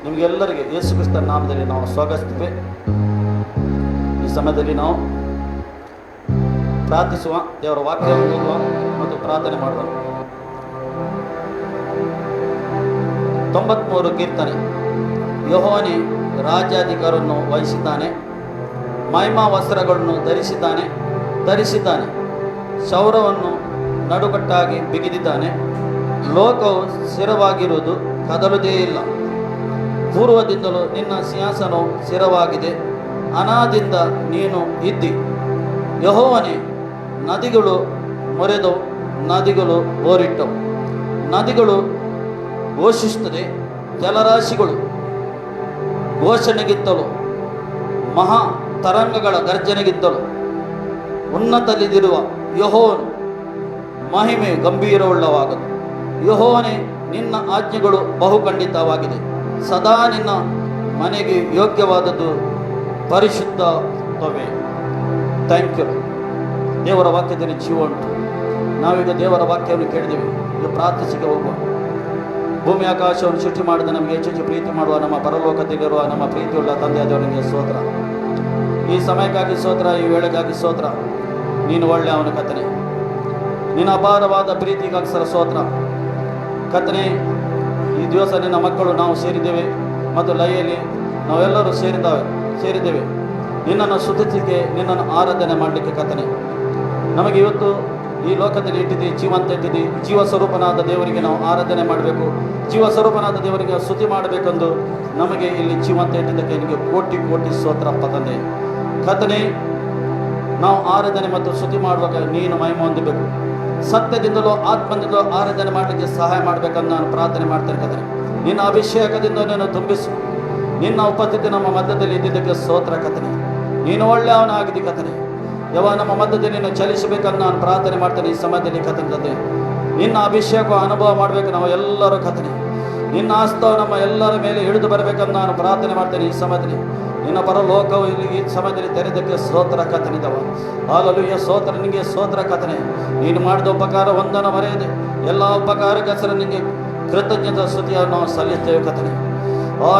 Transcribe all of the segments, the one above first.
ನಿಮಗೆಲ್ಲರಿಗೆ ಯೇಸು ಕ್ರಿಸ್ತನ ನಾಮದಲ್ಲಿ ನಾವು ಸ್ವಾಗತಿಸುತ್ತೇವೆ. ಈ ಸಮಯದಲ್ಲಿ ನಾವು ಪ್ರಾರ್ಥಿಸುವ, ದೇವರ ವಾಕ್ಯವನ್ನು ಓದುವ ಮತ್ತು ಪ್ರಾರ್ಥನೆ ಮಾಡುವ. 93 ಕೀರ್ತನೆ. ಯೆಹೋವನೇ ರಾಜ್ಯಾಧಿಕಾರವನ್ನು ವಹಿಸಿದ್ದಾನೆ, ಮಹಿಮಾ ವಸ್ತ್ರಗಳನ್ನು ಧರಿಸಿದ್ದಾನೆ, ಶೌರ್ಯವನ್ನು ನಡುಕಟ್ಟಾಗಿ ಬಿಗಿದಿದ್ದಾನೆ. ಲೋಕವು ಸ್ಥಿರವಾಗಿರುವುದು, ಕದಲುವುದೇ ಇಲ್ಲ. ಪೂರ್ವದಿಂದಲೂ ನಿನ್ನ ಸಿಂಹಾಸನವು ಸ್ಥಿರವಾಗಿದೆ, ಅನಾದಿಯಿಂದ ನೀನು ಇದ್ದಿ. ಯೆಹೋವನೇ, ನದಿಗಳು ಮೊರೆದವು, ನದಿಗಳು ಬೋರಿಟ್ಟವು. ನದಿಗಳು ಘೋಷಿಸುತ್ತದೆ, ಜಲರಾಶಿಗಳು ಘೋಷಣೆಗಿತ್ತಲು, ಮಹಾ ತರಂಗಗಳ ಗರ್ಜನೆಗಿತ್ತಲು. ಉನ್ನತದಲ್ಲಿರುವ ಯೆಹೋವನು ಮಹಿಮೆಯು ಗಂಭೀರವುಳ್ಳವಾಗದು. ಯೆಹೋವನೇ, ನಿನ್ನ ಆಜ್ಞೆಗಳು ಬಹುಖಂಡಿತವಾಗಿದೆ. ಸದಾ ನಿನ್ನ ಮನೆಗೆ ಯೋಗ್ಯವಾದದ್ದು ಪರಿಶುದ್ಧವೇ. Thank you. ದೇವರ ವಾಕ್ಯದಲ್ಲಿ ಜೀವ ಉಂಟು. ನಾವೀಗ ದೇವರ ವಾಕ್ಯವನ್ನು ಕೇಳಿದ್ದೇವೆ. ಈಗ ಪ್ರಾರ್ಥಿಸಿಗೆ ಹೋಗುವ. ಭೂಮಿ ಆಕಾಶವನ್ನು ಸೃಷ್ಟಿ ಮಾಡಿದ ನಮಗೆ ಹೆಚ್ಚು ಪ್ರೀತಿ ಮಾಡುವ ನಮ್ಮ ಪರಲೋಕದಲ್ಲಿರುವ ನಮ್ಮ ಪ್ರೀತಿಯುಳ್ಳ ತಂದೆಯಾದವನಿಗೆ ಸ್ತೋತ್ರ. ಈ ಸಮಯಕ್ಕಾಗಿ ಸ್ತೋತ್ರ, ಈ ವೇಳೆಗಾಗಿ ಸ್ತೋತ್ರ. ನೀನು ಒಳ್ಳೆ ಅವನ ಕರ್ತನೇ, ನಿನ್ನ ಅಪಾರವಾದ ಪ್ರೀತಿಗೋಸ್ಕರ ಸ್ತೋತ್ರ ಕರ್ತನೇ. ಈ ದಿವಸ ನಿನ್ನ ಮಕ್ಕಳು ನಾವು ಸೇರಿದ್ದೇವೆ ಮತ್ತು ಲೈಯಲ್ಲಿ ನಾವೆಲ್ಲರೂ ಸೇರಿದ್ದೇವೆ ನಿನ್ನನ್ನು ಸ್ತುತಿಸಲಿಕ್ಕೆ, ನಿನ್ನನ್ನು ಆರಾಧನೆ ಮಾಡಲಿಕ್ಕೆ ಕರ್ತನೇ. ನಮಗೆ ಇವತ್ತು ಈ ಲೋಕದಲ್ಲಿ ಇಟ್ಟಿದ್ದಿ, ಜೀವಂತ ಇಟ್ಟಿದ್ದಿ. ಜೀವ ಸ್ವರೂಪನಾದ ದೇವರಿಗೆ ನಾವು ಆರಾಧನೆ ಮಾಡಬೇಕು, ಜೀವ ಸ್ವರೂಪನಾದ ದೇವರಿಗೆ ಸ್ತುತಿ ಮಾಡಬೇಕೆಂದು ನಮಗೆ ಇಲ್ಲಿ ಜೀವಂತ ಇಟ್ಟಿದ್ದಕ್ಕೆ ನಿಮಗೆ ಕೋಟಿ ಕೋಟಿ ಸ್ತೋತ್ರಪ್ಪ ತಂದೆ. ಕರ್ತನೇ, ನಾವು ಆರಾಧನೆ ಮತ್ತು ಸ್ತುತಿ ಮಾಡುವಾಗ ನೀನು ಮಹಿಮೆ ಹೊಂದಬೇಕು. ಸತ್ಯದಿಂದಲೂ ಆತ್ಮದಿಂದಲೂ ಆರಾಧನೆ ಮಾಡಲಿಕ್ಕೆ ಸಹಾಯ ಮಾಡಬೇಕಂದು ನಾನು ಪ್ರಾರ್ಥನೆ ಮಾಡ್ತೇನೆ ಕರ್ತನೇ. ನಿನ್ನ ಅಭಿಷೇಕದಿಂದ ನೀನು ತುಂಬಿಸು. ನಿನ್ನ ಉಪಸ್ಥಿತಿ ನಮ್ಮ ಮಧ್ಯದಲ್ಲಿ ಇದ್ದಿದ್ದಕ್ಕೆ ಸ್ತೋತ್ರ ಕರ್ತನೇ. ನೀನು ಒಳ್ಳೆಯವನಾಗಿದ್ದಿ ಕರ್ತನೇ. ನಮ್ಮ ಮಧ್ಯದಲ್ಲಿ ನೀನು ಚಲಿಸಬೇಕಂದು ನಾನು ಪ್ರಾರ್ಥನೆ ಮಾಡ್ತೇನೆ ಈ ಸಮಯದಲ್ಲಿ ಕರ್ತನೇ. ತಂದೆ, ನಿನ್ನ ಅಭಿಷೇಕ ಅನುಭವ ಮಾಡಬೇಕು ನಾವು ಎಲ್ಲರೂ ಕರ್ತನೇ. ನಿನ್ನ ಹಸ್ತವು ನಮ್ಮ ಎಲ್ಲರ ಮೇಲೆ ಹಿಡಿದು ಬರಬೇಕಂದು ನಾನು ಪ್ರಾರ್ಥನೆ ಮಾಡ್ತೇನೆ ಈ ಸಮಯದಲ್ಲಿ. ನಿನ್ನ ಪರಲೋಕವು ಇಲ್ಲಿ ಈ ಸಮಯದಲ್ಲಿ ತೆರೆದಕ್ಕೆ ಸ್ತೋತ್ರ ಕರ್ತನಿದ್ದವ. ಹಾಲೆಲೂಯಾ, ಸ್ತೋತ್ರ ನಿನಗೆ, ಸ್ತೋತ್ರ ಕರ್ತನೇ. ನೀನು ಮಾಡಿದ ಉಪಕಾರ ಒಂದನ್ನು ಮರೆಯದೆ ಎಲ್ಲ ಉಪಕಾರಕ್ಕೋಸ್ಕರ ನಿನಗೆ ಕೃತಜ್ಞತಾ ಸ್ತುತಿಯನ್ನು ನಾವು ಸಲ್ಲಿಸ್ತೇವೆ ಕರ್ತನೇ.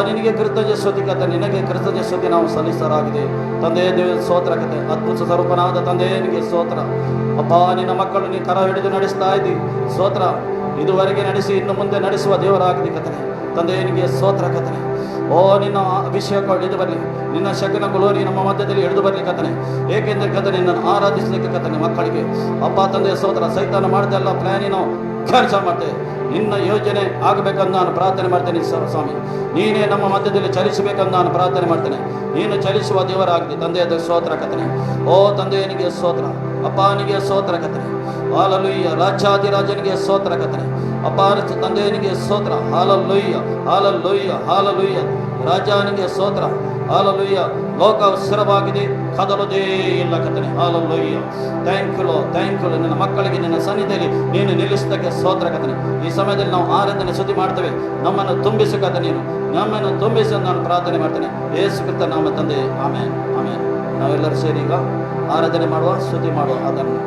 ನಿನಗೆ ಕೃತಜ್ಞ ಸ್ತುತಿ ಕತೆ, ನಿನಗೆ ಕೃತಜ್ಞ ಸ್ತುತಿ ನಾವು ಸಲ್ಲಿಸಲಾಗಿದೆ ತಂದೆ. ದೇವ ಸ್ತೋತ್ರ ಕತೆ, ಅದ್ಭುತ ಸ್ವರೂಪನಾದ ತಂದೆ ನಿನಗೆ ಸ್ತೋತ್ರ ಅಪ್ಪ. ನಿನ್ನ ಮಕ್ಕಳು ನೀನು ಕರ ಹಿಡಿದು ನಡೆಸ್ತಾ ಇದ್ದಿ ಸ್ತೋತ್ರ. ಇದುವರೆಗೆ ನಡೆಸಿ ಇನ್ನು ಮುಂದೆ ನಡೆಸುವ ದೇವರಾಗಿದೆ ಕತನೆ ತಂದೆ. ನಿನಗೆ ಸ್ತೋತ್ರ ಕತನೆ. ನಿನ್ನ ಅಭಿಷೇಕ ಹಿಡಿದು ಬರಲಿ, ನಿನ್ನ ಶಕನ ಗುಲೋರಿ ನಮ್ಮ ಮಧ್ಯದಲ್ಲಿ ಹಿಡಿದು ಬರಲಿ ಕತನೆ. ಏಕೆಂದರೆ ಕತನೆ ನಿನ್ನನ್ನು ಆರಾಧಿಸಲಿಕ್ಕೆ ಕತನೆ ಮಕ್ಕಳಿಗೆ ಅಪ್ಪ ತಂದೆ ಸ್ತೋತ್ರ. ಸೈತಾನ ಮಾಡಿದ ಎಲ್ಲ ಪ್ಲಾನಿನ ಕೆಲಸ ಮಾಡ್ತೇವೆ. ನಿನ್ನ ಯೋಜನೆ ಆಗಬೇಕಂದು ನಾನು ಪ್ರಾರ್ಥನೆ ಮಾಡ್ತೇನೆ ಸ್ವಾಮಿ. ನೀನೇ ನಮ್ಮ ಮಧ್ಯದಲ್ಲಿ ಚಲಿಸಬೇಕಂದು ನಾನು ಪ್ರಾರ್ಥನೆ ಮಾಡ್ತೇನೆ. ನೀನು ಚಲಿಸುವ ದೇವರಾಗಿದೆ ತಂದೆಯ ಸ್ತೋತ್ರ ಕತನೆ. ತಂದೆಯನಿಗೆ ಸ್ತೋತ್ರ ಅಪ್ಪ, ನಿಗೆ ಸ್ತೋತ್ರ ಕತನೆ. ಹಾಲೆಲೂಯಾ, ರಾಜಾಧಿರಾಜನಿಗೆ ಸ್ತೋತ್ರ ಕತನೆ ಅಪ್ಪ. ತಂದೆಯನಿಗೆ ಸ್ತೋತ್ರ. ಹಾಲೆಲೂಯಾ, ಹಾಲೆಲೂಯಾ, ಹಾಲೆಲೂಯಾ. ರಾಜನಿಗೆ ಸ್ತೋತ್ರ. ಹಾಲೆಲೂಯಾ. ಲೋಕ ಸ್ಥಿರವಾಗಿದೆ, ಕದಲುವುದೇ ಇಲ್ಲ ಕತನೆ. ಹಾಲೆಲೂಯಾ. ಥ್ಯಾಂಕ್ ಯು ಲೋ, ಥ್ಯಾಂಕ್ ಯು. ನನ್ನ ಮಕ್ಕಳಿಗೆ ನಿನ್ನ ಸನ್ನಿಧಿಯಲ್ಲಿ ನೀನು ನಿಲ್ಲಿಸಿದ್ದಕ್ಕೆ ಸ್ತೋತ್ರ ಕತನೆ. ಈ ಸಮಯದಲ್ಲಿ ನಾವು ಆರಾಧನೆ ಸ್ತುತಿ ಮಾಡ್ತೇವೆ. ನಮ್ಮನ್ನು ತುಂಬಿಸು ಕತೆ, ನೀನು ನಮ್ಮನ್ನು ತುಂಬಿಸಿ ನಾನು ಪ್ರಾರ್ಥನೆ ಮಾಡ್ತೇನೆ ಯೇಸು ಕ್ರಿಸ್ತ ನಾಮ ತಂದೆ. ಆಮೇನ್, ಆಮೇನ್. ನಾವೆಲ್ಲರೂ ಸೇರಿ ಈಗ ಆರಾಧನೆ ಮಾಡುವ, ಸ್ತುತಿ ಮಾಡುವ. ಅದನ್ನು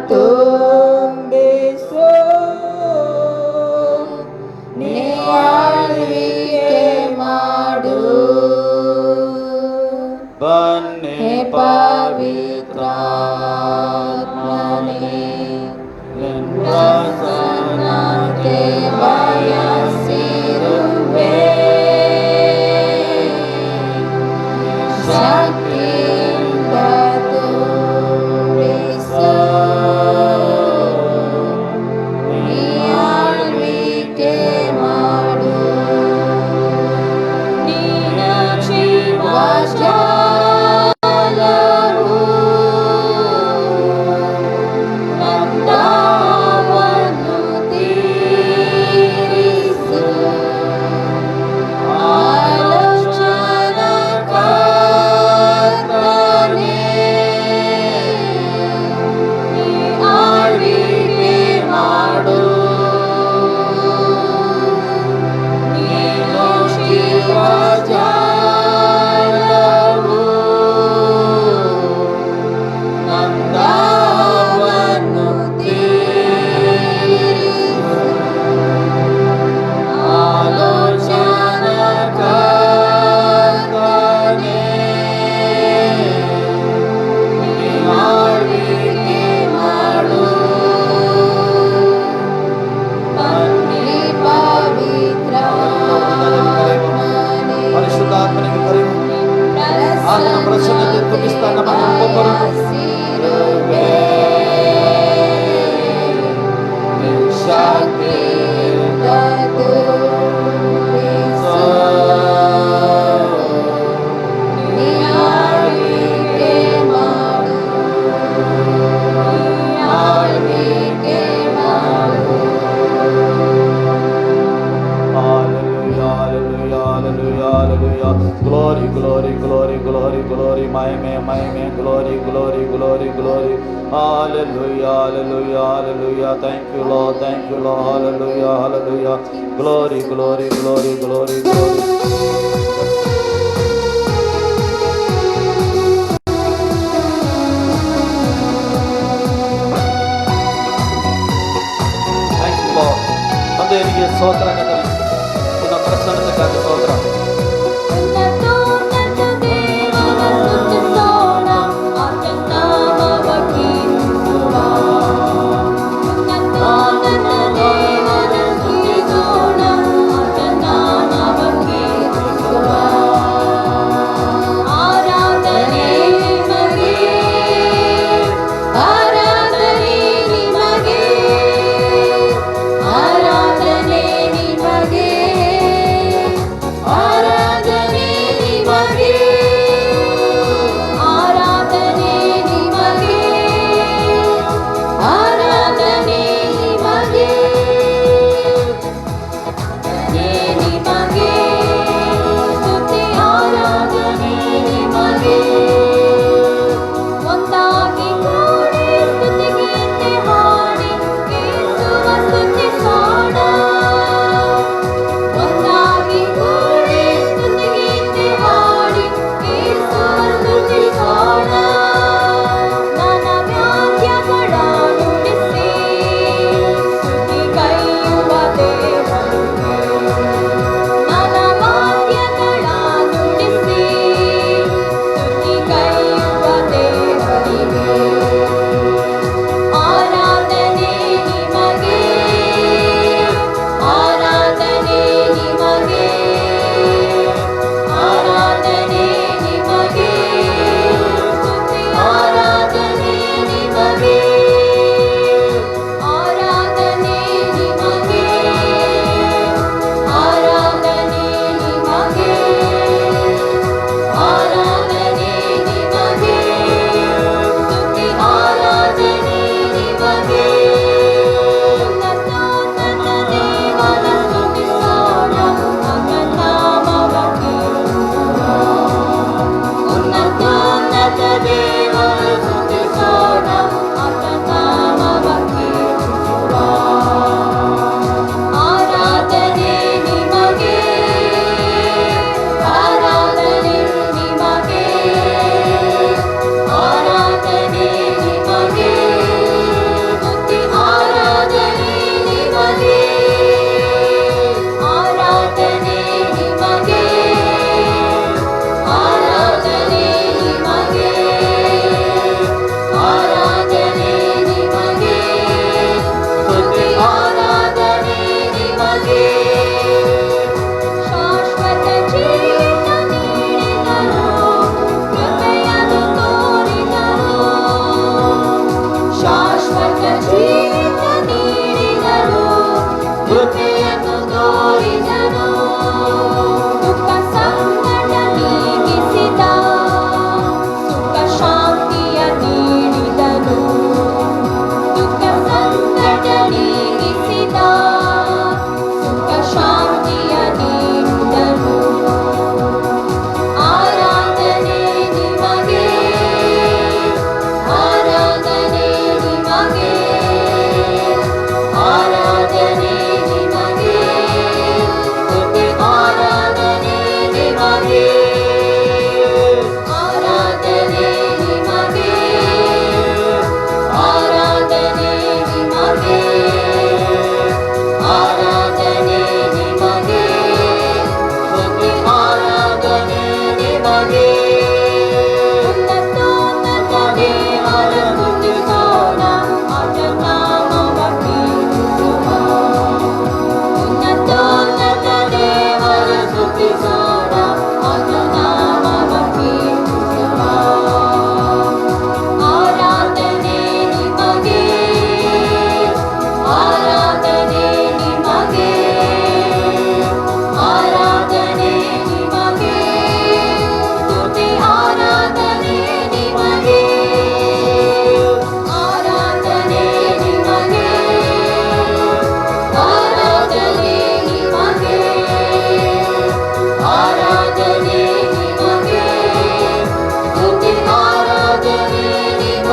ತುಂಬಿಸು, ನೀವಾಳ್ವಿಕೆ ಮಾಡು. ಬನ್ನಿ ಪವಿತ್ರಾತ್ಮನೇ, ಪ್ರಸನ್ನತೆ ಬಯಸಿರುವೆ. ಶಕ್ತಿಯಿಂದ ತುಂಬಿಸು, ನೀವಾಳ್ವಿಕೆ ಮಾಡು. ನಿನ್ನ ಜೀವಜಲವು ನನ್ನವನ್ನು ತೀರಿಸು. ಆಲೋಚನಕರ್ತನೇ, ಪ್ರಸನ್ನತೆ ತುಂಬಿಸ್ತಾ ನಮ್ಮ ಒಬ್ಬೊಬ್ಬರನ್ನು Glory, glory, glory, glory, glory, my man, glory, glory, glory, glory. Hallelujah, hallelujah, hallelujah. Thank you, Lord, hallelujah, hallelujah. Glory, glory, glory, glory, glory. Thank you, Lord. ತಂದೆಯನಿಗೆ ಸ್ತೋತ್ರ ಕರ್ತನೇ. ನಿನ್ನ ಪ್ರಸನ್ನತೆಗಾಗಿ ಸ್ತೋತ್ರ.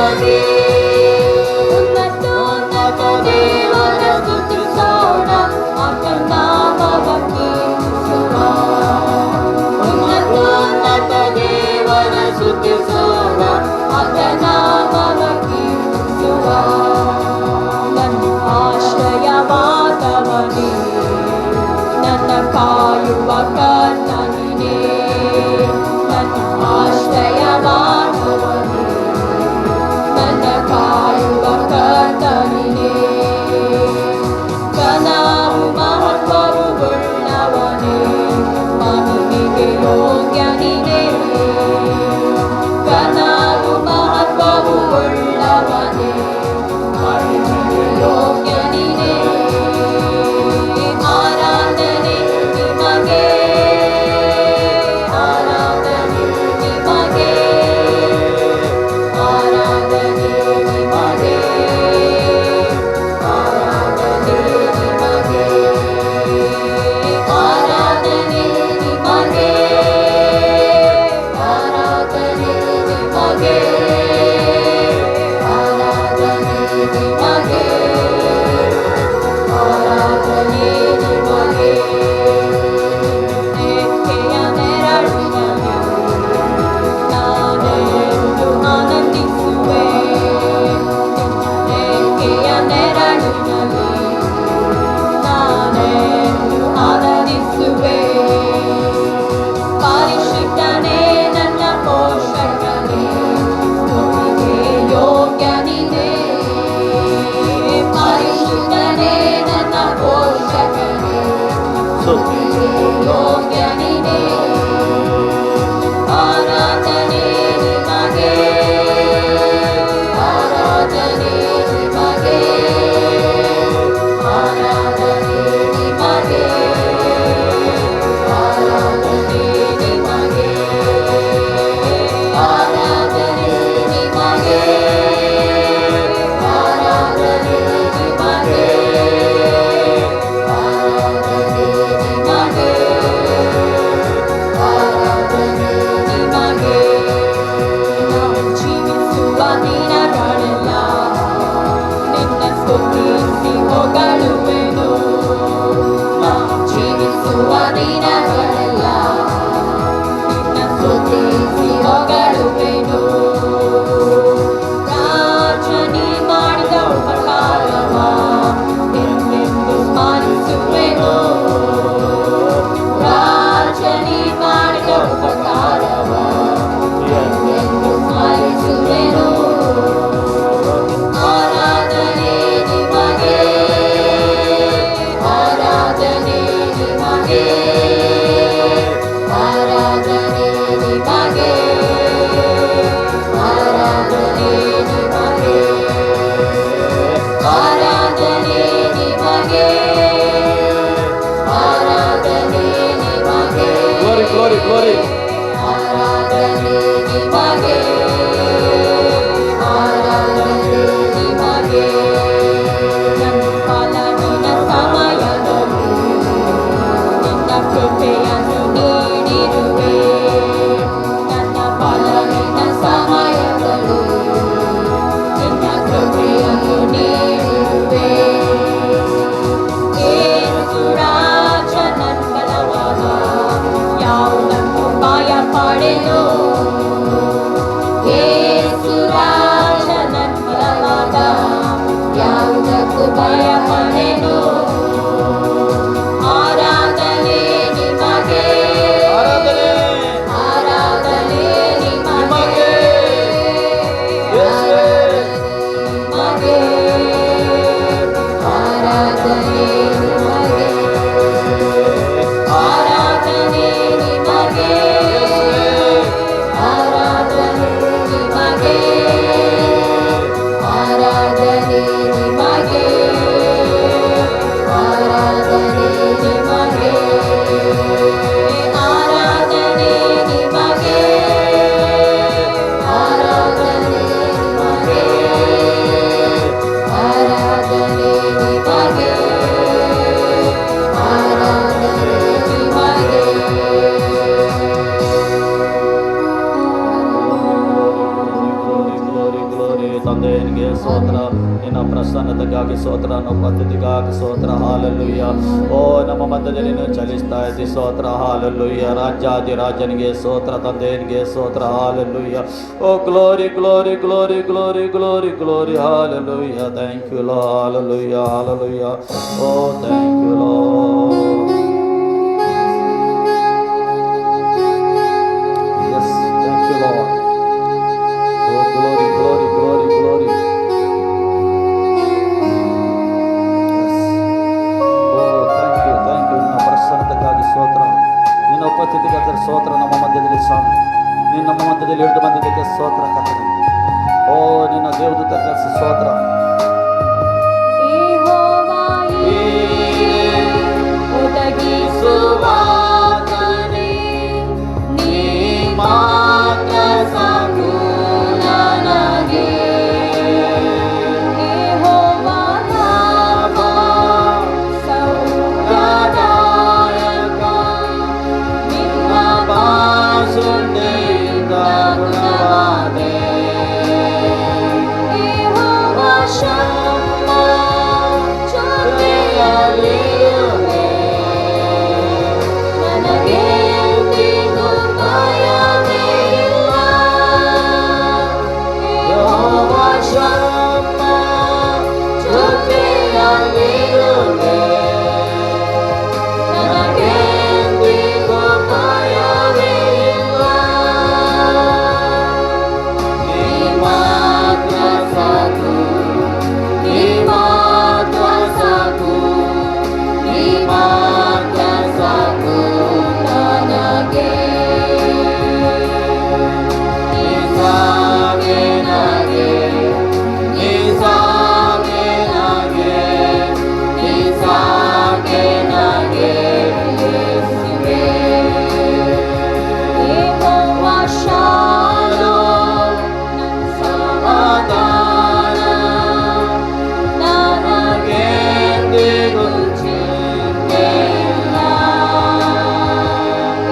ನಿಮಗೆ ಉನ್ನತೋನ್ನತ ದೇವರ ಸ್ತುತಿಸೋಣ ಆತನ ನಾಮವ ಕೀರ್ತಿಸುವ ಉನ್ನತೋನ್ನತ ದೇವರ ಸ್ತುತಿಸೋಣ ಆತನ ನಾಮವ ಕೀರ್ತಿಸುವ ನನ್ನ ಆಶ್ರಯವಾದವನೇ ನನ್ನ ಕಾಯುವ ಕರ್ತನೇ ನನ್ನ ಆಶ್ರಯವಾದವನೇ ನನ್ನ ಕಾಯುವ ಕರ್ತನೇ ಘನವು ಮಹತ್ವವು ಉಳ್ಳವನೇ ಮಹಿಮೆಗೆ ಯೋಗ್ಯನಿನೇ ಘನವು ಮಹತ್ವವು ಉಳ್ಳವನೇ ಮಹಿಮೆಗೆ ಯೋಗ್ಯನಿನೇ ಆರಾಧನೆ ನಿಮಗೆ ಆರಾಧನೆ ನಿಮಗೆ ಆರಾಧನೆ ನಿಮಗೆ ಆರಾಧನೆ ನಿಮಗೆ ಆರಾಧನೆ ನಿಮಗೆ ಆರಾಧನೆ ನಿಮಗೆ ಆರಾಧನೆ ನಿಮಗೆ ಆರಾಧನೆ ನಿಮಗೆ ರೇಖೆಯ ನೆರಳಿನಲ್ಲಿ ನಾನೆಂದು ಆನಂದಿಸುವೆ ರೇಖೆಯ ನೆರಳಿನಲ್ಲಿ ನಾನೆಂದು ಆನಂದಿಸುವೆ ಪರಿಶುದ್ಧನೇ ನನ್ನ ಪೋಷಕನೇ ಸ್ತುತಿಗೆ ಯೋಗ್ಯನಿದೆ ಪರಿಶುದ್ಧನೇ ನನ್ನ ಪೋಷಕನೇ ಸ್ತುತಿಗೆ ಯೋಗ್ಯನಿದೆ ಆರಾಧನೆ ನಿಮಗೆ ಆರಾಧನೆ ನಿಮಗೆ ಆರಾಧನೆ ನಿಮಗೆ ಆರಾಧನೆ ನಿಮಗೆ ಆರಾಧನೆ ನಿಮಗೆ ಆರಾಧನೆ ನಿಮಗೆ ಆರಾಧನೆ ನಿಮಗೆ ಆರಾಧನೆ ನಿಮಗೆ ನಾವು ಜೀವಿಸುವ ದಿನಗಳೆಲ್ಲ ನಿನ್ನ ಸ್ತುತಿಸಿ ಹೊಗಳುವೆನು ನಾವು ಜೀವಿಸುವ ದಿನಗಳೆಲ್ಲ ನಿನ್ನ ಸ್ತುತಿಸಿ ಹೊಗಳುವೆನು ರಾಜನಿ ಮಾಡಿದ ಉಪಕಾರವ ಎಂದೆಂದು ಸ್ಮರಿಸುವೆನು ರಾಜನಿ ಮಾಡಿದ ಉಪಕಾರವ ಎಂದೆಂದು ಸ್ಮರಿಸುವೆನು ಆರಾಧನೆ ನಿಮಗೆ ಆರಾಧನೆ ನಿಮಗೆ ಆರಾಧನೆ ನಿಮಗೆ ಆರಾಧನೆ ನಿಮಗೆ ಆರಾಧನೆ ನಿಮಗೆ ಆರಾಧನೆ ನಿಮಗೆ Glory, glory, glory. ಆರಾಧನೆ ನಿಮಗೆ ಆರಾಧನೆ ನಿಮಗೆ ನನ್ನ ಫಲವಿನ ಸಮಯದಲ್ಲಿ ನಿನ್ನ ಕೃಪೆಯನ್ನು ನೀಡಿರುವೆ ನನ್ನ ಫಲವಿನ ಸಮಯದಲ್ಲಿ ನಿನ್ನ ಕೃಪೆಯನ್ನು ನೀಡಿರುವೆ ಏಸು ರಾಜ ನನ್ನ ಬಲವಾದ ಯಾವುದಕ್ಕೂ ಭಯ ಪಡೆದು ಏಸು ರಾಜ ನನ್ನ ಬಲವಾದ ಯಾವುದಕ್ಕೂ ಭಯ ಪಡೆದು ಆರಾಧನೆ ನಿಮಗೆ ಆರಾಧನೆ ಆರಾಧನೆ ನಿಮಗೆ ಯೇಸುವೇ. ಆರಾಧನೆ ನಿಮಗೆ ಆರಾಧನೆ ನಿಮಗೆ ಆರಾಧನೆ ನಿಮಗೆ ಆರಾಧನೆ ನಿಮಗೆ ಆರಾಧನೆ ನಿಮಗೆ ಆರಾಧನೆ ನಿಮಗೆ ಆರಾಧನೆ ನಿಮಗೆ ಆರಾಧನೆ ನಿಮಗೆ ಆರಾಧನೆ ನಿಮಗೆ ತಂದೆ ನಿನಗೆ ಸ್ತೋತ್ರ. ನಿನ್ನ ಪ್ರಸನ್ನತೆಗಾಗಿ ಸ್ತೋತ್ರ, ನಮ್ಮ ಪದ್ಧತಿಗಾಗಿ ಸ್ತೋತ್ರ. ಹಾಲೆಲೂಯ. ಓ ನಮ್ಮ ಮಧ್ಯದಲ್ಲಿ ನೀನು ಚಲಿಸ್ತಾ ಇದ್ದಿ ಸ್ತೋತ್ರ. ಹಾಲೆಲೂಯ. ರಾಜನಿಗೆ ಸ್ತೋತ್ರ, ತಂದೆ ನಿನಗೆ ಸ್ತೋತ್ರ. Hallelujah. Oh glory glory glory glory glory glory. Hallelujah. Thank you Lord. Hallelujah. Hallelujah. Oh thank you Lord. Yes, thank you Lord. Oh glory glory glory glory. ನಿನ್ನ ಪ್ರಸನ್ನತೆಗಾಗಿ ಸ್ತೋತ್ರ, ನಿನ್ನ ಉಪಸ್ಥಿತಿಗಾಗಿ ಸ್ತೋತ್ರ. ನಮ್ಮ ಮಧ್ಯದಲ್ಲಿ ಸ್ವಾಮಿ, ನೀನು ನಮ್ಮ ಮಧ್ಯದಲ್ಲಿ ಹಿಡಿದು ಬಂದಿದ್ದಕ್ಕೆ ಸ್ತೋತ್ರ ಕರ್ತನೆ. ಓ ನಿನ್ನ ದೇವದೂತ ಕೆಲಸ ಸ್ತೋತ್ರ. ಒದಗಿಸುವಾತನೇ ನೀ ಮಾತ್ರ ಸಾಕು ನನಗೆ. ಯೆಹೋವನ ಸೌಖ್ಯದಾಯಕ ನಿನ್ನ ಬಾಸುಂಡೆಯಿಂದ ಗುಣವಾದೆ. ಯೆಹೋವ ಶಮ್ಮ ಜೊತೆಯಲ್ಲಿರುವೆ. ನನಗೆ ಎಂದಿಗೂ ಭಯವೇ ಇಲ್ಲ. ಯೆಹೋವ ಶಮ್ಮ ಜೊತೆಯಲ್ಲಿರುವೆ. ನನಗೆ ಎಂದಿಗೂ ಭಯವೇ ಇಲ್ಲ. ನೀ ಮಾತ್ರ ಸಾಕು, ನೀ ಮಾತ್ರ ಸಾಕು, ನೀ ಮಾತ್ರ ಸಾಕು ನನಗೆ. ನೀ ಸಾಕೆ ನನಗೆ, ನೀ ಸಾಕೆ ನನಗೆ, ನೀ ಸಾಕೆ ನನಗೆ ಯೇಸುವೇ. ಯೆಹೋವ ಶಾಲೋಮ್ ನನ್ನ ಸಮಾಧಾನ. ನನಗೆ ಎಂದಿಗೂ ಚಿಂತೆ ಇಲ್ಲ.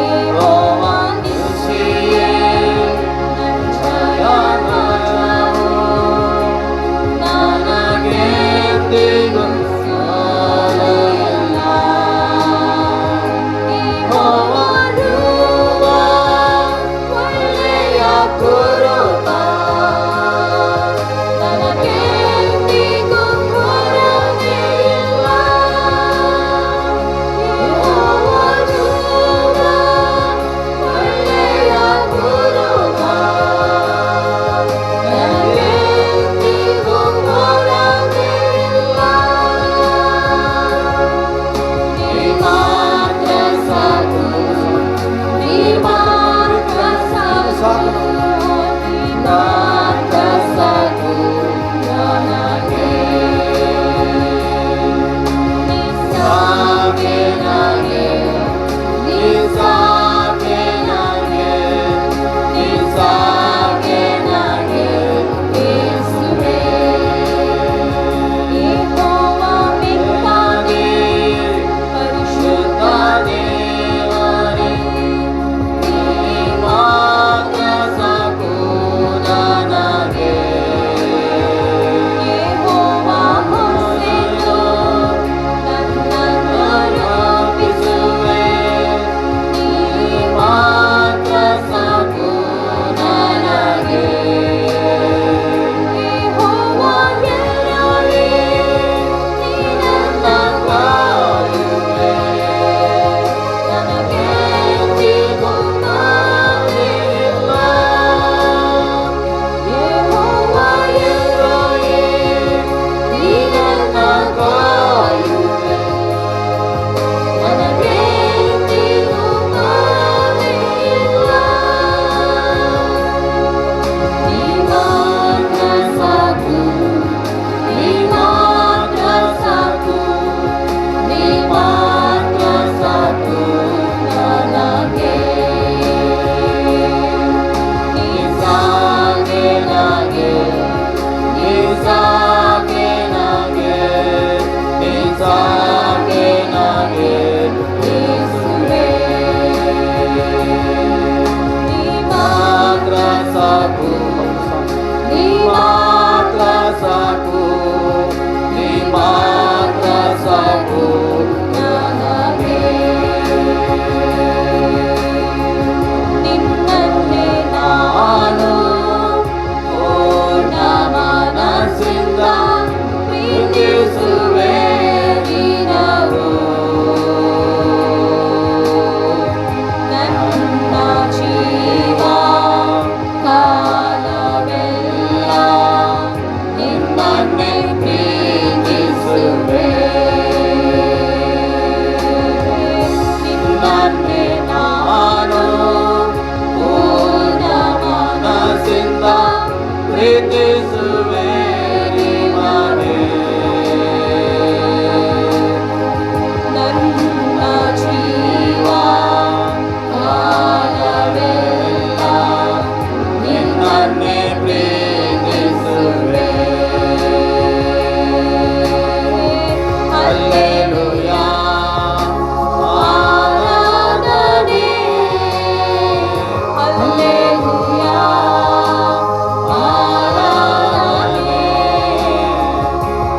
ಯೆಹೋವ ನಿಸ್ಸಿಯೇ ನನ್ನ ಜಯಧ್ವಜವು. ನನಗೆ ಎಂದಿಗೂ ಸೋಲು ಇಲ್ಲ. ಯೆಹೋವ ರೂಪ ಒಳ್ಳೆಯ ಕುರುಬ. ನನಗೆ ಎಂದಿಗೂ ಕೊರತೆ ಇಲ್ಲ. ಯೆಹೋವ ರೂಪ ಒಳ್ಳೆಯ ಕುರುಬ. ನನಗೆ ಎಂದಿಗೂ ಕೊರತೆ ಇಲ್ಲ. ನೀ ಮಾತ್ರ ಸಾಕು, ನೀ ಮಾತ್ರ ಸಾಕು, ನೀ ಮಾತ್ರ ಸಾಕು ನನಗೆ. ನೀ ಸಾಕೆ ನನಗೆ, ನೀ ಸಾಕೆ ನನಗೆ, ನೀ ಸಾಕೆ ನನಗೆ ಯೇಸುವೇ. ಯೆಹೋವ ಮಿಕ್ಕಾನೆ ಪರಿಶುದ್ಧ ದೇವರೇ. ನೀ ಮಾತ್ರ ಸಾಕು ನನಗೆ. ಯೆಹೋವ ಹೊಸೆಯು ನನ್ನನ್ನು ರೂಪಿಸುವೆ. ನೀ ಮಾತ್ರ ಸಾಕು ನನಗೆ. ಯೆಹೋವ ಎಲ್ಲವೇ, ನೀ ನನ್ನ ಕಾಯುವೆ. ನನಗೆ ಎಂದಿಗೂ ಭಯವಿಲ್ಲ. ಯೆಹೋವ ಎಲ್ಲವೇ, ನೀ ನನ್ನ ಕಾಯುವೆ. ನನಗೆ ಎಂದಿಗೂ ಭಯವಿಲ್ಲ. ನೀ ಮಾತ್ರ ಸಾಕು, ನೀ ಮಾತ್ರ ಸಾಕು, ನೀ ಮಾತ್ರ ಸಾಕು ನನಗೆ. ನೀ ಸಾಕೆ ನನಗೆ, ನೀ ಸಾಕೆ ನನಗೆ, ನೀ ಸಾಕೆ ನನಗೆ ಯೇಸುವೇ. ನೀ ಮಾತ್ರ ಸಾಕು, ನೀ ಮಾತ್ರ ಪ್ರೀತಿಸುವೆ ನಿಮ್ಮನೆ. ನನ್ನ ಜೀವ ಕಾಲವೆಲ್ಲ ನಿನ್ನನ್ನೇ ಪ್ರೀತಿಸುವೆ. ಹಲ್ಲೆಲೂಯಾ ಆರಾಧನೆ ಹಲ್ಲೆಲೂಯಾ ಆರಾಧನೆ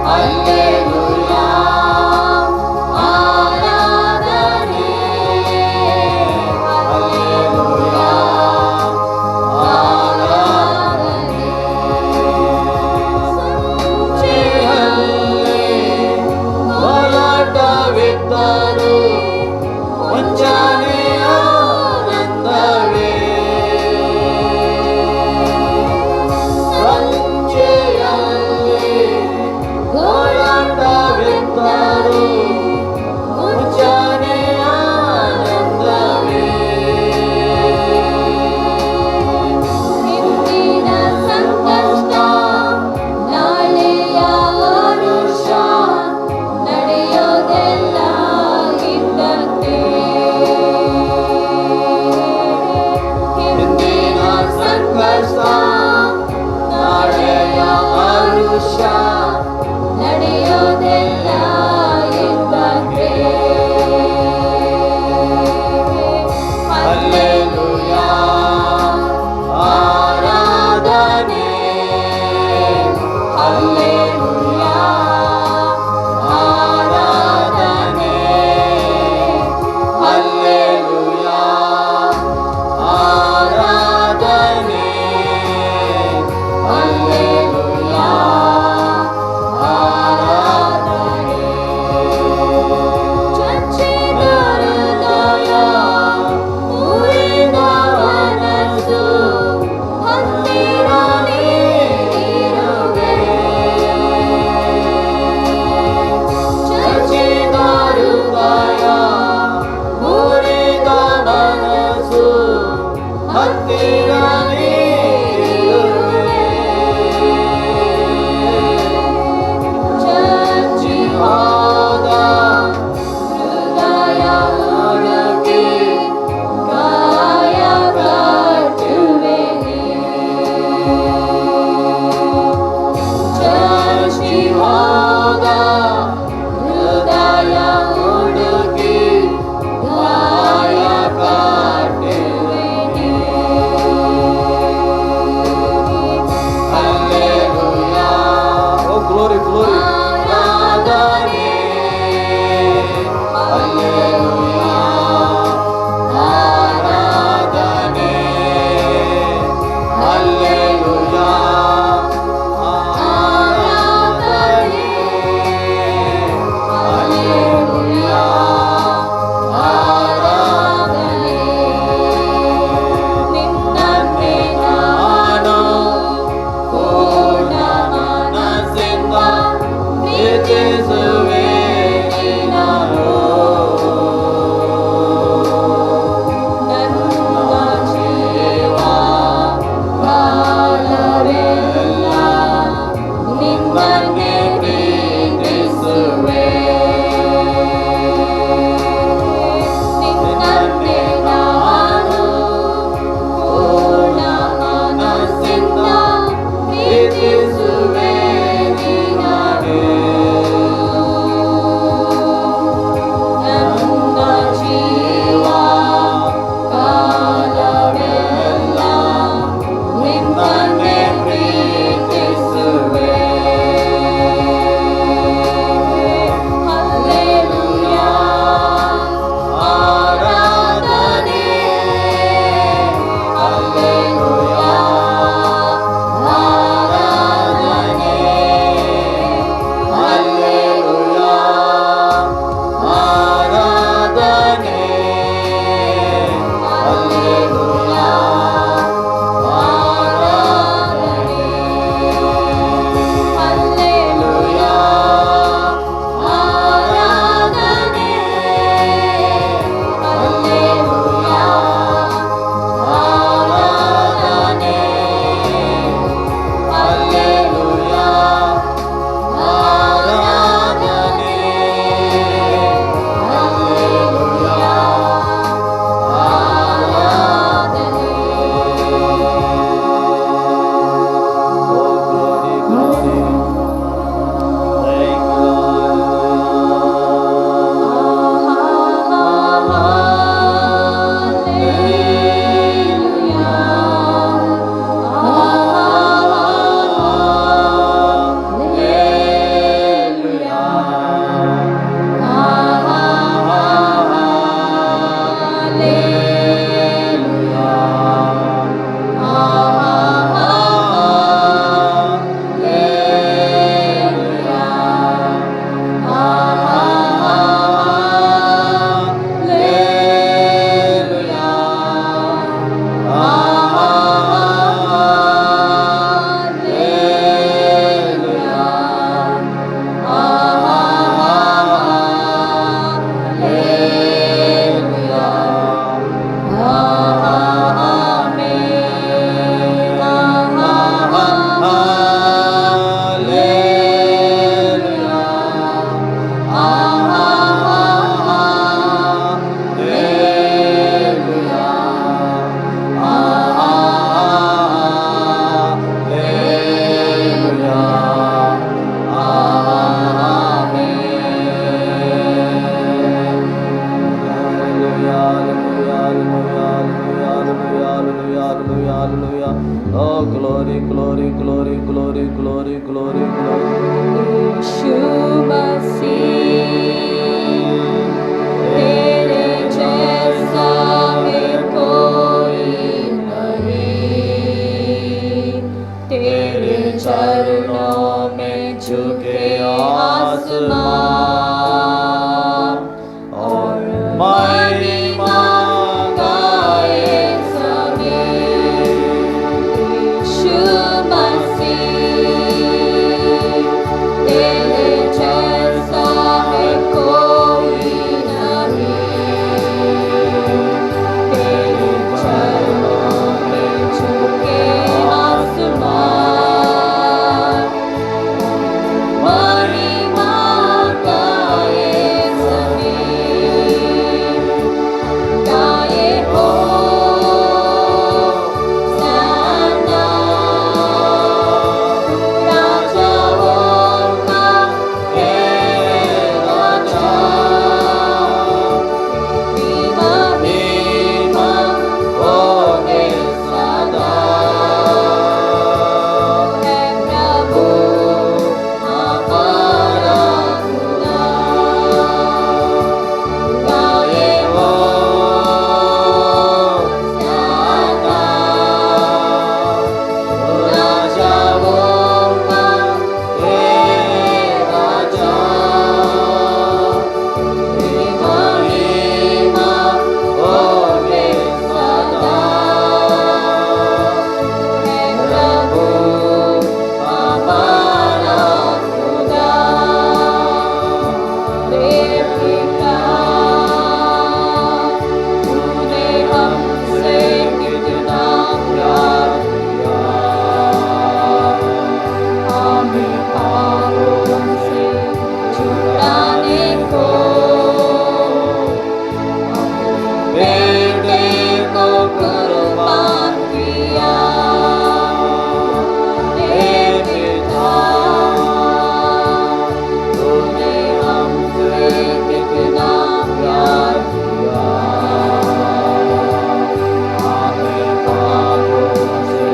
ಹಲ್ಲೆಲೂಯಾ ಆರಾಧನೆ ಹಲ್ಲೆಲೂಯಾ ಆರಾಧನೆ ಸಂಜೆಯಲ್ಲಿ ಹೋರಾಟವಿದ್ದರೂ ಮುಂಜಾನೆಯ ಆನಂದವೇ. ಸಂಜೆಯಲ್ಲಿ ಹೋರಾಟವಿದ್ದರೂ ಮುಂಜಾನೆಯ ಆನಂದವೇ. ಹಿಂದಿನ ಸಂಕಷ್ಟ ನಾಳೆಯ ಹರುಷ ನಡೆಯೋದೆಲ್ಲ ಹಿಂದಕ್ಕೆ. ಹಿಂದಿನ ಸಂಕಷ್ಟ ನಾಳೆಯ ಹರುಷ ನಡೆಯೋದೆಲ್ಲ ಹಿಂದಕ್ಕೆ. ಹಲ್ಲೆಲೂಯಾ ಆರಾಧನೆ ಹಲ್ಲೆಲೂಯಾ ಆರಾಧನೆ ಹಲ್ಲೆಲೂಯಾ ಆರಾಧನೆ ಹಲ್ಲೆಲೂಯಾ ಆರಾಧನೆ glory, glory, glory, glory, glory, glory. यीशु मसीह तेरे जैसा है कोई नहीं, तेरे चरणों में झुके आसमान और महिमा गाए सभी। यीशु मसीह तेरे जैसा है कोई नहीं, तेरे चरणों में झुके आसमान महिमा गाए सभी। गाए हो सना राजाओं का हे राजा, महिमा महिमा होगे सदा। है प्रभु हमारा खुदा। गाए हो सना राजाओं का हे राजा, महिमा महिमा होगे सदा। है प्रभु हमारा खुदा। मेरे पिता तूने हमसे कितना प्यार किया, हमें पापों से छुड़ाने को बेटे को कुर्बान किया। हे पिता तूने हमसे कितना प्यार किया, हमें पापों से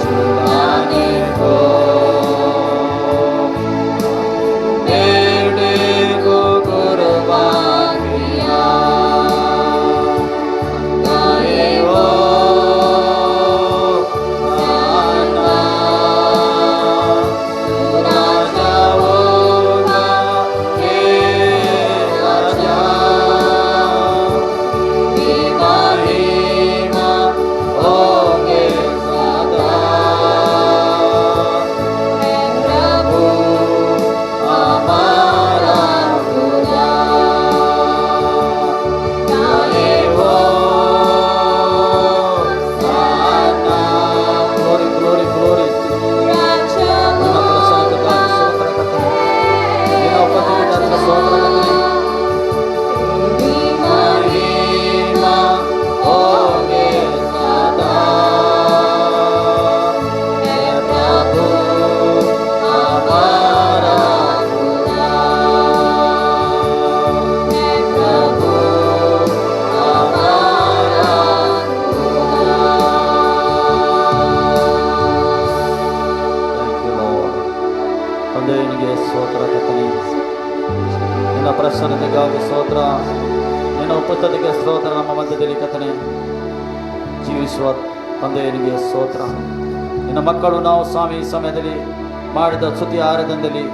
छुड़ाने को बेटे को कुर्बान किया। गाए हो सना राजाओं का हे राजा, महिमा महिमा होगे सदा। है प्रभु हमारा खुदा। गाए हो सना Glory, glory, glory. राजाओं का ನಿನ್ನ ಉಪಸ್ಥಿತಿಗಾಗಿ ಸ್ತೋತ್ರ ಕರ್ತನೇ. महिमा महिमा होगे सदा। है प्रभु हमारा खुदा। है प्रभु हमारा खुदा। Thank you, Lord. ತಂದೆ ನಿನಗೆ ಸ್ತೋತ್ರ ಕರ್ತನೇ. ನಿನ್ನ ಪ್ರಸನ್ನತೆಗಾಗಿ ಸ್ತೋತ್ರ, ನಿನ್ನ ಉಪಸ್ಥಿತಿಗೆ ಸ್ತೋತ್ರ. ನಮ್ಮ ಮಧ್ಯದಲ್ಲಿ ಕರ್ತನೇ ಜೀವಿಸುವ ತಂದೆಯನಿಗೆ ಸ್ತೋತ್ರ. ನಿನ್ನ ಮಕ್ಕಳು ನಾವು ಸ್ವಾಮಿ ಈ ಸಮಯದಲ್ಲಿ ಮಾಡಿದ ಸ್ತುತಿ ಆರಾಧನೆಯಲ್ಲಿ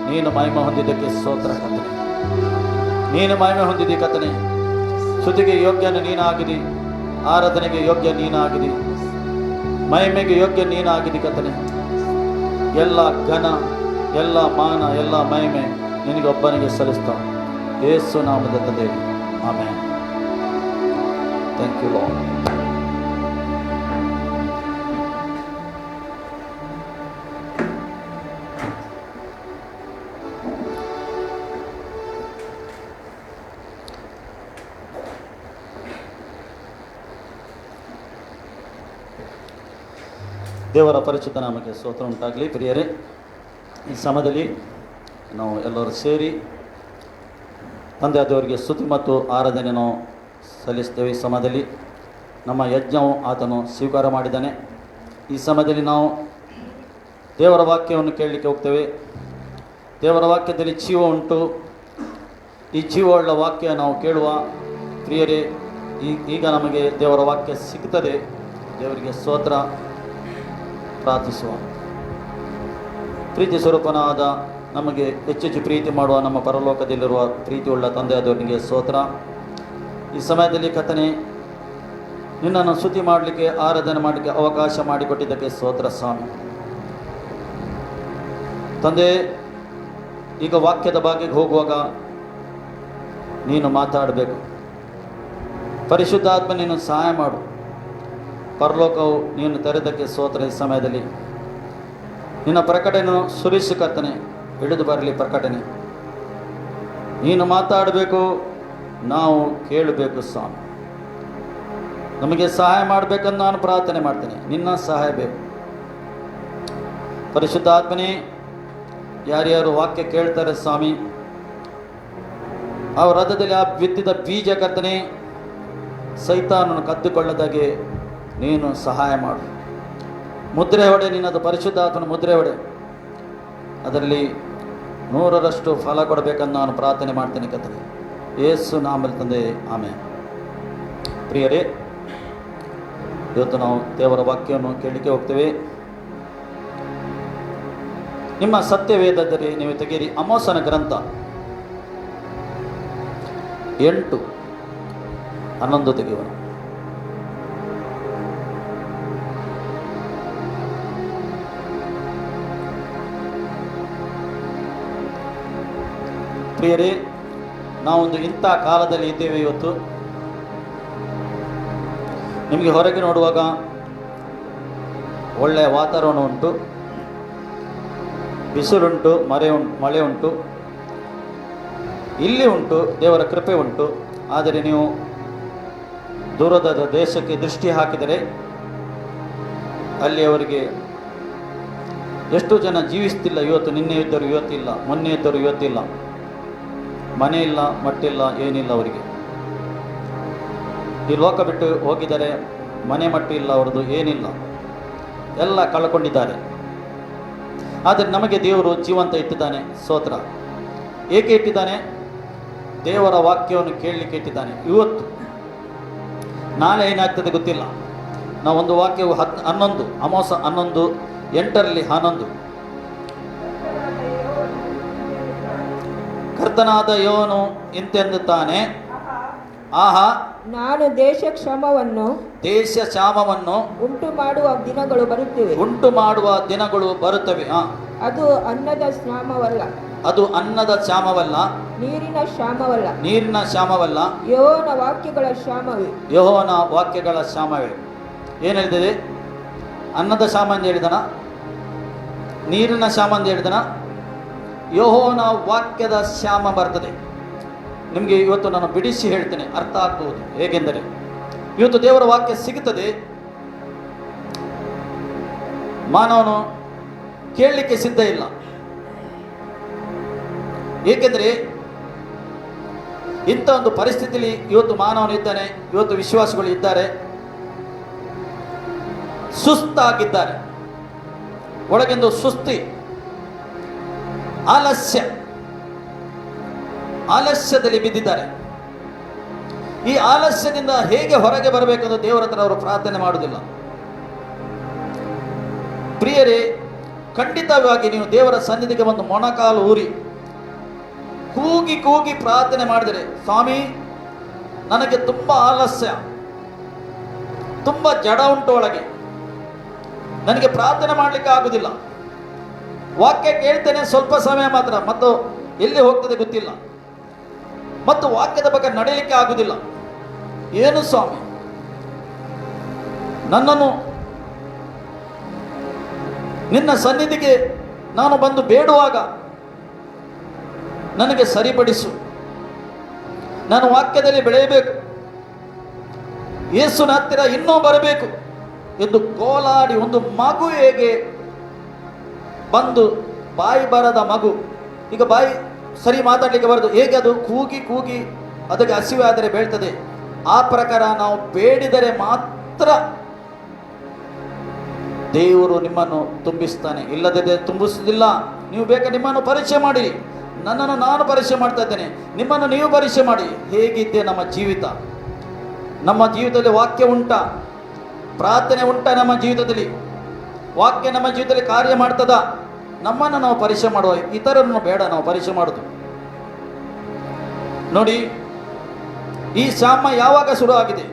ನೀನು ಮಹಿಮೆ ಹೊಂದಿದ್ದಕ್ಕೆ ಸ್ತೋತ್ರ ಕರ್ತನೇ. ನೀನು ಮಹಿಮೆ ಹೊಂದಿದ್ದಿ ಕರ್ತನೇ. ಸ್ತುತಿಗೆ ಯೋಗ್ಯನ ನೀನಾಗಿದಿ, ಆರಾಧನೆಗೆ ಯೋಗ್ಯ ನೀನಾಗಿದಿ, ಮಹಿಮೆಗೆ ಯೋಗ್ಯ ನೀನಾಗಿದಿ ಕರ್ತನೇ. ಎಲ್ಲ ಘನ, ಎಲ್ಲ ಮಾನ, ಎಲ್ಲ ಮಹಿಮೆ ನಿನಗೆ ಒಬ್ಬನಿಗೆ ಸಲ್ಲಿಸ್ತಾ ಯೇಸು ನಾಮದ ತಂದೆ, ಆಮೆನ್. Thank you lord. ದೇವರ ಪರಿಶುದ್ಧ ನಾಮಕ್ಕೆ ಸ್ತೋತ್ರ ಉಂಟಾಗಲಿ. ಪ್ರಿಯರೇ, ಈ ಸಮಯದಲ್ಲಿ ನಾವು ಎಲ್ಲರೂ ಸೇರಿ ತಂದೆ ದೇವರಿಗೆ ಸ್ತುತಿ ಮತ್ತು ಆರಾಧನೆಯನ್ನು ಸಲ್ಲಿಸ್ತೇವೆ. ಈ ಸಮಯದಲ್ಲಿ ನಮ್ಮ ಯಜ್ಞವು ಆತನು ಸ್ವೀಕಾರ ಮಾಡಿದ್ದಾನೆ. ಈ ಸಮಯದಲ್ಲಿ ನಾವು ದೇವರ ವಾಕ್ಯವನ್ನು ಕೇಳಲಿಕ್ಕೆ ಹೋಗ್ತೇವೆ. ದೇವರ ವಾಕ್ಯದಲ್ಲಿ ಜೀವ ಉಂಟು. ಈ ಜೀವವುಳ್ಳ ವಾಕ್ಯ ನಾವು ಕೇಳುವ ಪ್ರಿಯರೇ, ಈಗ ನಮಗೆ ದೇವರ ವಾಕ್ಯ ಸಿಗ್ತದೆ. ದೇವರಿಗೆ ಸ್ತೋತ್ರ. ಪ್ರಾರ್ಥಿಸುವ. ಪ್ರೀತಿ ಸ್ವರೂಪನಾದ ನಮಗೆ ಹೆಚ್ಚೆಚ್ಚು ಪ್ರೀತಿ ಮಾಡುವ ನಮ್ಮ ಪರಲೋಕದಲ್ಲಿರುವ ಪ್ರೀತಿಯುಳ್ಳ ತಂದೆಯಾದವನಿಗೆ ಸ್ತೋತ್ರ. ಈ ಸಮಯದಲ್ಲಿ ಕರ್ತನೇ, ನಿನ್ನನ್ನು ಸ್ತುತಿ ಮಾಡಲಿಕ್ಕೆ, ಆರಾಧನೆ ಮಾಡಲಿಕ್ಕೆ ಅವಕಾಶ ಮಾಡಿಕೊಟ್ಟಿದ್ದಕ್ಕೆ ಸ್ತೋತ್ರ ಸ್ವಾಮಿ. ತಂದೆ, ಈಗ ವಾಕ್ಯದ ಭಾಗಕ್ಕೆ ಹೋಗುವಾಗ ನೀನು ಮಾತಾಡಬೇಕು. ಪರಿಶುದ್ಧಾತ್ಮ ನೀನು ಸಹಾಯ ಮಾಡು. ಪರಲೋಕವು ನೀನು ತೆರೆದಕ್ಕೆ ಸ್ತೋತ್ರ. ಈ ಸಮಯದಲ್ಲಿ ನಿನ್ನ ಪ್ರಕಟಣೆಯನ್ನು ಸುರಿಸು ಕರ್ತನೆ, ಹಿಡಿದು ಬರಲಿ ಪ್ರಕಟಣೆ. ನೀನು ಮಾತಾಡಬೇಕು, ನಾವು ಕೇಳಬೇಕು ಸ್ವಾಮಿ. ನಮಗೆ ಸಹಾಯ ಮಾಡಬೇಕಂತ ನಾನು ಪ್ರಾರ್ಥನೆ ಮಾಡ್ತೇನೆ. ನಿನ್ನ ಸಹಾಯ ಬೇಕು ಪರಿಶುದ್ಧಾತ್ಮನೇ. ಯಾರ್ಯಾರು ವಾಕ್ಯ ಕೇಳ್ತಾರೆ ಸ್ವಾಮಿ, ಆ ಹೃದಯದಲ್ಲಿ ಆ ಬಿತ್ತಿದ ಬೀಜ ಕರ್ತನೆ ಸೈತಾನನ್ನು ಕದ್ದುಕೊಳ್ಳದಾಗೆ ನೀನು ಸಹಾಯ ಮಾಡು. ಮುದ್ರೆ ಹೊಡೆ, ನಿನ್ನದು ಪರಿಶುದ್ಧಾತ್ಮನ ಮುದ್ರೆ ಹೊಡೆ. ಅದರಲ್ಲಿ 100ರಷ್ಟು ಫಲ ಕೊಡಬೇಕಂತ ನಾನು ಪ್ರಾರ್ಥನೆ ಮಾಡ್ತೇನೆ ಕರ್ತನೆ, ಯೇಸು ನಾಮದಲ್ಲಿ ತಂದೆ, ಆಮೇಲೆ. ಪ್ರಿಯರೇ, ಇವತ್ತು ನಾವು ದೇವರ ವಾಕ್ಯವನ್ನು ಕೇಳಲಿಕ್ಕೆ ಹೋಗ್ತೇವೆ. ನಿಮ್ಮ ಸತ್ಯವೇದದಲ್ಲಿ ನೀವು ತೆಗೀರಿ ಆಮೋಸನ ಗ್ರಂಥ 8:11 ತೆಗೆಯುವ. ಪ್ರಿಯರೇ, ನಾವೊಂದು ಇಂಥ ಕಾಲದಲ್ಲಿ ಇದ್ದೇವೆ ಇವತ್ತು. ನಿಮಗೆ ಹೊರಗೆ ನೋಡುವಾಗ ಒಳ್ಳೆಯ ವಾತಾವರಣ ಉಂಟು, ಬಿಸಿಲುಂಟು, ಮಳೆ ಉಂಟು, ಇಲ್ಲಿ ಉಂಟು, ದೇವರ ಕೃಪೆ ಉಂಟು. ಆದರೆ ನೀವು ದೂರದ ದೇಶಕ್ಕೆ ದೃಷ್ಟಿ ಹಾಕಿದರೆ ಅಲ್ಲಿ ಅವರಿಗೆ ಎಷ್ಟು ಜನ ಜೀವಿಸ್ತಿಲ್ಲ ಇವತ್ತು. ನಿನ್ನೆ ಇದ್ದರು ಇವತ್ತಿಲ್ಲ, ಮೊನ್ನೆ ಇದ್ದರು ಇವತ್ತಿಲ್ಲ, ಮನೆ ಇಲ್ಲ, ಮಟ್ಟಿಲ್ಲ, ಏನಿಲ್ಲ ಅವರಿಗೆ. ಈ ಲೋಕ ಬಿಟ್ಟು ಹೋಗಿದ್ದಾರೆ, ಮನೆ ಮಟ್ಟು ಇಲ್ಲ ಅವ್ರದ್ದು, ಏನಿಲ್ಲ, ಎಲ್ಲ ಕಳ್ಕೊಂಡಿದ್ದಾರೆ. ಆದರೆ ನಮಗೆ ದೇವರು ಜೀವಂತ ಇಟ್ಟಿದ್ದಾನೆ. ಸ್ತೋತ್ರ. ಏಕೆ ಇಟ್ಟಿದ್ದಾನೆ? ದೇವರ ವಾಕ್ಯವನ್ನು ಕೇಳಲಿಕ್ಕೆ ಇಟ್ಟಿದ್ದಾನೆ. ಇವತ್ತು ನಾಳೆ ಏನಾಗ್ತದೆ ಗೊತ್ತಿಲ್ಲ. ನಾವೊಂದು ವಾಕ್ಯವು 11 ಆಮೋಸ 11:8 ಕರ್ತನಾದ ಯೋನು ಇಂತೆಂದುತ್ತಾನೆ, ಆಹಾ, ನಾನು ದೇಶ ಕ್ಷಾಮವನ್ನು ಉಂಟು ಮಾಡುವ ದಿನಗಳು ಬರುತ್ತವೆ. ಅದು ಅನ್ನದ ಕ್ಷಾಮವಲ್ಲ, ಅದು ಅನ್ನದ ಕ್ಷಾಮವಲ್ಲ, ನೀರಿನ ಕ್ಷಾಮವಲ್ಲ, ಯೆಹೋವನ ವಾಕ್ಯಗಳ ಕ್ಷಾಮವೇ. ಏನು ಹೇಳಿದೆ? ಅನ್ನದ ಕ್ಷಾಮ ಎಂದು ಹೇಳಿದನ, ನೀರಿನ ಕ್ಷಾಮ ಎಂದು ಹೇಳಿದನ, ಯೆಹೋವನ ವಾಕ್ಯದ ಕ್ಷಾಮ ಬರ್ತದೆ. ನಿಮಗೆ ಇವತ್ತು ನಾನು ಬಿಡಿಸಿ ಹೇಳ್ತೇನೆ, ಅರ್ಥ ಆಗ್ಬಹುದು. ಹೇಗೆಂದರೆ ಇವತ್ತು ದೇವರ ವಾಕ್ಯ ಸಿಗುತ್ತದೆ, ಮಾನವನು ಕೇಳಲಿಕ್ಕೆ ಸಿದ್ಧ ಇಲ್ಲ. ಏಕೆಂದರೆ ಇಂಥ ಒಂದು ಪರಿಸ್ಥಿತಿಯಲ್ಲಿ ಇವತ್ತು ಮಾನವನು ಇದ್ದಾನೆ, ಇವತ್ತು ವಿಶ್ವಾಸಿಗಳು ಇದ್ದಾರೆ, ಸುಸ್ತಾಗಿದ್ದಾರೆ. ಒಳಗೆಂದು ಸುಸ್ತಿ, ಆಲಸ್ಯದಲ್ಲಿ ಬಿದ್ದಿದ್ದಾರೆ. ಈ ಆಲಸ್ಯದಿಂದ ಹೇಗೆ ಹೊರಗೆ ಬರಬೇಕೆಂದು ದೇವರ ಹತ್ರ ಅವರು ಪ್ರಾರ್ಥನೆ ಮಾಡುವುದಿಲ್ಲ. ಪ್ರಿಯರೇ, ಖಂಡಿತವಾಗಿ ನೀವು ದೇವರ ಸನ್ನಿಧಿಗೆ ಒಂದು ಮೊಣಕಾಲು ಊರಿ ಕೂಗಿ ಪ್ರಾರ್ಥನೆ ಮಾಡಿದರೆ, ಸ್ವಾಮಿ ನನಗೆ ತುಂಬ ಆಲಸ್ಯ, ತುಂಬ ಜಡ ಉಂಟು ಒಳಗೆ, ನನಗೆ ಪ್ರಾರ್ಥನೆ ಮಾಡಲಿಕ್ಕೆ ಆಗುವುದಿಲ್ಲ, ವಾಕ್ಯ ಕೇಳ್ತೇನೆ ಸ್ವಲ್ಪ ಸಮಯ ಮಾತ್ರ, ಮತ್ತು ಎಲ್ಲಿ ಹೋಗ್ತದೆ ಗೊತ್ತಿಲ್ಲ, ಮತ್ತು ವಾಕ್ಯದ ಬಗ್ಗೆ ನಡೆಯಲಿಕ್ಕೆ ಆಗುವುದಿಲ್ಲ. ಏನು ಸ್ವಾಮಿ, ನನ್ನನ್ನು ನಿನ್ನ ಸನ್ನಿಧಿಗೆ ನಾನು ಬಂದು ಬೇಡುವಾಗ ನನಗೆ ಸರಿಪಡಿಸು, ನಾನು ವಾಕ್ಯದಲ್ಲಿ ಬೆಳೆಯಬೇಕು, ಯೇಸುವಿನ ಹತ್ತಿರ ಇನ್ನೂ ಬರಬೇಕು ಎಂದು ಗೋಲಾಡಿ, ಒಂದು ಮಗು ಹೇಗೆ ಬಂದು ಬಾಯಿ ಬರದ ಮಗು, ಈಗ ಬಾಯಿ ಸರಿ ಮಾತಾಡಲಿಕ್ಕೆ ಬರದು, ಹೇಗೆ ಅದು ಕೂಗಿ ಅದಕ್ಕೆ ಹಸಿವೆ ಆದರೆ ಬೇಳ್ತದೆ, ಆ ಪ್ರಕಾರ ನಾವು ಬೇಡಿದರೆ ಮಾತ್ರ ದೇವರು ನಿಮ್ಮನ್ನು ತುಂಬಿಸ್ತಾನೆ, ಇಲ್ಲದೆ ತುಂಬಿಸುವುದಿಲ್ಲ. ನೀವು ಬೇಕಾ ನಿಮ್ಮನ್ನು ಪರೀಕ್ಷೆ ಮಾಡಿ, ನನ್ನನ್ನು ನಾನು ಪರೀಕ್ಷೆ ಮಾಡ್ತಾ ಇದ್ದೇನೆ, ನಿಮ್ಮನ್ನು ನೀವು ಪರೀಕ್ಷೆ ಮಾಡಿ. ಹೇಗಿದ್ದೆ ನಮ್ಮ ಜೀವಿತ? ನಮ್ಮ ಜೀವಿತದಲ್ಲಿ ವಾಕ್ಯ ಉಂಟಾ? ಪ್ರಾರ್ಥನೆ ಉಂಟಾ? ನಮ್ಮ ಜೀವಿತದಲ್ಲಿ ವಾಕ್ಯ ನಮ್ಮ ಜೀವಿತದಲ್ಲಿ ಕಾರ್ಯ ಮಾಡ್ತದ? ನಮ್ಮನ್ನು ನಾವು ಪರೀಕ್ಷೆ ಮಾಡುವ, ಇತರರನ್ನು ಬೇಡ ನಾವು ಪರೀಕ್ಷೆ ಮಾಡೋದು. ನೋಡಿ, ಈ ಶ್ಯಾಮ ಯಾವಾಗ ಶುರು ಆಗಿದೆ?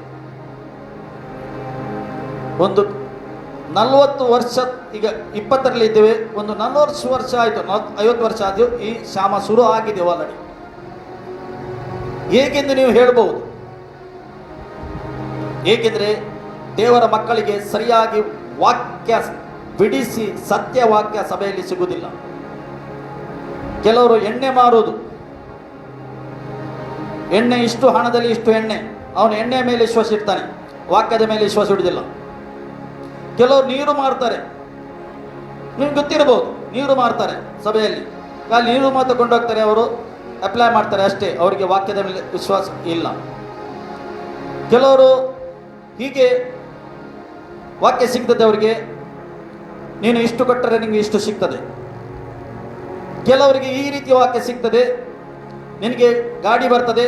ಒಂದು 40 ವರ್ಷ, ಈಗ 20ರಲ್ಲಿ ಇದ್ದೇವೆ, ಒಂದು 40 ವರ್ಷ ಆಯಿತು, 50 ವರ್ಷ ಆದರೂ ಈ ಶ್ಯಾಮ ಶುರು ಆಗಿದೆ ಆಲ್ರೆಡಿ. ಹೇಗೆಂದು ನೀವು ಹೇಳಬಹುದು. ಏಕೆಂದರೆ ದೇವರ ಮಕ್ಕಳಿಗೆ ಸರಿಯಾಗಿ ವಾಕ್ಯ ಬಿಡಿಸಿ ಸತ್ಯವಾಕ್ಯ ಸಭೆಯಲ್ಲಿ ಸಿಗುವುದಿಲ್ಲ. ಕೆಲವರು ಎಣ್ಣೆ ಮಾರುವುದು, ಎಣ್ಣೆ ಇಷ್ಟು ಹಣದಲ್ಲಿ ಇಷ್ಟು ಎಣ್ಣೆ, ಅವನು ಎಣ್ಣೆಯ ಮೇಲೆ ವಿಶ್ವಾಸ ಇಡ್ತಾನೆ, ವಾಕ್ಯದ ಮೇಲೆ ವಿಶ್ವಾಸ ಇಡುವುದಿಲ್ಲ. ಕೆಲವರು ನೀರು ಮಾರ್ತಾರೆ, ನಿಮ್ಗೆ ಗೊತ್ತಿರಬಹುದು, ನೀರು ಮಾರ್ತಾರೆ ಸಭೆಯಲ್ಲಿ. ಅಲ್ಲಿ ನೀರು ಮಾತ್ರ ಕೊಂಡೋಗ್ತಾರೆ, ಅವರು ಅಪ್ಲೈ ಮಾಡ್ತಾರೆ ಅಷ್ಟೇ, ಅವರಿಗೆ ವಾಕ್ಯದ ಮೇಲೆ ವಿಶ್ವಾಸ ಇಲ್ಲ. ಕೆಲವರು ಹೀಗೆ ವಾಕ್ಯ ಸಿಗ್ತದೆ ಅವರಿಗೆ, ನೀನು ಇಷ್ಟು ಕೊಟ್ಟರೆ ನಿನಗೆ ಇಷ್ಟು ಸಿಗ್ತದೆ. ಕೆಲವರಿಗೆ ಈ ರೀತಿ ವಾಕ್ಯ ಸಿಗ್ತದೆ, ನಿನಗೆ ಗಾಡಿ ಬರ್ತದೆ,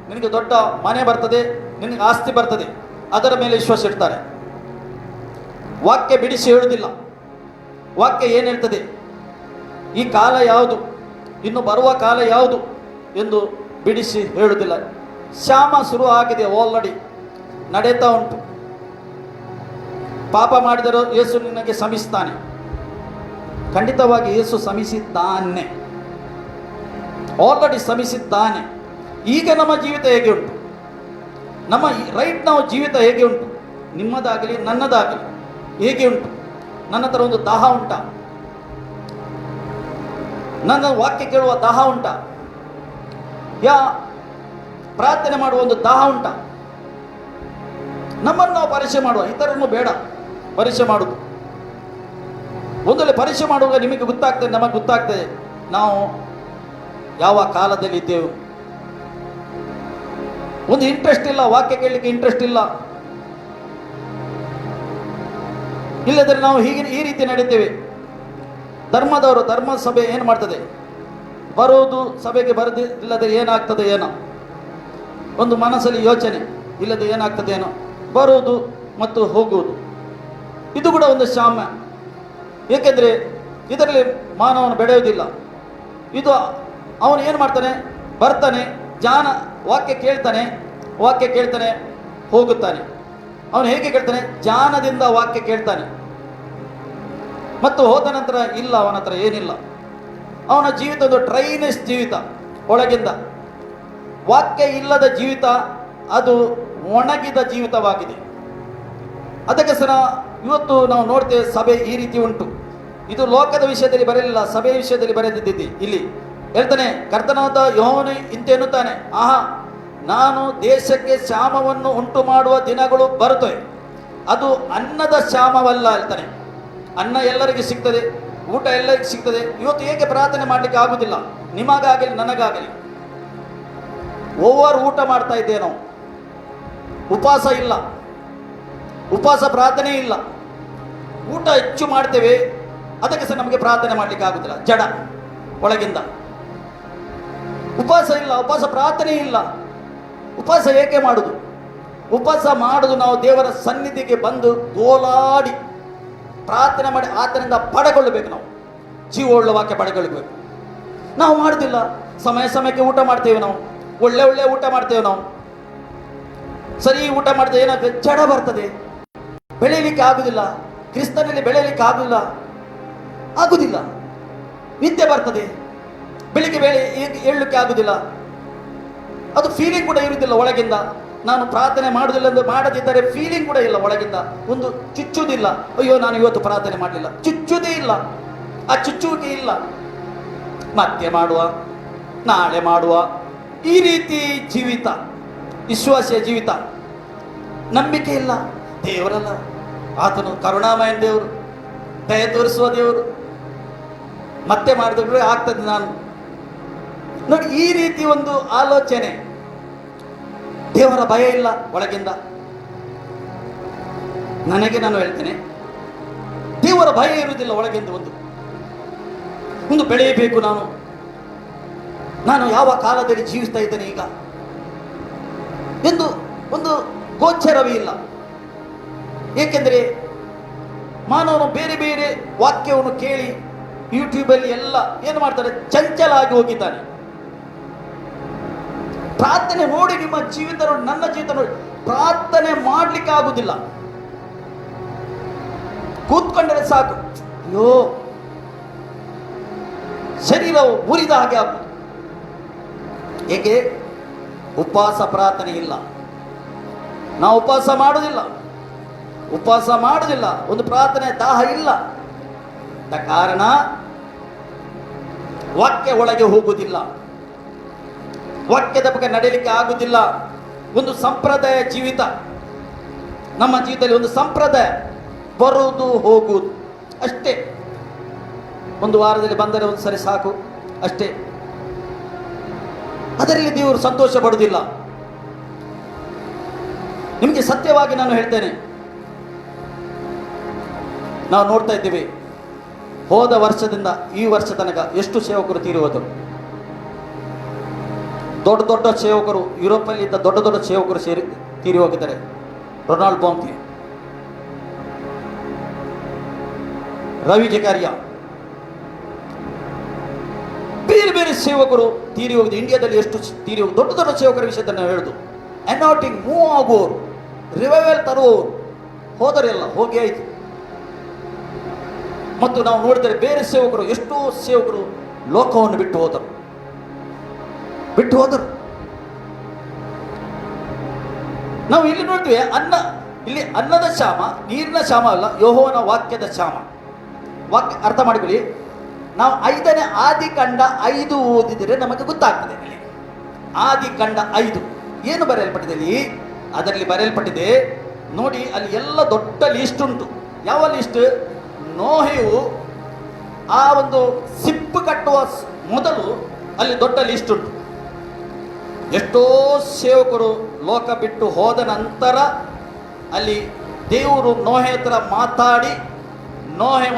ನಿನಗೆ ದೊಡ್ಡ ಮನೆ ಬರ್ತದೆ, ನಿನಗೆ ಆಸ್ತಿ ಬರ್ತದೆ, ಅದರ ಮೇಲೆ ವಿಶ್ವಾಸ ಇಡ್ತಾರೆ. ವಾಕ್ಯ ಬಿಡಿಸಿ ಹೇಳುವುದಿಲ್ಲ. ವಾಕ್ಯ ಏನು ಹೇಳ್ತದೆ, ಈ ಕಾಲ ಯಾವುದು, ಇನ್ನು ಬರುವ ಕಾಲ ಯಾವುದು ಎಂದು ಬಿಡಿಸಿ ಹೇಳುವುದಿಲ್ಲ. ಶ್ಯಾಮ ಶುರು ಆಗಿದೆ, ಆಲ್ರೆಡಿ ನಡೆಯುತ್ತಾ ಉಂಟು. ಪಾಪ ಮಾಡಿದರೂ ಯೇಸು ನಿನಗೆ ಶ್ರಮಿಸ್ತಾನೆ. ಖಂಡಿತವಾಗಿ ಯೇಸು ಶ್ರಮಿಸಿದ್ದಾನೆ, ಆಲ್ರೆಡಿ ಶ್ರಮಿಸಿದ್ದಾನೆ. ಈಗ ನಮ್ಮ ಜೀವಿತ ಹೇಗೆ ಉಂಟು? ನಮ್ಮ ರೈಟ್ ನಾವು ಜೀವಿತ ಹೇಗೆ ಉಂಟು? ನಿಮ್ಮದಾಗಲಿ ನನ್ನದಾಗಲಿ ಹೇಗೆ ಉಂಟು? ನನ್ನ ಹತ್ರ ಒಂದು ದಾಹ ಉಂಟಾ? ನನ್ನ ವಾಕ್ಯ ಕೇಳುವ ದಾಹ ಉಂಟಾ? ಪ್ರಾರ್ಥನೆ ಮಾಡುವ ಒಂದು ದಾಹ ಉಂಟಾ? ನಮ್ಮನ್ನು ನಾವು ಪರೀಕ್ಷೆ ಮಾಡುವ, ಇತರನ್ನು ಬೇಡ ಪರೀಕ್ಷೆ ಮಾಡುವುದು. ಒಂದೊಳ್ಳೆ ಪರೀಕ್ಷೆ ಮಾಡುವಾಗ ನಿಮಗೆ ಗೊತ್ತಾಗ್ತದೆ, ನಮಗೆ ಗೊತ್ತಾಗ್ತದೆ ನಾವು ಯಾವ ಕಾಲದಲ್ಲಿ ಇದ್ದೇವೆ. ಒಂದು ಇಂಟ್ರೆಸ್ಟ್ ಇಲ್ಲ, ವಾಕ್ಯ ಕೇಳಲಿಕ್ಕೆ ಇಂಟ್ರೆಸ್ಟ್ ಇಲ್ಲ. ಇಲ್ಲದ್ರೆ ನಾವು ಈ ರೀತಿ ನಡೀತೇವೆ. ಧರ್ಮದವರು, ಧರ್ಮ ಸಭೆ ಏನು ಮಾಡ್ತದೆ? ಬರುವುದು ಸಭೆಗೆ ಇಲ್ಲದೆ ಏನಾಗ್ತದೆ ಏನೋ ಒಂದು ಮನಸ್ಸಲ್ಲಿ ಯೋಚನೆ, ಇಲ್ಲದೆ ಏನಾಗ್ತದೆ ಏನೋ, ಬರುವುದು ಮತ್ತು ಹೋಗುವುದು. ಇದು ಕೂಡ ಒಂದು ಸಾಮ್ಯ. ಏಕೆಂದರೆ ಇದರಲ್ಲಿ ಮಾನವನು ಬೆಳೆಯುವುದಿಲ್ಲ. ಇದು ಅವನು ಏನು ಮಾಡ್ತಾನೆ? ಬರ್ತಾನೆ, ವಾಕ್ಯ ಕೇಳ್ತಾನೆ, ಹೋಗುತ್ತಾನೆ. ಅವನು ಹೇಗೆ ಕೇಳ್ತಾನೆ? ಜ್ಞಾನದಿಂದ ವಾಕ್ಯ ಕೇಳ್ತಾನೆ, ಮತ್ತು ಹೋದ ನಂತರ ಇಲ್ಲ, ಅವನ ಹತ್ರ ಏನಿಲ್ಲ. ಅವನ ಜೀವಿತ ಒಂದು ಡ್ರೈನೆಸ್ ಜೀವಿತ, ಒಳಗಿಂದ ವಾಕ್ಯ ಇಲ್ಲದ ಜೀವಿತ, ಅದು ಒಣಗಿದ ಜೀವಿತವಾಗಿದೆ. ಅದಕ್ಕೆ ಸಹ ಇವತ್ತು ನಾವು ನೋಡ್ತೇವೆ, ಸಭೆ ಈ ರೀತಿ ಉಂಟು. ಇದು ಲೋಕದ ವಿಷಯದಲ್ಲಿ ಬರಲಿಲ್ಲ, ಸಭೆಯ ವಿಷಯದಲ್ಲಿ ಬರೆದಿದ್ದಿ. ಇಲ್ಲಿ ಹೇಳ್ತಾನೆ, ಕರ್ತನಾದ ಯೆಹೋವನು ಇಂತೆನ್ನುತ್ತಾನೆ, ನಾನು ದೇಶಕ್ಕೆ ಕ್ಷಾಮವನ್ನು ಉಂಟು ಮಾಡುವ ದಿನಗಳು ಬರುತ್ತವೆ. ಅದು ಅನ್ನದ ಕ್ಷಾಮವಲ್ಲ ಹೇಳ್ತಾನೆ. ಅನ್ನ ಎಲ್ಲರಿಗೆ ಸಿಗ್ತದೆ, ಊಟ ಎಲ್ಲರಿಗೆ ಸಿಗ್ತದೆ. ಇವತ್ತು ಹೇಗೆ ಪ್ರಾರ್ಥನೆ ಮಾಡಲಿಕ್ಕೆ ಆಗುವುದಿಲ್ಲ? ನಿಮಗಾಗಲಿ ನನಗಾಗಲಿ ಓವರ್ ಊಟ ಮಾಡ್ತಾ ಇದ್ದೇವೆ ನಾವು. ಉಪವಾಸ ಇಲ್ಲ, ಉಪವಾಸ ಪ್ರಾರ್ಥನೆ ಇಲ್ಲ, ಊಟ ಹೆಚ್ಚು ಮಾಡ್ತೇವೆ. ಅದಕ್ಕೆ ಸಹ ನಮಗೆ ಪ್ರಾರ್ಥನೆ ಮಾಡಲಿಕ್ಕೆ ಆಗುತ್ತಿಲ್ಲ, ಜಡ ಒಳಗಿಂದ. ಉಪವಾಸ ಇಲ್ಲ, ಉಪವಾಸ ಪ್ರಾರ್ಥನೆ ಇಲ್ಲ. ಉಪವಾಸ ಏಕೆ ಮಾಡುದು? ಉಪವಾಸ ಮಾಡುದು ನಾವು ದೇವರ ಸನ್ನಿಧಿಗೆ ಬಂದು ಗೋಲಾಡಿ ಪ್ರಾರ್ಥನೆ ಮಾಡಿ ಆತನಿಂದ ಪಡೆಗೊಳ್ಳಬೇಕು. ನಾವು ಜೀವವುಳ್ಳ ವಾಕ್ಯ ಪಡೆಗೊಳ್ಳಬೇಕು. ನಾವು ಮಾಡುವುದಿಲ್ಲ. ಸಮಯಕ್ಕೆ ಊಟ ಮಾಡ್ತೇವೆ, ನಾವು ಒಳ್ಳೆ ಊಟ ಮಾಡ್ತೇವೆ, ನಾವು ಸರಿ ಊಟ ಮಾಡ್ತೇವೆ. ಏನಾಗ್ತದೆ? ಜಡ ಬರ್ತದೆ, ಬೆಳೆಯಲಿಕ್ಕೆ ಆಗುದಿಲ್ಲ. ಕ್ರಿಸ್ತನಲ್ಲಿ ಬೆಳೆಯಲಿಕ್ಕೆ ಆಗುದಿಲ್ಲ. ನಿದ್ದೆ ಬರ್ತದೆ, ಬೆಳಿಗ್ಗೆ ಏಳಲಿಕ್ಕೆ ಆಗುದಿಲ್ಲ. ಅದು ಫೀಲಿಂಗ್ ಕೂಡ ಇರುವುದಿಲ್ಲ ಒಳಗಿಂದ. ನಾನು ಪ್ರಾರ್ಥನೆ ಮಾಡುವುದಿಲ್ಲ ಎಂದು ಮಾಡದಿದ್ದರೆ ಫೀಲಿಂಗ್ ಕೂಡ ಇಲ್ಲ ಒಳಗಿಂದ. ಒಂದು ಚುಚ್ಚುವುದಿಲ್ಲ, ಅಯ್ಯೋ ನಾನು ಇವತ್ತು ಪ್ರಾರ್ಥನೆ ಮಾಡಲಿಲ್ಲ, ಚುಚ್ಚುವುದೇ ಇಲ್ಲ. ಆ ಚುಚ್ಚುವಿಕೆ ಇಲ್ಲ. ಮತ್ತೆ ಮಾಡುವ, ನಾಳೆ ಮಾಡುವ, ಈ ರೀತಿ ಜೀವಿತ, ವಿಶ್ವಾಸಿಯ ಜೀವಿತ. ನಂಬಿಕೆ ಇಲ್ಲ. ದೇವರಲ್ಲ, ಆತನು ಕರುಣಾಮಯ ದೇವರು, ದಯ ತೋರಿಸುವ ದೇವರು. ಮತ್ತೆ ಮಾಡಿದ್ರೆ ಆಗ್ತದೆ ನಾನು ನೋಡಿ. ಈ ರೀತಿ ಒಂದು ಆಲೋಚನೆ, ದೇವರ ಭಯ ಇಲ್ಲ ಒಳಗಿಂದ. ನಾನು ಹೇಳ್ತೇನೆ, ದೇವರ ಭಯ ಇರುವುದಿಲ್ಲ ಒಳಗೆಂದು ಒಂದು ಬೆಳೆಯಬೇಕು. ನಾನು ಯಾವ ಕಾಲದಲ್ಲಿ ಜೀವಿಸ್ತಾ ಇದ್ದೇನೆ ಈಗ ಎಂದು ಒಂದು ಗೋಚರವೇ ಇಲ್ಲ. ಏಕೆಂದರೆ ಮಾನವನು ಬೇರೆ ಬೇರೆ ವಾಕ್ಯವನ್ನು ಕೇಳಿ ಯೂಟ್ಯೂಬಲ್ಲಿ ಎಲ್ಲ ಏನು ಮಾಡ್ತಾರೆ, ಚಂಚಲ ಆಗಿ ಹೋಗಿದ್ದಾನೆ. ಪ್ರಾರ್ಥನೆ ನೋಡಿ ನಿಮ್ಮ ಜೀವಿತ ನೋಡಿ, ನನ್ನ ಜೀವಿತ ನೋಡಿ, ಪ್ರಾರ್ಥನೆ ಮಾಡ್ಲಿಕ್ಕೆ ಆಗುದಿಲ್ಲ. ಕೂತ್ಕೊಂಡರೆ ಸಾಕು, ಅಯ್ಯೋ ಶರೀರವು ಮುರಿದ ಹಾಗೆ ಆಗುವುದು. ಏಕೆ? ಉಪವಾಸ ಪ್ರಾರ್ಥನೆ ಇಲ್ಲ. ನಾವು ಉಪವಾಸ ಮಾಡುವುದಿಲ್ಲ, ಒಂದು ಪ್ರಾರ್ಥನೆ ದಾಹ ಇಲ್ಲ. ಕಾರಣ ವಾಕ್ಯ ಒಳಗೆ ಹೋಗುವುದಿಲ್ಲ, ವಾಕ್ಯದ ಬಗ್ಗೆ ನಡೆಯಲಿಕ್ಕೆ ಆಗುವುದಿಲ್ಲ. ಒಂದು ಸಂಪ್ರದಾಯ ಜೀವಿತ, ನಮ್ಮ ಜೀವಿತದಲ್ಲಿ ಒಂದು ಸಂಪ್ರದಾಯ, ಬರುವುದು ಹೋಗುವುದು ಅಷ್ಟೇ. ಒಂದು ವಾರದಲ್ಲಿ ಬಂದರೆ ಒಂದು ಸರಿ ಸಾಕು ಅಷ್ಟೇ. ಅದರಲ್ಲಿ ದೇವರು ಸಂತೋಷ ಪಡುವುದಿಲ್ಲ. ನಿಮಗೆ ಸತ್ಯವಾಗಿ ನಾನು ಹೇಳ್ತೇನೆ, ನಾವು ನೋಡ್ತಾ ಇದ್ದೀವಿ ಹೋದ ವರ್ಷದಿಂದ ಈ ವರ್ಷ ತನಕ ಎಷ್ಟು ಸೇವಕರು ತೀರುವುದು. ದೊಡ್ಡ ದೊಡ್ಡ ಸೇವಕರು, ಯುರೋಪಲ್ಲಿ ಇದ್ದ ದೊಡ್ಡ ದೊಡ್ಡ ಸೇವಕರು ತೀರಿ ಹೋಗಿದ್ದಾರೆ. ರೊನಾಲ್ಡ್ ಬಾಂಕಿ, ರವಿ ಜಕಾರಿಯಾ, ಬೇರೆ ಬೇರೆ ಸೇವಕರು ತೀರಿ ಹೋಗಿದೆ. ಇಂಡಿಯಾದಲ್ಲಿ ಎಷ್ಟು ತೀರಿ ಹೋಗಿ, ದೊಡ್ಡ ದೊಡ್ಡ ಸೇವಕರ ವಿಷಯದಲ್ಲಿ ನಾವು ಹೇಳುದು. ಅನಾಟಿಂಗ್ ಮೂವ್ ಆಗುವವರು, ರಿವೈವಲ್ ತರುವವರು ಹೋದರೆಲ್ಲ ಹೋಗಿ ಆಯಿತು. ಮತ್ತು ನಾವು ನೋಡಿದರೆ ಬೇರೆ ಸೇವಕರು, ಎಷ್ಟೋ ಸೇವಕರು ಲೋಕವನ್ನು ಬಿಟ್ಟು ಹೋದರು. ನಾವು ಇಲ್ಲಿ ನೋಡ್ತೀವಿ, ಇಲ್ಲಿ ಅನ್ನದ ಕ್ಷಾಮ, ನೀರಿನ ಕ್ಷಾಮ ಅಲ್ಲ, ಯೆಹೋವನ ವಾಕ್ಯದ ಕ್ಷಾಮ. ವಾಕ್ಯ ಅರ್ಥ ಮಾಡಿಕೊಳ್ಳಿ. ನಾವು 5ನೇ ಆದಿಕಾಂಡ 5 ಓದಿದರೆ ನಮಗೆ ಗೊತ್ತಾಗ್ತದೆ. ಆದಿಕಾಂಡ 5 ಏನು ಬರೆಯಲ್ಪಟ್ಟಿದೆ? ಅದರಲ್ಲಿ ಬರೆಯಲ್ಪಟ್ಟಿದೆ ನೋಡಿ, ಅಲ್ಲಿ ಎಲ್ಲ ದೊಡ್ಡ ಲಿಸ್ಟ್ ಉಂಟು. ಯಾವ ಲಿಸ್ಟ್? ನೋಹೆಯು ಆ ಒಂದು ಸಿಪ್ಪು ಕಟ್ಟುವ ಮೊದಲು ಅಲ್ಲಿ ದೊಡ್ಡ ಲಿಸ್ಟ್ ಉಂಟು. ಎಷ್ಟೋ ಸೇವಕರು ಲೋಕ ಬಿಟ್ಟು ಹೋದ ನಂತರ ಅಲ್ಲಿ ದೇವರು ನೋಹೆ ಹತ್ರ ಮಾತಾಡಿ, ನೋಹೆ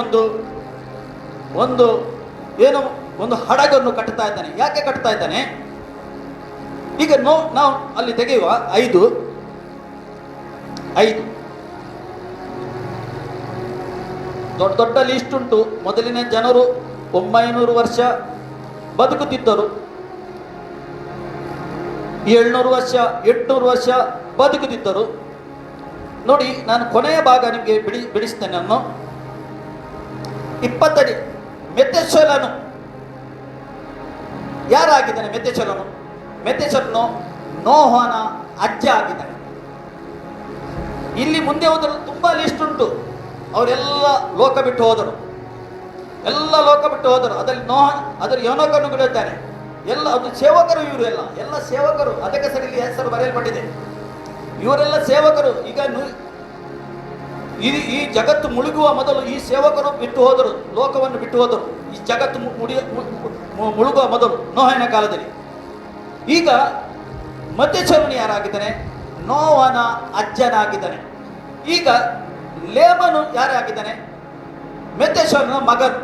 ಒಂದು ಹಡಗನ್ನು ಕಟ್ಟುತ್ತಾ ಇದ್ದಾನೆ. ಯಾಕೆ ಕಟ್ಟುತ್ತಾ ಇದ್ದಾನೆ? ಈಗ ನಾವು ಅಲ್ಲಿ ತೆಗೆಯುವ 5 ದೊಡ್ಡ ದೊಡ್ಡ ಲಿಸ್ಟ್ ಉಂಟು. ಮೊದಲಿನ ಜನರು 900 ವರ್ಷ ಬದುಕುತ್ತಿದ್ದರು, 700 ವರ್ಷ 800 ವರ್ಷ ಬದುಕುತ್ತಿದ್ದರು. ನೋಡಿ, ನಾನು ಕೊನೆಯ ಭಾಗ ನಿಮಗೆ ಬಿಡಿಸ್ತೇನೆ. ನಾನು 20 ಮೆತೆಚಲನು ಯಾರಾಗಿದ್ದಾನೆ? ಮೆತೆಚಲನು ನೋಹನ ಅಜ್ಜ ಆಗಿದ್ದಾನೆ. ಇಲ್ಲಿ ಮುಂದೆ ಹೋದರೂ ತುಂಬಾ ಲಿಸ್ಟ್ ಉಂಟು. ಅವರೆಲ್ಲ ಲೋಕ ಬಿಟ್ಟು ಹೋದರು, ಅದರಲ್ಲಿ ಯೋನಕನು ಕೂಡ ಇದ್ದಾನೆ. ಎಲ್ಲ ಅದು ಸೇವಕರು, ಇವರು ಎಲ್ಲ ಸೇವಕರು. ಅದಕ್ಕೆ ಸರಿ ಇಲ್ಲಿ ಹೆಸರು ಬರೆಯಲ್ಪಟ್ಟಿದೆ. ಇವರೆಲ್ಲ ಸೇವಕರು. ಈಗ ಈ ಜಗತ್ತು ಮುಳುಗುವ ಮೊದಲು ಈ ಸೇವಕರು ಬಿಟ್ಟು ಹೋದರು, ಲೋಕವನ್ನು ಬಿಟ್ಟು ಹೋದರು. ಈ ಜಗತ್ತು ಮುಳುಗುವ ಮೊದಲು ನೋಹನ ಕಾಲದಲ್ಲಿ. ಈಗ ಮಧ್ಯಚಲನು ಯಾರಾಗಿದ್ದಾನೆ? ನೋವನ ಅಜ್ಜನಾಗಿದ್ದಾನೆ. ಈಗ ಲೇಮನು ಯಾರಾಗಿದ್ದಾನೆ? ಮೆತೆಚಲನ ಮಗನು.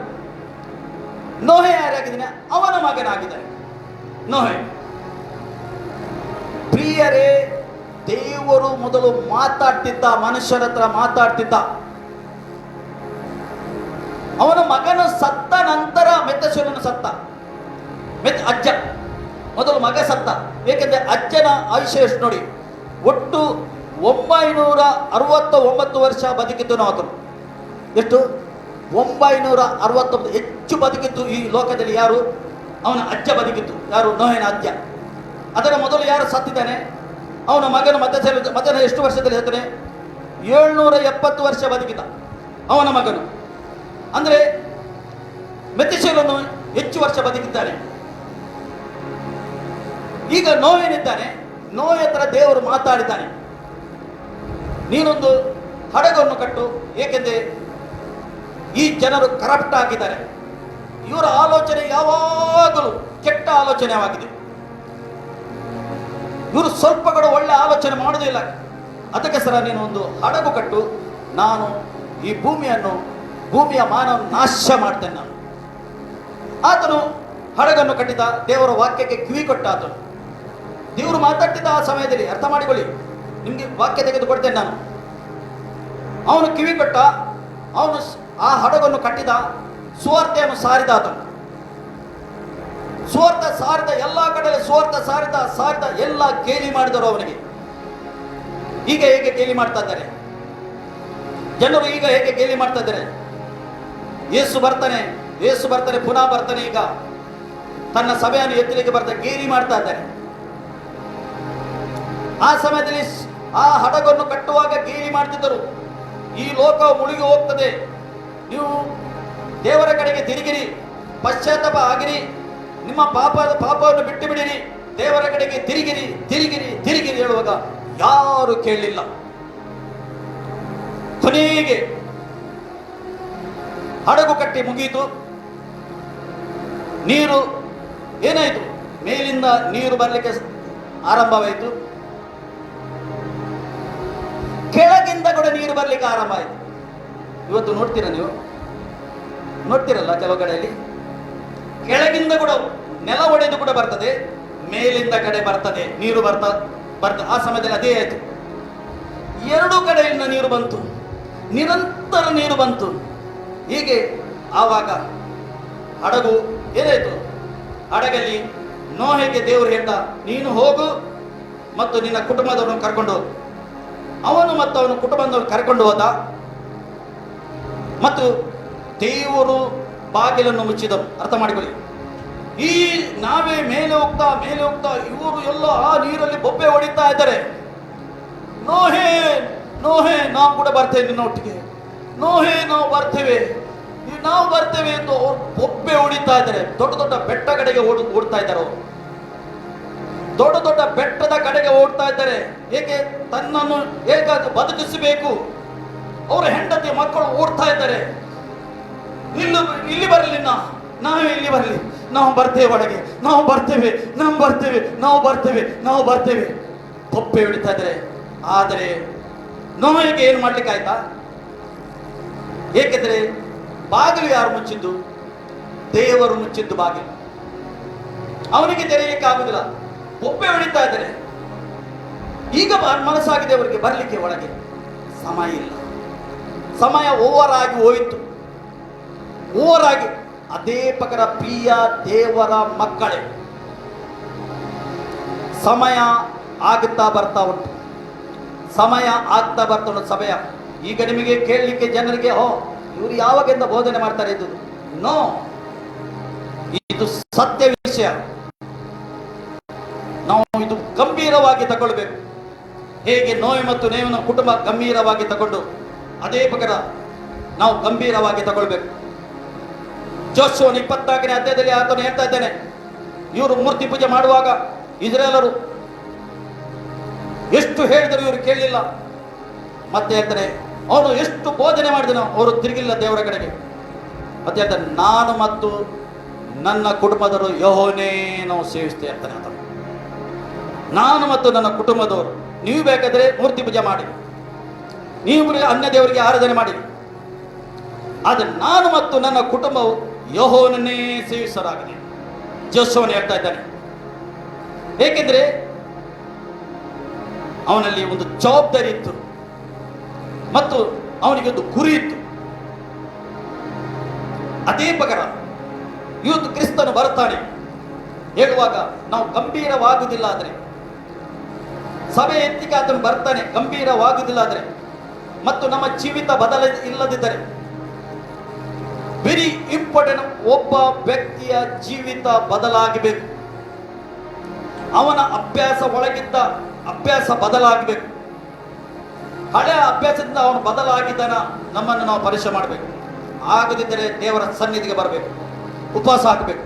ನೋಹೆ ಯಾರಾಗಿದ್ದಾನೆ? ಅವನ ಮಗನಾಗಿದ್ದಾನೆ ನೋಹೆ. ಪ್ರಿಯರೇ, ದೇವರು ಮೊದಲು ಮಾತಾಡ್ತಿದ್ದ, ಮನುಷ್ಯರ ಹತ್ರ ಮಾತಾಡ್ತಿದ್ದ. ಅವನ ಮಗನು ಸತ್ತ ನಂತರ ಮೆತೆಚಲನು ಸತ್ತ. ಅಜ್ಜ ಮೊದಲು ಮಗ ಸತ್ತ. ಏಕೆಂದ್ರೆ ಅಜ್ಜನ ಆಯುಷ್ಯ ಎಷ್ಟು ನೋಡಿ, ಒಟ್ಟು 969 ವರ್ಷ ಬದುಕಿದ್ದನು ಆತನು. ಎಷ್ಟು? 969. ಹೆಚ್ಚು ಬದುಕಿತ್ತು ಈ ಲೋಕದಲ್ಲಿ ಯಾರು? ಅವನ ಅಜ್ಜ ಬದುಕಿತ್ತು. ಯಾರು? ನೋಹನ ಅಜ್ಜ. ಅದರ ಮೊದಲು ಯಾರು ಸತ್ತಿದ್ದಾನೆ? ಅವನ ಮಗನು ಮಗನ ಎಷ್ಟು ವರ್ಷದಲ್ಲಿ ಹೇಳ್ತಾನೆ? 770 ವರ್ಷ ಬದುಕಿದ ಅವನ ಮಗನು. ಅಂದರೆ ಮೆತೆಚಲನು ಹೆಚ್ಚು ವರ್ಷ ಬದುಕಿದ್ದಾನೆ. ಈಗ ನೋವೇನಿದ್ದಾನೆ, ನೋವೆ ಹತ್ರ ದೇವರು ಮಾತಾಡಿದ್ದಾನೆ, ನೀನೊಂದು ಹಡಗನ್ನು ಕಟ್ಟು. ಏಕೆಂದರೆ ಈ ಜನರು ಕರಪ್ಟ್ ಆಗಿದ್ದಾರೆ. ಇವರ ಆಲೋಚನೆ ಯಾವಾಗಲೂ ಕೆಟ್ಟ ಆಲೋಚನೆಯಾಗಿದೆ. ಇವರು ಸ್ವಲ್ಪ ಕೂಡ ಒಳ್ಳೆ ಆಲೋಚನೆ ಮಾಡೋದಿಲ್ಲ. ಅದಕ್ಕೆ ಸರ ನೀನು ಒಂದು ಹಡಗು ಕಟ್ಟು, ನಾನು ಈ ಭೂಮಿಯನ್ನು ಭೂಮಿಯ ಮಾನವ ನಾಶ ಮಾಡ್ತೇನೆ ನಾನು. ಆತನು ಹಡಗನ್ನು ಕಟ್ಟಿದ, ದೇವರ ವಾಕ್ಯಕ್ಕೆ ಕಿವಿ ಕೊಟ್ಟ ಆತನು. ದೇವರು ಮಾತಾಡ್ತಿದ್ದ ಆ ಸಮಯದಲ್ಲಿ, ಅರ್ಥ ಮಾಡಿಕೊಳ್ಳಿ, ನಿಮಗೆ ವಾಕ್ಯ ತೆಗೆದುಕೊಡ್ತೇನೆ ನಾನು. ಅವನು ಕಿವಿ ಕೊಟ್ಟ, ಅವನು ಆ ಹಡಗನ್ನು ಕಟ್ಟಿದ, ಸುವಾರ್ತೆಯನ್ನು ಸಾರಿದ ಆತನು. ಸುವಾರ್ಥ ಸಾರಿದ, ಎಲ್ಲ ಕಡೆ ಸುವಾರ್ಥ ಸಾರಿದ ಎಲ್ಲ ಗೇಲಿ ಮಾಡಿದರು ಅವನಿಗೆ. ಈಗ ಹೇಗೆ ಗೇಲಿ ಮಾಡ್ತಾ ಇದ್ದಾರೆ ಜನರು? ಈಗ ಹೇಗೆ ಗೇಲಿ ಮಾಡ್ತಾ ಇದ್ದಾರೆ? ಯೇಸು ಬರ್ತಾನೆ ಪುನಃ ಬರ್ತಾನೆ, ಈಗ ತನ್ನ ಸಭೆಯನ್ನು ಎತ್ತಲಿಕ್ಕೆ ಬರ್ತಾರೆ, ಗೇಲಿ ಮಾಡ್ತಾ ಇದ್ದಾರೆ. ಆ ಸಮಯದಲ್ಲಿ ಆ ಹಡಗನ್ನು ಕಟ್ಟುವಾಗ ಗೇಲಿ ಮಾಡ್ತಿದ್ದರು, ಈ ಲೋಕ ಮುಳುಗಿ ಹೋಗ್ತದೆ, ನೀವು ದೇವರ ಕಡೆಗೆ ತಿರುಗಿರಿ, ಪಶ್ಚಾತ್ತಾಪ ಆಗಿರಿ, ನಿಮ್ಮ ಪಾಪವನ್ನು ಬಿಟ್ಟು ಬಿಡಿರಿ, ದೇವರ ಕಡೆಗೆ ತಿರುಗಿರಿ ಹೇಳುವಾಗ ಯಾರು ಕೇಳಲಿಲ್ಲ. ಕೊನೆಗೆ ಹಡಗು ಕಟ್ಟಿ ಮುಗಿಯಿತು. ನೀರು ಏನಾಯಿತು? ಮೇಲಿಂದ ನೀರು ಬರಲಿಕ್ಕೆ ಆರಂಭವಾಯಿತು, ಕೆಳಗಿಂದ ಕೂಡ ನೀರು ಬರಲಿಕ್ಕೆ ಆರಂಭ ಆಯಿತು. ಇವತ್ತು ನೀವು ನೋಡ್ತೀರಲ್ಲ, ಕೆಲವು ಕಡೆಯಲ್ಲಿ ಕೆಳಗಿಂದ ಕೂಡ ನೆಲ ಒಡೆದು ಕೂಡ ಬರ್ತದೆ, ಮೇಲಿಂದ ಕಡೆ ಬರ್ತದೆ ನೀರು ಬರ್ತದೆ. ಆ ಸಮಯದಲ್ಲಿ ಅದೇ ಆಯಿತು. ಎರಡೂ ಕಡೆಯಿಂದ ನೀರು ಬಂತು, ನಿರಂತರ ನೀರು ಬಂತು. ಹೀಗೆ ಆವಾಗ ಹಡಗು ಏನಾಯಿತು? ಹಡಗಲ್ಲಿ ನೋಹೆಗೆ ದೇವರು ಹೇಳ್ದ, ನೀನು ಹೋಗು ಮತ್ತು ನಿನ್ನ ಕುಟುಂಬದವರನ್ನು ಕರ್ಕೊಂಡು ಹೋಗು. ಅವನು ಮತ್ತು ಅವನ ಕುಟುಂಬದವರನ್ನು ಕರ್ಕೊಂಡು ಹೋದ. ಮತ್ತು ದೇವರು ಬಾಗಿಲನ್ನು ಮುಚ್ಚಿದರು. ಅರ್ಥ ಮಾಡಿಕೊಳ್ಳಿ, ಈ ನಾವೇ ಮೇಲೆ ಹೋಗ್ತಾ ಇವರು ಎಲ್ಲ ಆ ನೀರಲ್ಲಿ ಬೊಬ್ಬೆ ಹೊಡಿತಾ ಇದ್ದಾರೆ. ನೋಹೆ ನಾವು ಕೂಡ ಬರ್ತೇವೆ ನಿನ್ನೊಟ್ಟಿಗೆ, ನೋಹೆ ನಾವು ಬರ್ತೇವೆ ಎಂದು ಅವರು ಬೊಬ್ಬೆ ಹೊಡಿತಾ ಇದ್ದಾರೆ. ದೊಡ್ಡ ಬೆಟ್ಟ ಕಡೆಗೆ ಓಡ್ತಾ ಇದ್ದಾರೆ ಅವರು, ದೊಡ್ಡ ಬೆಟ್ಟದ ಕಡೆಗೆ ಓಡ್ತಾ ಇದ್ದಾರೆ. ಏಕೆ? ತನ್ನನ್ನು ಹೇಗೆ ಬದುಕಿಸಬೇಕು. ಅವರ ಹೆಂಡತಿ ಮಕ್ಕಳು ಓಡ್ತಾ ಇದ್ದಾರೆ, ಇಲ್ಲಿ ಬರಲಿ, ನಾವೇ ಇಲ್ಲಿ ಬರಲಿ, ನಾವು ಬರ್ತೇವೆ ಒಳಗೆ, ನಾವು ಬರ್ತೇವೆ ಬೊಬ್ಬೆ ಹೊಡಿತಾ ಇದ್ದಾರೆ. ಆದರೆ ನೋಹಿಗೆ ಏನು ಮಾಡ್ಲಿಕ್ಕೆ ಆಯ್ತಾ? ಏಕೆಂದ್ರೆ ಬಾಗಿಲು ಯಾರು ಮುಚ್ಚಿದ್ದು? ದೇವರು ಮುಚ್ಚಿದ್ದು ಬಾಗಿಲು. ಅವನಿಗೆ ತೆರೆಯಲಿಕ್ಕೆ ಆಗುದಿಲ್ಲ, ಬೊಬ್ಬೆ ಹೊಡಿತಾ ಇದ್ದಾರೆ. ಈಗ ಮನಸ್ಸಾಗಿದೆ ಅವರಿಗೆ ಬರಲಿಕ್ಕೆ ಒಳಗೆ, ಸಮಯ ಇಲ್ಲ, ಸಮಯ ಓವರ್ ಆಗಿ ಹೋಯಿತು. ಅದೇ ಪ್ರಕಾರ ಪ್ರಿಯ ದೇವರ ಮಕ್ಕಳೇ, ಸಮಯ ಆಗ್ತಾ ಬರ್ತಾ ಉಂಟು, ಸಮಯ. ಈಗ ನಿಮಗೆ ಕೇಳಲಿಕ್ಕೆ ಜನರಿಗೆ, ಇವರು ಯಾವಾಗಿಂದ ಬೋಧನೆ ಮಾಡ್ತಾರೆ ಇದು? ನೋ, ಇದು ಸತ್ಯ ವಿಷಯ. ನಾವು ಇದು ಗಂಭೀರವಾಗಿ ತಗೊಳ್ಬೇಕು. ಹೇಗೆ ನೋಯ್ ಮತ್ತು ನೇವನ ಕುಟುಂಬ ಗಂಭೀರವಾಗಿ ತಗೊಂಡು, ಅದೇ ಪ್ರಕಾರ ನಾವು ಗಂಭೀರವಾಗಿ ತಗೊಳ್ಬೇಕು. ಜೋಶುವನ 24ನೇ ಅಧ್ಯಾಯದಲ್ಲಿ ಆತನು ಹೇಳ್ತಾ ಇದ್ದಾನೆ, ಇವರು ಮೂರ್ತಿ ಪೂಜೆ ಮಾಡುವಾಗ ಇಸ್ರಾಯೇಲರು ಎಷ್ಟು ಹೇಳಿದರು ಇವರು ಕೇಳಲಿಲ್ಲ. ಮತ್ತೆ ಹೇಳ್ತಾನೆ, ಅವನು ಎಷ್ಟು ಬೋಧನೆ ಮಾಡಿದನು, ಅವರು ತಿರುಗಿಲ್ಲ ದೇವರ ಕಡೆಗೆ. ಮತ್ತೆ ಹೇಳ್ತಾನೆ, ನಾನು ಮತ್ತು ನನ್ನ ಕುಟುಂಬದವರು ಯೆಹೋವನೇ ನಾವು ಸೇವಿಸ್ತೇವೆ ಅಂತಾನೆ ಆತನು. ನಾನು ಮತ್ತು ನನ್ನ ಕುಟುಂಬದವರು, ನೀವು ಬೇಕಾದರೆ ಮೂರ್ತಿ ಪೂಜೆ ಮಾಡಿ, ನೀವು ಅನ್ಯ ದೇವರಿಗೆ ಆರಾಧನೆ ಮಾಡಿ, ಆದರೆ ನಾನು ಮತ್ತು ನನ್ನ ಕುಟುಂಬವು ಯೆಹೋವನನ್ನೇ ಸೇವಿಸರಾಗಿದೆ. ಜೋಶುವನು ಹೇಳ್ತಾ ಇದ್ದಾನೆ. ಏಕೆಂದ್ರೆ ಅವನಲ್ಲಿ ಒಂದು ಜವಾಬ್ದಾರಿ ಇತ್ತು ಮತ್ತು ಅವನಿಗೆ ಒಂದು ಗುರಿ ಇತ್ತು. ಅದೇ ಪ್ರಕಾರ ಇವತ್ತು ಕ್ರಿಸ್ತನು ಬರ್ತಾನೆ ಹೇಳುವಾಗ ನಾವು ಗಂಭೀರವಾಗುವುದಿಲ್ಲ ಆದರೆ, ಸಭೆ ಎತ್ತಿಗೆ ಆತನು ಬರ್ತಾನೆ ಗಂಭೀರವಾಗುವುದಿಲ್ಲ ಆದರೆ, ಮತ್ತು ನಮ್ಮ ಜೀವಿತ ಇಲ್ಲದಿದ್ದರೆ, ವೆರಿ ಇಂಪಾರ್ಟೆಂಟ್, ಒಬ್ಬ ವ್ಯಕ್ತಿಯ ಜೀವಿತ ಬದಲಾಗಬೇಕು. ಅವನ ಒಳಗಿದ್ದ ಅಭ್ಯಾಸ ಬದಲಾಗಬೇಕು. ಹಳೆಯ ಅಭ್ಯಾಸದಿಂದ ಅವನು ಬದಲಾಗಿದ್ದಾನ, ನಮ್ಮನ್ನು ನಾವು ಪರೀಕ್ಷೆ ಮಾಡಬೇಕು. ಆಗದಿದ್ದರೆ ದೇವರ ಸನ್ನಿಧಿಗೆ ಬರಬೇಕು, ಉಪವಾಸ ಹಾಕಬೇಕು.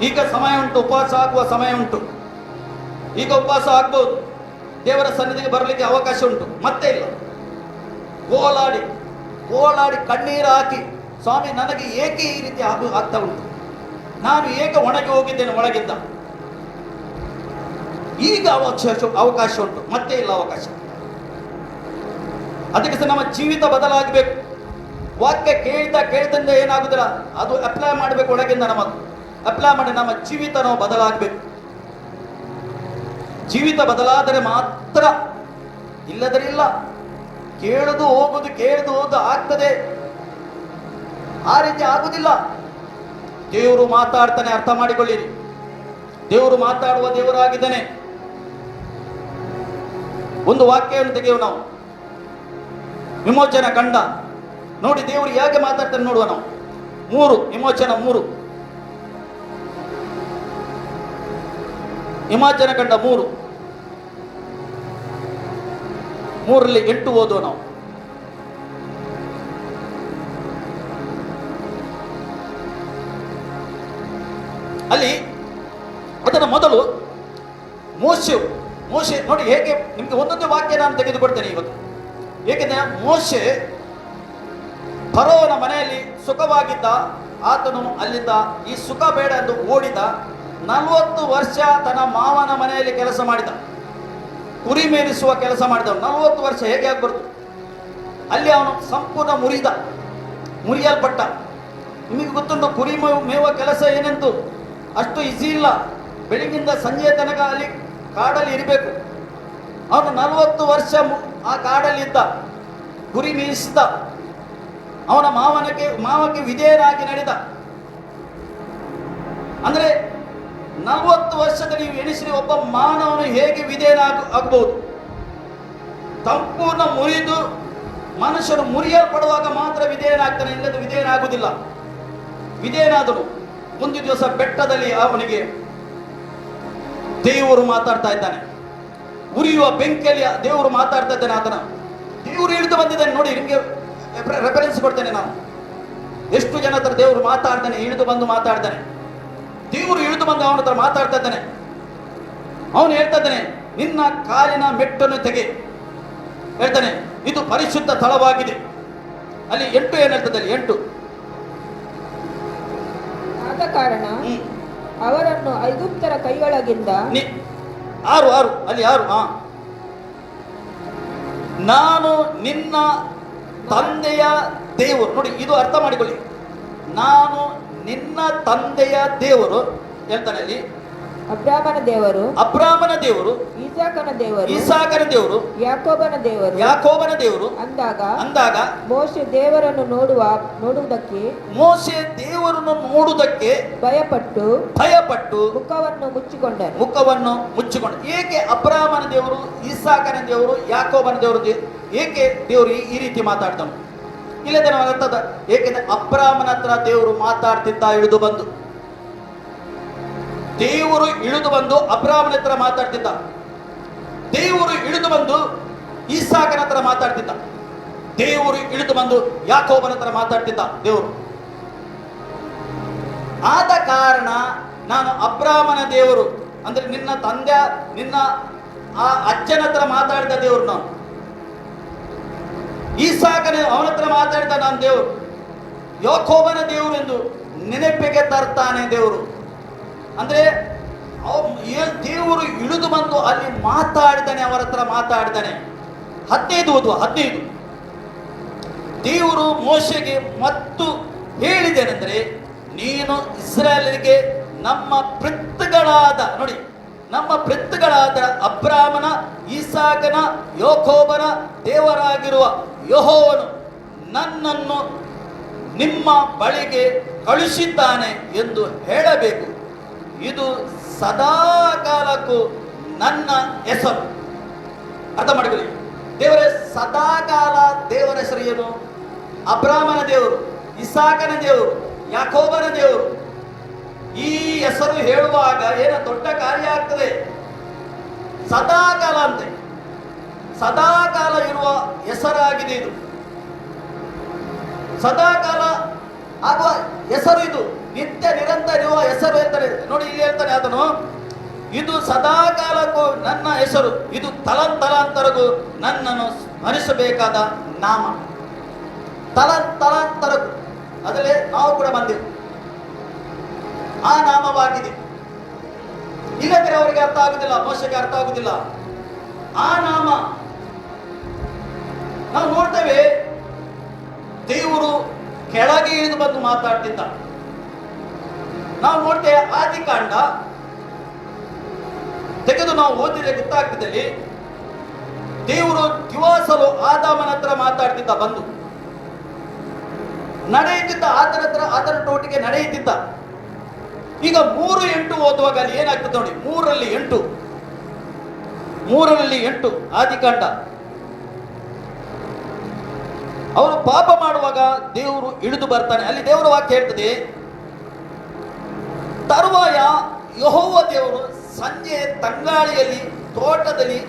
ಈಗ ಸಮಯ ಉಂಟು, ಉಪವಾಸ ಆಗುವ ಸಮಯ ಉಂಟು. ಈಗ ಉಪವಾಸ ಆಗ್ಬೋದು, ದೇವರ ಸನ್ನಿಧಿಗೆ ಬರಲಿಕ್ಕೆ ಅವಕಾಶ ಉಂಟು. ಮತ್ತೆ ಇಲ್ಲ, ಗೋಳಾಡಿ ಕಣ್ಣೀರು ಹಾಕಿ, ಸ್ವಾಮಿ ನನಗೆ ಏಕೆ ಈ ರೀತಿ ಆಗ್ತಾ ಉಂಟು, ನಾನು ಏಕೆ ಒಣಗಿ ಹೋಗಿದ್ದೇನೆ ಒಳಗಿಂದ. ಈಗ ಅವಕಾಶ ಉಂಟು, ಮತ್ತೆ ಇಲ್ಲ ಅವಕಾಶ. ಅದಕ್ಕೆ ನಮ್ಮ ಜೀವಿತ ಬದಲಾಗಬೇಕು. ವಾಕ್ಯ ಕೇಳ್ದಂದ ಏನಾಗುದಿಲ್ಲ, ಅದು ಅಪ್ಲೈ ಮಾಡಬೇಕು ಒಳಗಿಂದ. ನಮ್ಮ ಅಪ್ಲೈ ಮಾಡಿ ನಮ್ಮ ಜೀವಿತ ನಾವು ಬದಲಾಗಬೇಕು. ಜೀವಿತ ಬದಲಾದರೆ ಮಾತ್ರ, ಇಲ್ಲದರೆ ಇಲ್ಲ. ಕೇಳುದು ಹೋಗುದು ಆಗ್ತದೆ, ಆ ರೀತಿ ಆಗುದಿಲ್ಲ. ದೇವರು ಮಾತಾಡ್ತಾನೆ, ಅರ್ಥ ಮಾಡಿಕೊಳ್ಳಿರಿ. ದೇವರು ಮಾತಾಡುವ ದೇವರಾಗಿದ್ದಾನೆ. ಒಂದು ವಾಕ್ಯವನ್ನು ತೆಗೆಯುವ ನಾವು, ವಿಮೋಚನ ಕಂಡ. ನೋಡಿ ದೇವರು ಹೇಗೆ ಮಾತಾಡ್ತಾನೆ ನೋಡುವ ನಾವು. 3 ವಿಮೋಚನ 3 ವಿಮೋಚನ ಕಂಡ 3ರಲ್ಲಿ 8 ಓದುವ ನಾವು. ಅಲ್ಲಿ ಅದರ ಮೊದಲು ಮೋಶೆ ನೋಡಿ ಹೇಗೆ, ನಿಮ್ಗೆ ಒಂದೊಂದೇ ವಾಕ್ಯ ನಾನು ತೆಗೆದುಕೊಡ್ತೇನೆ ಇವತ್ತು. ಏಕೆಂದರೆ ಮೋಶೆ ಫರೋವನ ಮನೆಯಲ್ಲಿ ಸುಖವಾಗಿದ್ದ, ಆತನು ಅಲ್ಲಿಂದ ಈ ಸುಖ ಬೇಡ ಎಂದು ಓಡಿದ. 40 ವರ್ಷ ತನ್ನ ಮಾವನ ಮನೆಯಲ್ಲಿ ಕೆಲಸ ಮಾಡಿದ, ಕುರಿ ಮೇರಿಸುವ ಕೆಲಸ ಮಾಡಿದ. 40 ವರ್ಷ ಹೇಗೆ ಆಗ್ಬಾರ್ದು. ಅಲ್ಲಿ ಅವನು ಸಂಪೂರ್ಣ ಮುರಿಯಲ್ಪಟ್ಟ. ನಿಮಗೆ ಗೊತ್ತುಂಟು, ಕುರಿ ಮೇವ ಕೆಲಸ ಏನೆಂತು ಅಷ್ಟು ಈಸಿ ಇಲ್ಲ. ಬೆಳಗಿಂದ ಸಂಜೆಯ ತನಕ ಅಲ್ಲಿ ಕಾಡಲ್ಲಿ ಇರಬೇಕು. ಅವನು 40 ವರ್ಷ ಆ ಕಾಡಲ್ಲಿ ಇದ್ದ, ಕುರಿ ಮೇಯಿಸಿದ. ಅವನ ಮಾವಕ್ಕೆ ವಿಧೇಯನಾಗಿ ನಡೆದ. ಅಂದ್ರೆ 40 ವರ್ಷದ ನೀವು ಎಣಿಸಿರಿ, ಒಬ್ಬ ಮಾನವನು ಹೇಗೆ ಆಗಬಹುದು. ಸಂಪೂರ್ಣ ಮುರಿದು, ಮನುಷ್ಯನು ಮುರಿಯಲ್ಪಡುವಾಗ ಮಾತ್ರ ವಿಧೇಯನಾಗ್ತಾನೆ, ಇಲ್ಲದ ವಿಧೇಯನಾಗುವುದಿಲ್ಲ. ವಿಧೇಯನಾದನು. ಒಂದು ದಿವಸ ಬೆಟ್ಟದಲ್ಲಿ ಅವನಿಗೆ ದೇವರು ಮಾತಾಡ್ತಾ ಇದ್ದಾನೆ. ಉರಿಯುವ ಬೆಂಕಿಯಲ್ಲಿ ದೇವರು ಮಾತಾಡ್ತಾ ಇದ್ದಾನೆ. ಆತನ ದೇವರು ಇಳಿದು ಬಂದಿದ್ದಾನೆ. ನೋಡಿ, ನಿಮಗೆ ರೆಫರೆನ್ಸ್ ಕೊಡ್ತೇನೆ ನಾನು. ಎಷ್ಟು ಜನ ಹತ್ರ ದೇವರು ಮಾತಾಡ್ತಾನೆ, ಇಳಿದು ಬಂದು ಮಾತಾಡ್ತಾನೆ. ದೇವರು ಇಳಿದು ಬಂದು ಅವನ ಹತ್ರ ಮಾತಾಡ್ತಾ ಇದ್ದಾನೆ. ಅವನು ಹೇಳ್ತಾ ಇದ್ದಾನೆ, ನಿನ್ನ ಕಾಲಿನ ಮೆಟ್ಟನ್ನು ತೆಗೆ ಹೇಳ್ತಾನೆ. ಇದು ಪರಿಶುದ್ಧ ಸ್ಥಳವಾಗಿದೆ. ಅಲ್ಲಿ 8 ಏನ್ ಹೇಳ್ತದೆ, ಅಲ್ಲಿ 8 ಆದ ಕಾರಣ ಅವರನ್ನು ಐಗುಪ್ತರ ಕೈಯೊಳಗಿಂದ 6 ಅಲ್ಲಿ 6 ನಾನು ನಿನ್ನ ತಂದೆಯ ದೇವರು. ನೋಡಿ, ಇದು ಅರ್ಥ ಮಾಡಿಕೊಳ್ಳಿ. ನಾನು ನಿನ್ನ ತಂದೆಯ ದೇವರು ಹೇಳ್ತಾನೆ ಅಲ್ಲಿ. ಅಬ್ರಾಮನ ದೇವರು, ಇಸಾಕನ ದೇವರು, ಯಾಕೋಬನ ದೇವರು ಅಂದಾಗ ಮೋಶೆ ದೇವರನ್ನು ನೋಡುವುದಕ್ಕೆ ಭಯಪಟ್ಟು ಮುಖವನ್ನು ಮುಚ್ಚಿಕೊಂಡ. ಏಕೆ ಅಬ್ರಾಮನ ದೇವರು, ಇಸಾಕನ ದೇವರು, ಯಾಕೋಬನ ದೇವರು ಏಕೆ ದೇವರು ಈ ರೀತಿ ಮಾತಾಡ್ತಾನೆ? ಇಲ್ಲದೆ ನಾವು ಅರ್ಥದ, ಏಕೆಂದ್ರೆ ಅಬ್ರಾಮನ ಹತ್ರ ದೇವರು ಮಾತಾಡ್ತಿದ್ದ. ದೇವರು ಇಳಿದು ಬಂದು ಅಬ್ರಾಮನ ಹತ್ರ ಮಾತಾಡ್ತಿದ್ದ. ದೇವರು ಇಳಿದು ಬಂದು ಇಸಾಕನ ಹತ್ರ ಮಾತಾಡ್ತಿದ್ದ. ದೇವರು ಇಳಿದು ಬಂದು ಯಾಕೋಬನ ಹತ್ರ ಮಾತಾಡ್ತಿದ್ದ ದೇವರು. ಆದ ಕಾರಣ ನಾನು ಅಬ್ರಾಮನ ದೇವರು ಅಂದ್ರೆ ನಿನ್ನ ತಂದೆ, ನಿನ್ನ ಆ ಅಜ್ಜನ ಹತ್ರ ಮಾತಾಡಿದ ದೇವರು ನಾನು. ಇಸಾಕನ ಅವನ ಹತ್ರ ಮಾತಾಡಿದ ನಾನು ದೇವರು. ಯಾಕೋಬನ ದೇವರು ಎಂದು ನೆನಪಿಗೆ ತರ್ತಾನೆ ದೇವರು. ಅಂದ್ರೆ ದೇವರು ಇಳಿದು ಬಂದು ಅಲ್ಲಿ ಮಾತಾಡಿದಾನೆ, ಅವರ ಹತ್ರ ಮಾತಾಡಿದಾನೆ. 15 ದೇವರು ಮೋಶೆಗೆ ಮತ್ತು ಹೇಳಿದೇನೆಂದರೆ, ನೀನು ಇಸ್ರಾಯೇಲರಿಗೆ ನಮ್ಮ ಪಿತೃಗಳಾದ ಅಬ್ರಾಮನ, ಇಸಾಕನ, ಯಾಕೋಬನ ದೇವರಾಗಿರುವ ಯೆಹೋವನು ನನ್ನನ್ನು ನಿಮ್ಮ ಬಳಿಗೆ ಕಳುಹಿಸಿದ್ದಾನೆ ಎಂದು ಹೇಳಬೇಕು. ಇದು ಸದಾಕಾಲಕ್ಕೂ ನನ್ನ ಹೆಸರು. ಅರ್ಥ ಮಾಡಿಕೊಳ್ಳಿ. ದೇವರ ಸದಾಕಾಲ ದೇವರ ಹೆಸರು ಏನು? ಅಬ್ರಾಮನ ದೇವರು, ಇಸಾಕನ ದೇವರು, ಯಾಕೋಬನ ದೇವರು. ಈ ಹೆಸರು ಹೇಳುವಾಗ ಏನ ದೊಡ್ಡ ಕಾರ್ಯ ಆಗ್ತದೆ. ಸದಾಕಾಲ ಅಂತೆ, ಸದಾಕಾಲ ಇರುವ ಹೆಸರಾಗಿದೆ ಇದು. ಸದಾಕಾಲ ಆಗುವ ಹೆಸರು ಇದು. ನಿತ್ಯ ನಿರಂತರ ಇರುವ ಹೆಸರು ಹೇಳ್ತಾರೆ. ನೋಡಿ, ಇಲ್ಲಿ ಹೇಳ್ತಾನೆ ಆತನು, ಇದು ಸದಾಕಾಲಕ್ಕೂ ನನ್ನ ಹೆಸರು, ಇದು ತಲಾಂತರಕ್ಕೂ ನನ್ನನ್ನು ಸ್ಮರಿಸಬೇಕಾದ ನಾಮ. ತಲಾಂತರಕ್ಕೂ ಅದರಲ್ಲಿ ನಾವು ಕೂಡ ಬಂದೆವು. ಆ ನಾಮವಾಗಿದೆ. ಇಲ್ಲದ್ರೆ ಅವರಿಗೆ ಅರ್ಥ ಆಗುದಿಲ್ಲ, ಮೋಶೆಗೆ ಅರ್ಥ ಆಗುದಿಲ್ಲ. ಆ ನಾಮ ನಾವು ನೋಡ್ತೇವೆ. ದೇವರು ಕೆಳಗೆ ಇಳಿದು ಬಂದು ಮಾತಾಡ್ತಿದ್ದ. ನಾವು ನೋಡ್ತೇವೆ ಆದಿಕಾಂಡ ತೆಗೆದು ನಾವು ಓದಿದ್ರೆ ಗೊತ್ತಾಗ್ತಿದ್ದಲ್ಲಿ ದೇವರು ದಿವಾಸಲು ಆದಾಮನ ಹತ್ರ ಮಾತಾಡ್ತಿದ್ದ, ಬಂದು ನಡೆಯುತ್ತಿದ್ದ, ಆತನ ಟೋಟಿಗೆ ನಡೆಯುತ್ತಿದ್ದ. ಈಗ 3:8 ಓದುವಾಗ ಅಲ್ಲಿ ಏನಾಗ್ತದೆ ನೋಡಿ, 3:8 ಆದಿಕಾಂಡ. ಅವರು ಪಾಪ ಮಾಡುವಾಗ ದೇವರು ಇಳಿದು ಬರ್ತಾನೆ. ಅಲ್ಲಿ ದೇವರ ವಾಕ್ಯ ಹೇಳ್ತದೆ, ತರುವಾಯ ಯೆಹೋವ ದೇವರು ಸಂಜೆ ತಂಗಾಳಿಯಲ್ಲಿ ತೋಟದಲ್ಲಿ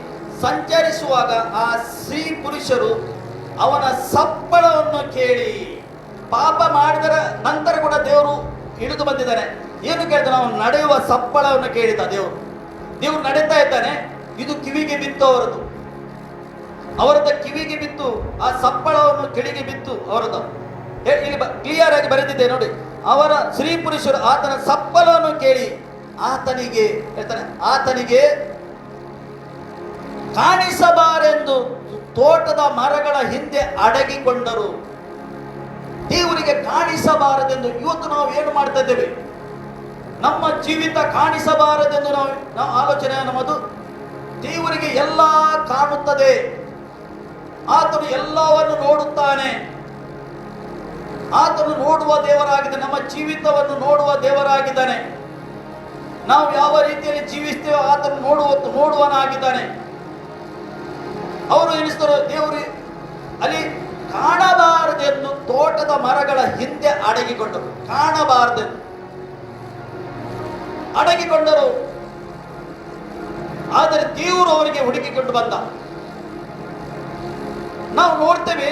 ಸಂಚರಿಸುವಾಗ ಆ ಸ್ತ್ರೀ ಪುರುಷರು ಅವನ ಸಪ್ಪಳವನ್ನು ಕೇಳಿ, ಪಾಪ ಮಾಡಿದರ ನಂತರ ಕೂಡ ದೇವರು ಇಳಿದು ಬಂದಿದ್ದಾನೆ. ಏನು ಕೇಳ್ತಾನೆ? ಅವನು ನಡೆಯುವ ಸಪ್ಪಳವನ್ನು ಕೇಳಿದ ದೇವರು ನಡೀತಾ ಇದ್ದಾನೆ. ಇದು ಕಿವಿಗೆ ಬಿತ್ತು ಅವರದ್ದು ಕಿವಿಗೆ ಬಿತ್ತು, ಆ ಸಪ್ಪಳವನ್ನು ಕೆಳಗೆ ಬಿತ್ತು ಅವರದ್ದು. ಇಲ್ಲಿ ಕ್ಲಿಯರ್ ಆಗಿ ಬರೆದಿದೆ ನೋಡಿ, ಅವರ ಸ್ತ್ರೀ ಪುರುಷರು ಆತನ ಸಪ್ಪಳವನ್ನು ಕೇಳಿ ಆತನಿಗೆ ಕಾಣಿಸಬಾರೆಂದು ತೋಟದ ಮರಗಳ ಹಿಂದೆ ಅಡಗಿಕೊಂಡರು. ದೇವರಿಗೆ ಕಾಣಿಸಬಾರದೆಂದು ಇವತ್ತು ನಾವು ಏನು ಮಾಡ್ತಾ ಇದ್ದೇವೆ? ನಮ್ಮ ಜೀವಿತ ಕಾಣಿಸಬಾರದೆಂದು ನಾವು ಆಲೋಚನೆ ನಮ್ಮದು. ದೇವರಿಗೆ ಎಲ್ಲ ಕಾಣುತ್ತದೆ, ಆತನು ಎಲ್ಲವನ್ನು ನೋಡುತ್ತಾನೆ. ಆತನು ನೋಡುವ ದೇವರಾಗಿದ್ದಾನೆ, ನಮ್ಮ ಜೀವಿತವನ್ನು ನೋಡುವ ದೇವರಾಗಿದ್ದಾನೆ. ನಾವು ಯಾವ ರೀತಿಯಲ್ಲಿ ಜೀವಿಸ್ತೇವೋ ಆತನು ನೋಡುವನಾಗಿದ್ದಾನೆ. ಅವರು ಎನಿಸಿದರು, ದೇವರು ಅಲ್ಲಿ ಕಾಣಬಾರದೆಂದು ತೋಟದ ಮರಗಳ ಹಿಂದೆ ಅಡಗಿಕೊಂಡರು. ಕಾಣಬಾರದೆಂದು ಅಡಗಿಕೊಂಡರು. ಆದರೆ ದೇವರು ಅವರಿಗೆ ಹುಡುಕಿಕೊಂಡು ಬಂದ. ನಾವು ನೋಡ್ತೇವೆ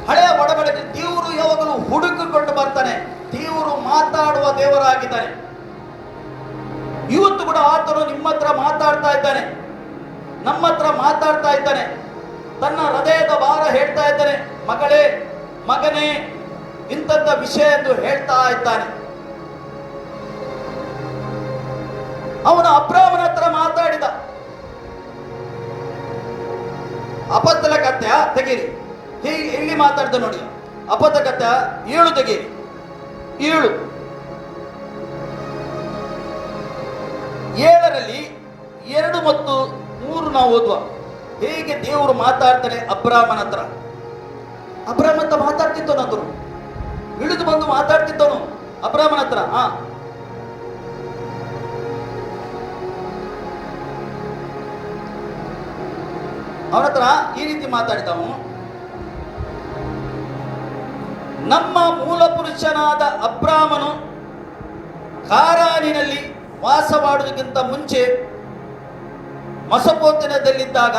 ಹಳೆಯ ಒಡಂಬಡಿಕೆ ದೇವರು ಯಾವಾಗಲೂ ಹುಡುಕಿಕೊಂಡು ಬರ್ತಾನೆ. ದೇವರು ಮಾತಾಡುವ ದೇವರಾಗಿದ್ದಾನೆ. ಇವತ್ತು ಕೂಡ ಆತನು ನಿಮ್ಮ ಹತ್ರ ಮಾತಾಡ್ತಾ ಇದ್ದಾನೆ, ನಮ್ಮ ಹತ್ರ ಮಾತಾಡ್ತಾ ಇದ್ದಾನೆ. ತನ್ನ ಹೃದಯದ ಭಾರ ಹೇಳ್ತಾ ಇದ್ದಾನೆ. ಮಗಳೇ, ಮಗನೇ, ಇಂಥದ್ದ ವಿಷಯ ಎಂದು ಹೇಳ್ತಾ ಇದ್ದಾನೆ. ಅವನು ಅಬ್ರಾಮನ ಹತ್ರ ಮಾತಾಡಿದ. ಅಪೊಸ್ತಲ ಕಥೆ ತೆಗೀರಿ, ಹೀಗೆ ಇಲ್ಲಿ ಮಾತಾಡ್ದ ನೋಡಿ. ಅಪೊಸ್ತಲ ಕಥೆ 7 ತೆಗೀರಿ. 7ರಲ್ಲಿ 2 ಮತ್ತು 3 ನಾವು ಓದುವ. ಹೇಗೆ ದೇವರು ಮಾತಾಡ್ತಾನೆ ಅಬ್ರಾಮನ ಹತ್ರ. ಅಬ್ರಾಮ ಅಂತ ಮಾತಾಡ್ತಿದ್ದವನು, ಅದನ್ನು ಇಳಿದು ಬಂದು ಮಾತಾಡ್ತಿದ್ದವನು ಅಬ್ರಾಮನ ಹತ್ರ. ಅವನ ಹತ್ರ ಈ ರೀತಿ ಮಾತಾಡಿದವನು, ನಮ್ಮ ಮೂಲ ಪುರುಷನಾದ ಅಬ್ರಾಮನು ಕಾರಾನಿನಲ್ಲಿ ವಾಸ ಮಾಡುವುದಕ್ಕಿಂತ ಮುಂಚೆ ಮಸಪೋತನದಲ್ಲಿದ್ದಾಗ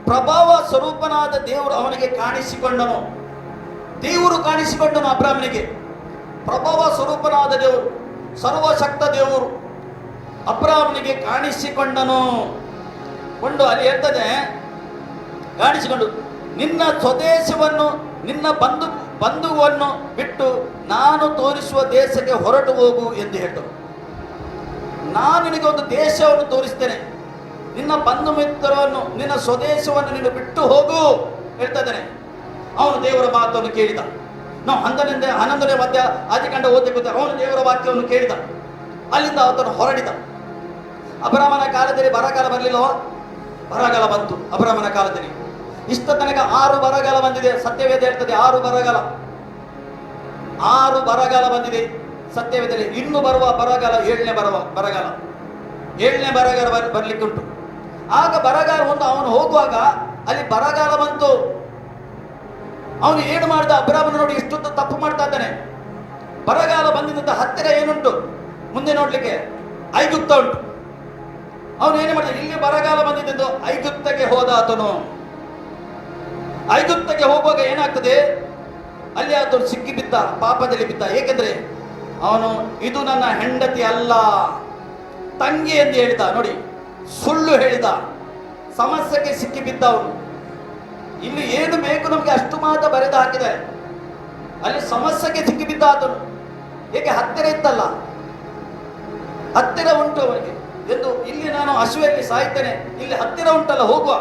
ಪ್ರಭಾವ ಸ್ವರೂಪನಾದ ದೇವರು ಅವನಿಗೆ ಕಾಣಿಸಿಕೊಂಡನು. ದೇವರು ಕಾಣಿಸಿಕೊಂಡನು ಅಬ್ರಾಮನಿಗೆ. ಪ್ರಭಾವ ಸ್ವರೂಪನಾದ ದೇವರು, ಸರ್ವಶಕ್ತ ದೇವರು ಅಬ್ರಾಮನಿಗೆ ಕಾಣಿಸಿಕೊಂಡನು. ಅಲ್ಲಿ ಹೇಳ್ತದೆ, ಕಾಣಿಸಿಕೊಂಡು ನಿನ್ನ ಸ್ವದೇಶವನ್ನು, ನಿನ್ನ ಬಂಧುವನ್ನು ಬಿಟ್ಟು ನಾನು ತೋರಿಸುವ ದೇಶಕ್ಕೆ ಹೊರಟು ಹೋಗು ಎಂದು ಹೇಳಿದರು. ನಾನು ನಿನಗೆ ಒಂದು ದೇಶವನ್ನು ತೋರಿಸ್ತೇನೆ, ನಿನ್ನ ಬಂಧು ಮಿತ್ರವನ್ನು, ನಿನ್ನ ಸ್ವದೇಶವನ್ನು ನೀನು ಬಿಟ್ಟು ಹೋಗು ಹೇಳ್ತಾ ಇದ್ದಾನೆ. ಅವನು ದೇವರ ಮಾತನ್ನು ಕೇಳಿದ. ನಾವು 11ನೇ ಮಧ್ಯ ಆದಿಕಾಂಡ ಓದಬೇಕು. ಅವನು ದೇವರ ವಾಕ್ಯವನ್ನು ಕೇಳಿದ. ಅಲ್ಲಿಂದ ಆತನು ಹೊರಡಿದ. ಅಬ್ರಾಮನ ಕಾಲದಲ್ಲಿ ಬರಗಾಲ ಬರಲಿಲ್ಲವ? ಬರಗಾಲ ಬಂತು ಅಬ್ರಾಮನ ಕಾಲದಲ್ಲಿ. ಇಷ್ಟ ತನಕ 6 ಬರಗಾಲ ಬಂದಿದೆ. ಸತ್ಯವೇದ ಹೇಳ್ತದೆ 6 ಬರಗಾಲ ಬಂದಿದೆ ಸತ್ಯವೇದದಲ್ಲಿ. ಇನ್ನು ಬರುವ ಬರಗಾಲ 7ನೇ ಬರಗಾಲ ಬರ್ಲಿಕ್ಕುಂಟು. ಆಗ ಬರಗಾಲ ಅವನು ಹೋಗುವಾಗ ಅಲ್ಲಿ ಬರಗಾಲ ಬಂತು. ಅವನು ಏನು ಮಾಡಿದ? ಅಬ್ರಾಮನ ನೋಡಿ ಇಷ್ಟೊಂದು ತಪ್ಪು ಮಾಡ್ತಾ ಇದ್ದಾನೆ. ಬರಗಾಲ ಬಂದಿದ್ದ ಹತ್ತಿರ ಏನುಂಟು ಮುಂದೆ ನೋಡ್ಲಿಕ್ಕೆ? ಐಗುಪ್ತ ಉಂಟು. ಅವನು ಏನು ಮಾಡಿದ? ಇಲ್ಲಿ ಬರಗಾಲ ಬಂದಿದ್ದು ಐಗುಪ್ತಕ್ಕೆ ಹೋದ. ಆತನು ಐಗುಪ್ತಕ್ಕೆ ಹೋಗುವಾಗ ಏನಾಗ್ತದೆ? ಅಲ್ಲಿ ಆತನು ಸಿಕ್ಕಿ ಬಿದ್ದ, ಪಾಪದಲ್ಲಿ ಬಿದ್ದ. ಏಕೆಂದ್ರೆ ಅವನು ಇದು ನನ್ನ ಹೆಂಡತಿ ಅಲ್ಲ, ತಂಗಿ ಎಂದು ಹೇಳಿದ. ನೋಡಿ, ಸುಳ್ಳು ಹೇಳಿದ. ಸಮಸ್ಯೆಗೆ ಸಿಕ್ಕಿ ಬಿದ್ದ ಅವನು. ಇಲ್ಲಿ ಏನು ಬೇಕು ನಮಗೆ ಅಷ್ಟು ಮಾತ್ರ ಬರೆದು ಹಾಕಿದ್ದಾರೆ. ಅಲ್ಲಿ ಸಮಸ್ಯೆಗೆ ಸಿಕ್ಕಿ ಬಿದ್ದ ಆತನು. ಏಕೆ? ಹತ್ತಿರ ಇತ್ತಲ್ಲ, ಹತ್ತಿರ ಉಂಟು ಅವನಿಗೆ ಎಂದು. ಇಲ್ಲಿ ನಾನು ಹಸುವೆಯಲ್ಲಿ ಸಾಯ್ತೇನೆ, ಇಲ್ಲಿ ಹತ್ತಿರ ಉಂಟಲ್ಲ, ಹೋಗುವ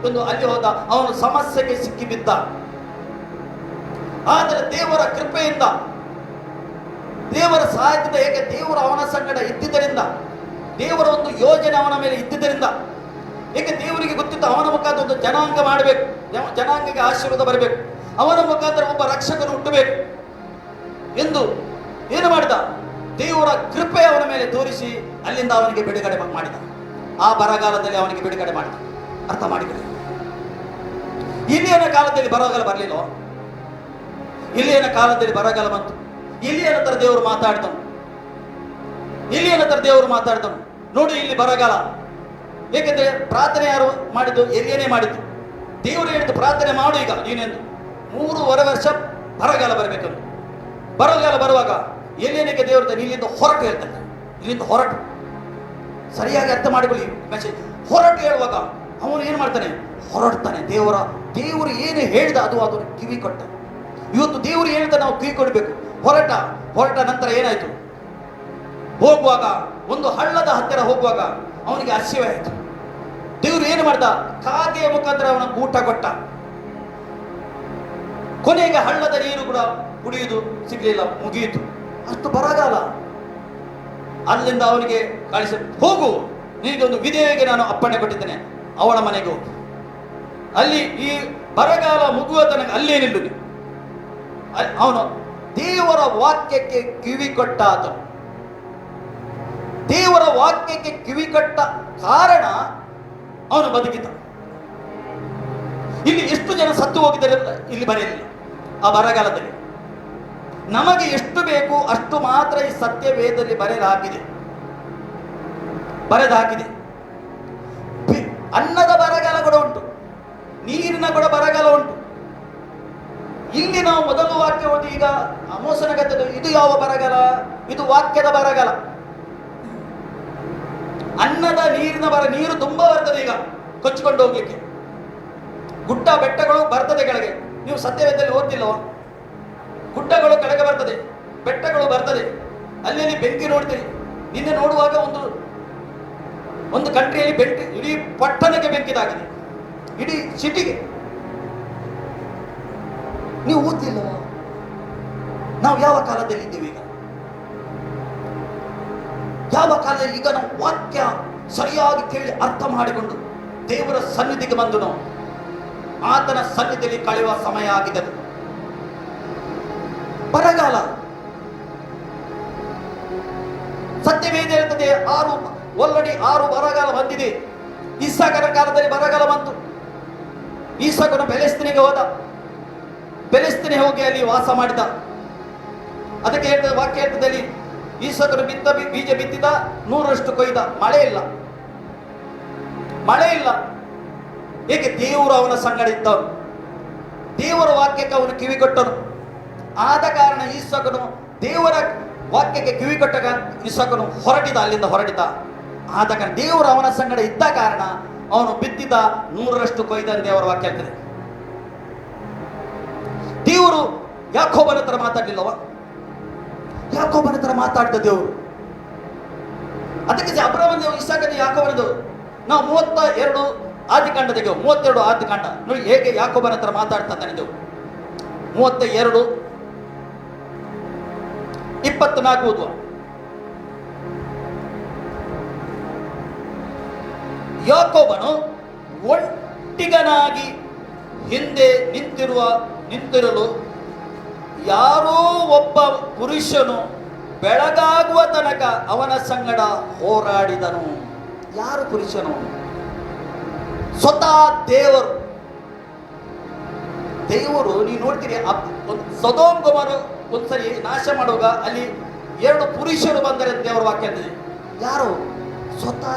ಎಂದು ಅಲ್ಲಿ ಹೋದ. ಅವನು ಸಮಸ್ಯೆಗೆ ಸಿಕ್ಕಿ ಬಿದ್ದ. ಆದರೆ ದೇವರ ಕೃಪೆಯಿಂದ, ದೇವರ ಸಹಾಯದಿಂದ, ಏಕೆ ದೇವರು ಅವನ ಸಂಗಡ ಇದ್ದಿದ್ದರಿಂದ, ದೇವರ ಒಂದು ಯೋಜನೆ ಅವನ ಮೇಲೆ ಇದ್ದಿದ್ದರಿಂದ, ಏಕೆ ದೇವರಿಗೆ ಗೊತ್ತಿತ್ತು ಅವನ ಮುಖಾಂತರ ಒಂದು ಜನಾಂಗ ಮಾಡಬೇಕು, ಜನಾಂಗಕ್ಕೆ ಆಶೀರ್ವಾದ ಬರಬೇಕು, ಅವನ ಮುಖಾಂತರ ಒಬ್ಬ ರಕ್ಷಕನು ಹುಟ್ಟಬೇಕು ಎಂದು ಏನು ಮಾಡಿದ? ದೇವರ ಕೃಪೆ ಅವನ ಮೇಲೆ ತೋರಿಸಿ ಅಲ್ಲಿಂದ ಅವನಿಗೆ ಬಿಡುಗಡೆ ಮಾಡಿದ. ಆ ಬರಗಾಲದಲ್ಲಿ ಅವನಿಗೆ ಬಿಡುಗಡೆ ಮಾಡಿದ. ಅರ್ಥ ಮಾಡಿಕೊಳ್ಳಿ. ಇಲಿಯನ ಕಾಲದಲ್ಲಿ ಬರಗಾಲ ಬರಲಿಲ್ಲ. ಇಲಿಯನ ಕಾಲದಲ್ಲಿ ಬರಗಾಲ ಬಂತು. ಇಲಿಯನ ಹತ್ರ ದೇವರು ಮಾತಾಡ್ತನು. ಇಲಿಯನ ಹತ್ರ ದೇವರು ಮಾತಾಡ್ತನು. ನೋಡಿ ಇಲ್ಲಿ ಬರಗಾಲ. ಏಕೆಂದ್ರೆ ಪ್ರಾರ್ಥನೆ ಯಾರು ಮಾಡಿದ್ದು? ಎಲಿಯನೇ ಮಾಡಿದ್ದು. ದೇವರು ಹೇಳಿದ್ದು ಪ್ರಾರ್ಥನೆ ಮಾಡು ಈಗ ನೀನೆಂದು. 3.5 ವರ್ಷ ಬರಗಾಲ ಬರಬೇಕಂದು. ಬರಗಾಲ ಬರುವಾಗ ಎಲಿಯನಿಗೆ ದೇವರು ಇಲ್ಲಿಂದ ಹೊರಟು ಹೇಳ್ತಾನೆ. ಇಲ್ಲಿಂದ ಹೊರಟು, ಸರಿಯಾಗಿ ಅರ್ಥ ಮಾಡಿಕೊಳ್ಳಿ ಮೆಸೇಜ್. ಹೊರಟು ಹೇಳುವಾಗ ಅವನು ಏನು ಮಾಡ್ತಾನೆ? ಹೊರಡ್ತಾನೆ. ದೇವರು ಏನು ಹೇಳಿದ ಅದು ಕಿವಿ ಕೊಟ್ಟ. ಇವತ್ತು ದೇವರು ಹೇಳ್ತಾ ನಾವು ಕಿವಿ ಕೊಡಬೇಕು. ಹೊರಟ ನಂತರ ಏನಾಯ್ತು? ಹೋಗುವಾಗ ಒಂದು ಹಳ್ಳದ ಹತ್ತಿರ ಹೋಗುವಾಗ ಅವನಿಗೆ ಹಸಿವೆ ಆಯಿತು. ದೇವರು ಏನು ಮಾಡ್ದ? ಕಾಗೆಯ ಮುಖಾಂತರ ಅವನ ಊಟ ಕೊಟ್ಟ. ಕೊನೆಗೆ ಹಳ್ಳದ ನೀರು ಕೂಡ ಕುಡಿಯುವುದು ಸಿಗಲಿಲ್ಲ, ಮುಗಿಯಿತು. ಅಷ್ಟು ಬರಗಾಲ. ಅಲ್ಲಿಂದ ಅವನಿಗೆ ಕಳಿಸ, ಹೋಗು, ನಿನಗೊಂದು ವಿಧವೆಗೆ ನಾನು ಅಪ್ಪಣೆ ಕೊಟ್ಟಿದ್ದೇನೆ, ಅವಳ ಮನೆಗೆ ಹೋಗು, ಅಲ್ಲಿ ಈ ಬರಗಾಲ ಮುಗುವ ತನಕ ಅಲ್ಲೇ ನಿಲ್ಲು. ಅವನು ದೇವರ ವಾಕ್ಯಕ್ಕೆ ಕಿವಿ ಕೊಟ್ಟ. ಆತನು ದೇವರ ವಾಕ್ಯಕ್ಕೆ ಕಿವಿ ಕೊಟ್ಟ ಕಾರಣ ಅವನು ಬದುಕಿದ. ಇಲ್ಲಿ ಎಷ್ಟು ಜನ ಸತ್ತು ಹೋಗಿದ್ದಾರೆ ಇಲ್ಲಿ ಬರೆಯಲಿಲ್ಲ. ಆ ಬರಗಾಲದಲ್ಲಿ ನಮಗೆ ಎಷ್ಟು ಬೇಕು ಅಷ್ಟು ಮಾತ್ರ ಈ ಸತ್ಯವೇದದಲ್ಲಿ ಬರೆದಾಗಿದೆ. ಅನ್ನದ ಬರಗಾಲ ಕೂಡ ಉಂಟು, ನೀರಿನ ಕೂಡ ಬರಗಾಲ ಉಂಟು. ಇಲ್ಲಿ ನಾವು ಮೊದಲು ವಾಕ್ಯ ಓದಿ, ಈಗ ಅಮೋಸನ ಗದ್ದೆದು ಇದು ಯಾವ ಬರಗಾಲ? ಇದು ವಾಕ್ಯದ ಬರಗಾಲ. ಅನ್ನದ ನೀರಿನ ನೀರು ತುಂಬಾ ಬರ್ತದೆ ಈಗ ಕೊಚ್ಚಿಕೊಂಡು ಹೋಗ್ಲಿಕ್ಕೆ. ಗುಡ್ಡ ಬೆಟ್ಟಗಳು ಬರ್ತದೆ ಕೆಳಗೆ. ನೀವು ಸತ್ಯವೇದದಲ್ಲಿ ಓದ್ತಿಲ್ಲವ? ಗುಡ್ಡಗಳು ಕೆಳಗೆ ಬರ್ತದೆ, ಬೆಟ್ಟಗಳು ಬರ್ತದೆ, ಅಲ್ಲಿ ಬೆಂಕಿ ನೋಡ್ತೀರಿ. ನಿನ್ನೆ ನೋಡುವಾಗ ಒಂದು ಕಂಟ್ರಿಯಲ್ಲಿ ಬೆಂಕಿ, ಇಡೀ ಪಟ್ಟಣಕ್ಕೆ ಬೆಂಕಿದಾಗಿದೆ, ಇಡೀ ಸಿಟಿಗೆ. ನೀವು ಓದ್ತಿಲ್ಲವ? ನಾವು ಯಾವ ಕಾಲದಲ್ಲಿ ಇದ್ದೀವಿ ಈಗ? ಯಾವ ಕಾಲದಲ್ಲಿ? ಈಗ ನಾವು ವಾಕ್ಯ ಸರಿಯಾಗಿ ಕೇಳಿ ಅರ್ಥ ಮಾಡಿಕೊಂಡು ದೇವರ ಸನ್ನಿಧಿಗೆ ಬಂದು ನಾವು ಆತನ ಸನ್ನಿಧಿಯಲ್ಲಿ ಕಳೆಯುವ ಸಮಯ ಆಗಿದೆ. ಬರಗಾಲ ಸತ್ಯವೇದ ಹೇಳ್ತದೆ, 6 ಬರಗಾಲ ಬಂದಿದೆ. ಇಸಾಕನ ಕಾಲದಲ್ಲಿ ಬರಗಾಲ ಬಂತು. ಇಸಾಕನು ಬೆಲೆಸ್ತೀನಿಗೆ ಹೋದ. ಬೆಲೆಸ್ತೀನಿ ಹೋಗಿ ಅಲ್ಲಿ ವಾಸ ಮಾಡಿದ. ಅದಕ್ಕೆ ಹೇಳ್ತದೆ, ವಾಕ್ಯ ಹೇಳ್ತದೆ, ಇಸಾಕನು ಬೀಜ ಬಿತ್ತಿದ, 100ರಷ್ಟು ಕೊಯ್ದ. ಮಳೆ ಇಲ್ಲ. ಏಕೆ? ದೇವರು ಅವನ ಸಂಗಡ ಇದ್ದವನು. ದೇವರ ವಾಕ್ಯಕ್ಕೆ ಅವನು ಕಿವಿ ಕೊಟ್ಟನು. ಆದ ಕಾರಣ ಇಸಾಕನು ದೇವರ ವಾಕ್ಯಕ್ಕೆ ಕಿವಿ ಕೊಟ್ಟಾಗ ಇಸಾಕನು ಅಲ್ಲಿಂದ ಹೊರಟಿದ. ಆದ ಕಾರಣ ದೇವರು ಅವನ ಸಂಗಡ ಇದ್ದ ಕಾರಣ ಅವನು ಬಿತ್ತಿದ, 100ರಷ್ಟು ಕೊಯ್ದ. ದೇವರ ವಾಕ್ಯ ಹೇಳ್ತದೆ. ದೇವರು ಯಾಕೋಬನ ಹತ್ರ ಮಾತಾಡಲಿಲ್ಲವ? ಯಾಕೋಬನ ಹತ್ರ ಮಾತಾಡಿದ ದೇವರು. ಅದಕ್ಕೆ ಅಬ್ರಹಾಮನ ದೇವರು, ಇಸಾಕನ ಯಾಕೋಬನ ದೇವರು. ನಾವು 32 ಆದಿಕಾಂಡ ತೆಗೆವು. 32 ಆದಿಕಾಂಡ ನೋಡಿ ಹೇಗೆ ಯಾಕೋಬನ ಹತ್ರ ಮಾತಾಡ್ತಾನೆ ದೇವರು. 32:24 ಓದುವ. ಯಾಕೋಬನು ಒಂಟಿಗನಾಗಿ ಹಿಂದೆ ನಿಂತಿರಲು ಯಾರೋ ಒಬ್ಬ ಪುರುಷನು ಬೆಳಗಾಗುವ ತನಕ ಅವನ ಸಂಗಡ ಹೋರಾಡಿದನು. ಯಾರು ಪುರುಷನು? ಸ್ವತಃ ದೇವರು. ನೀವು ನೋಡ್ತೀರಿ, ಸೊದೋಮ್ ಗೊಮೋರ ಒಂದ್ಸರಿ ನಾಶ ಮಾಡುವಾಗ ಅಲ್ಲಿ 2 ಪುರುಷರು ಬಂದರೆ ದೇವರ ವಾಕ್ಯ ಅಂತಿದೆ. ಯಾರು? ಸ್ವತಃ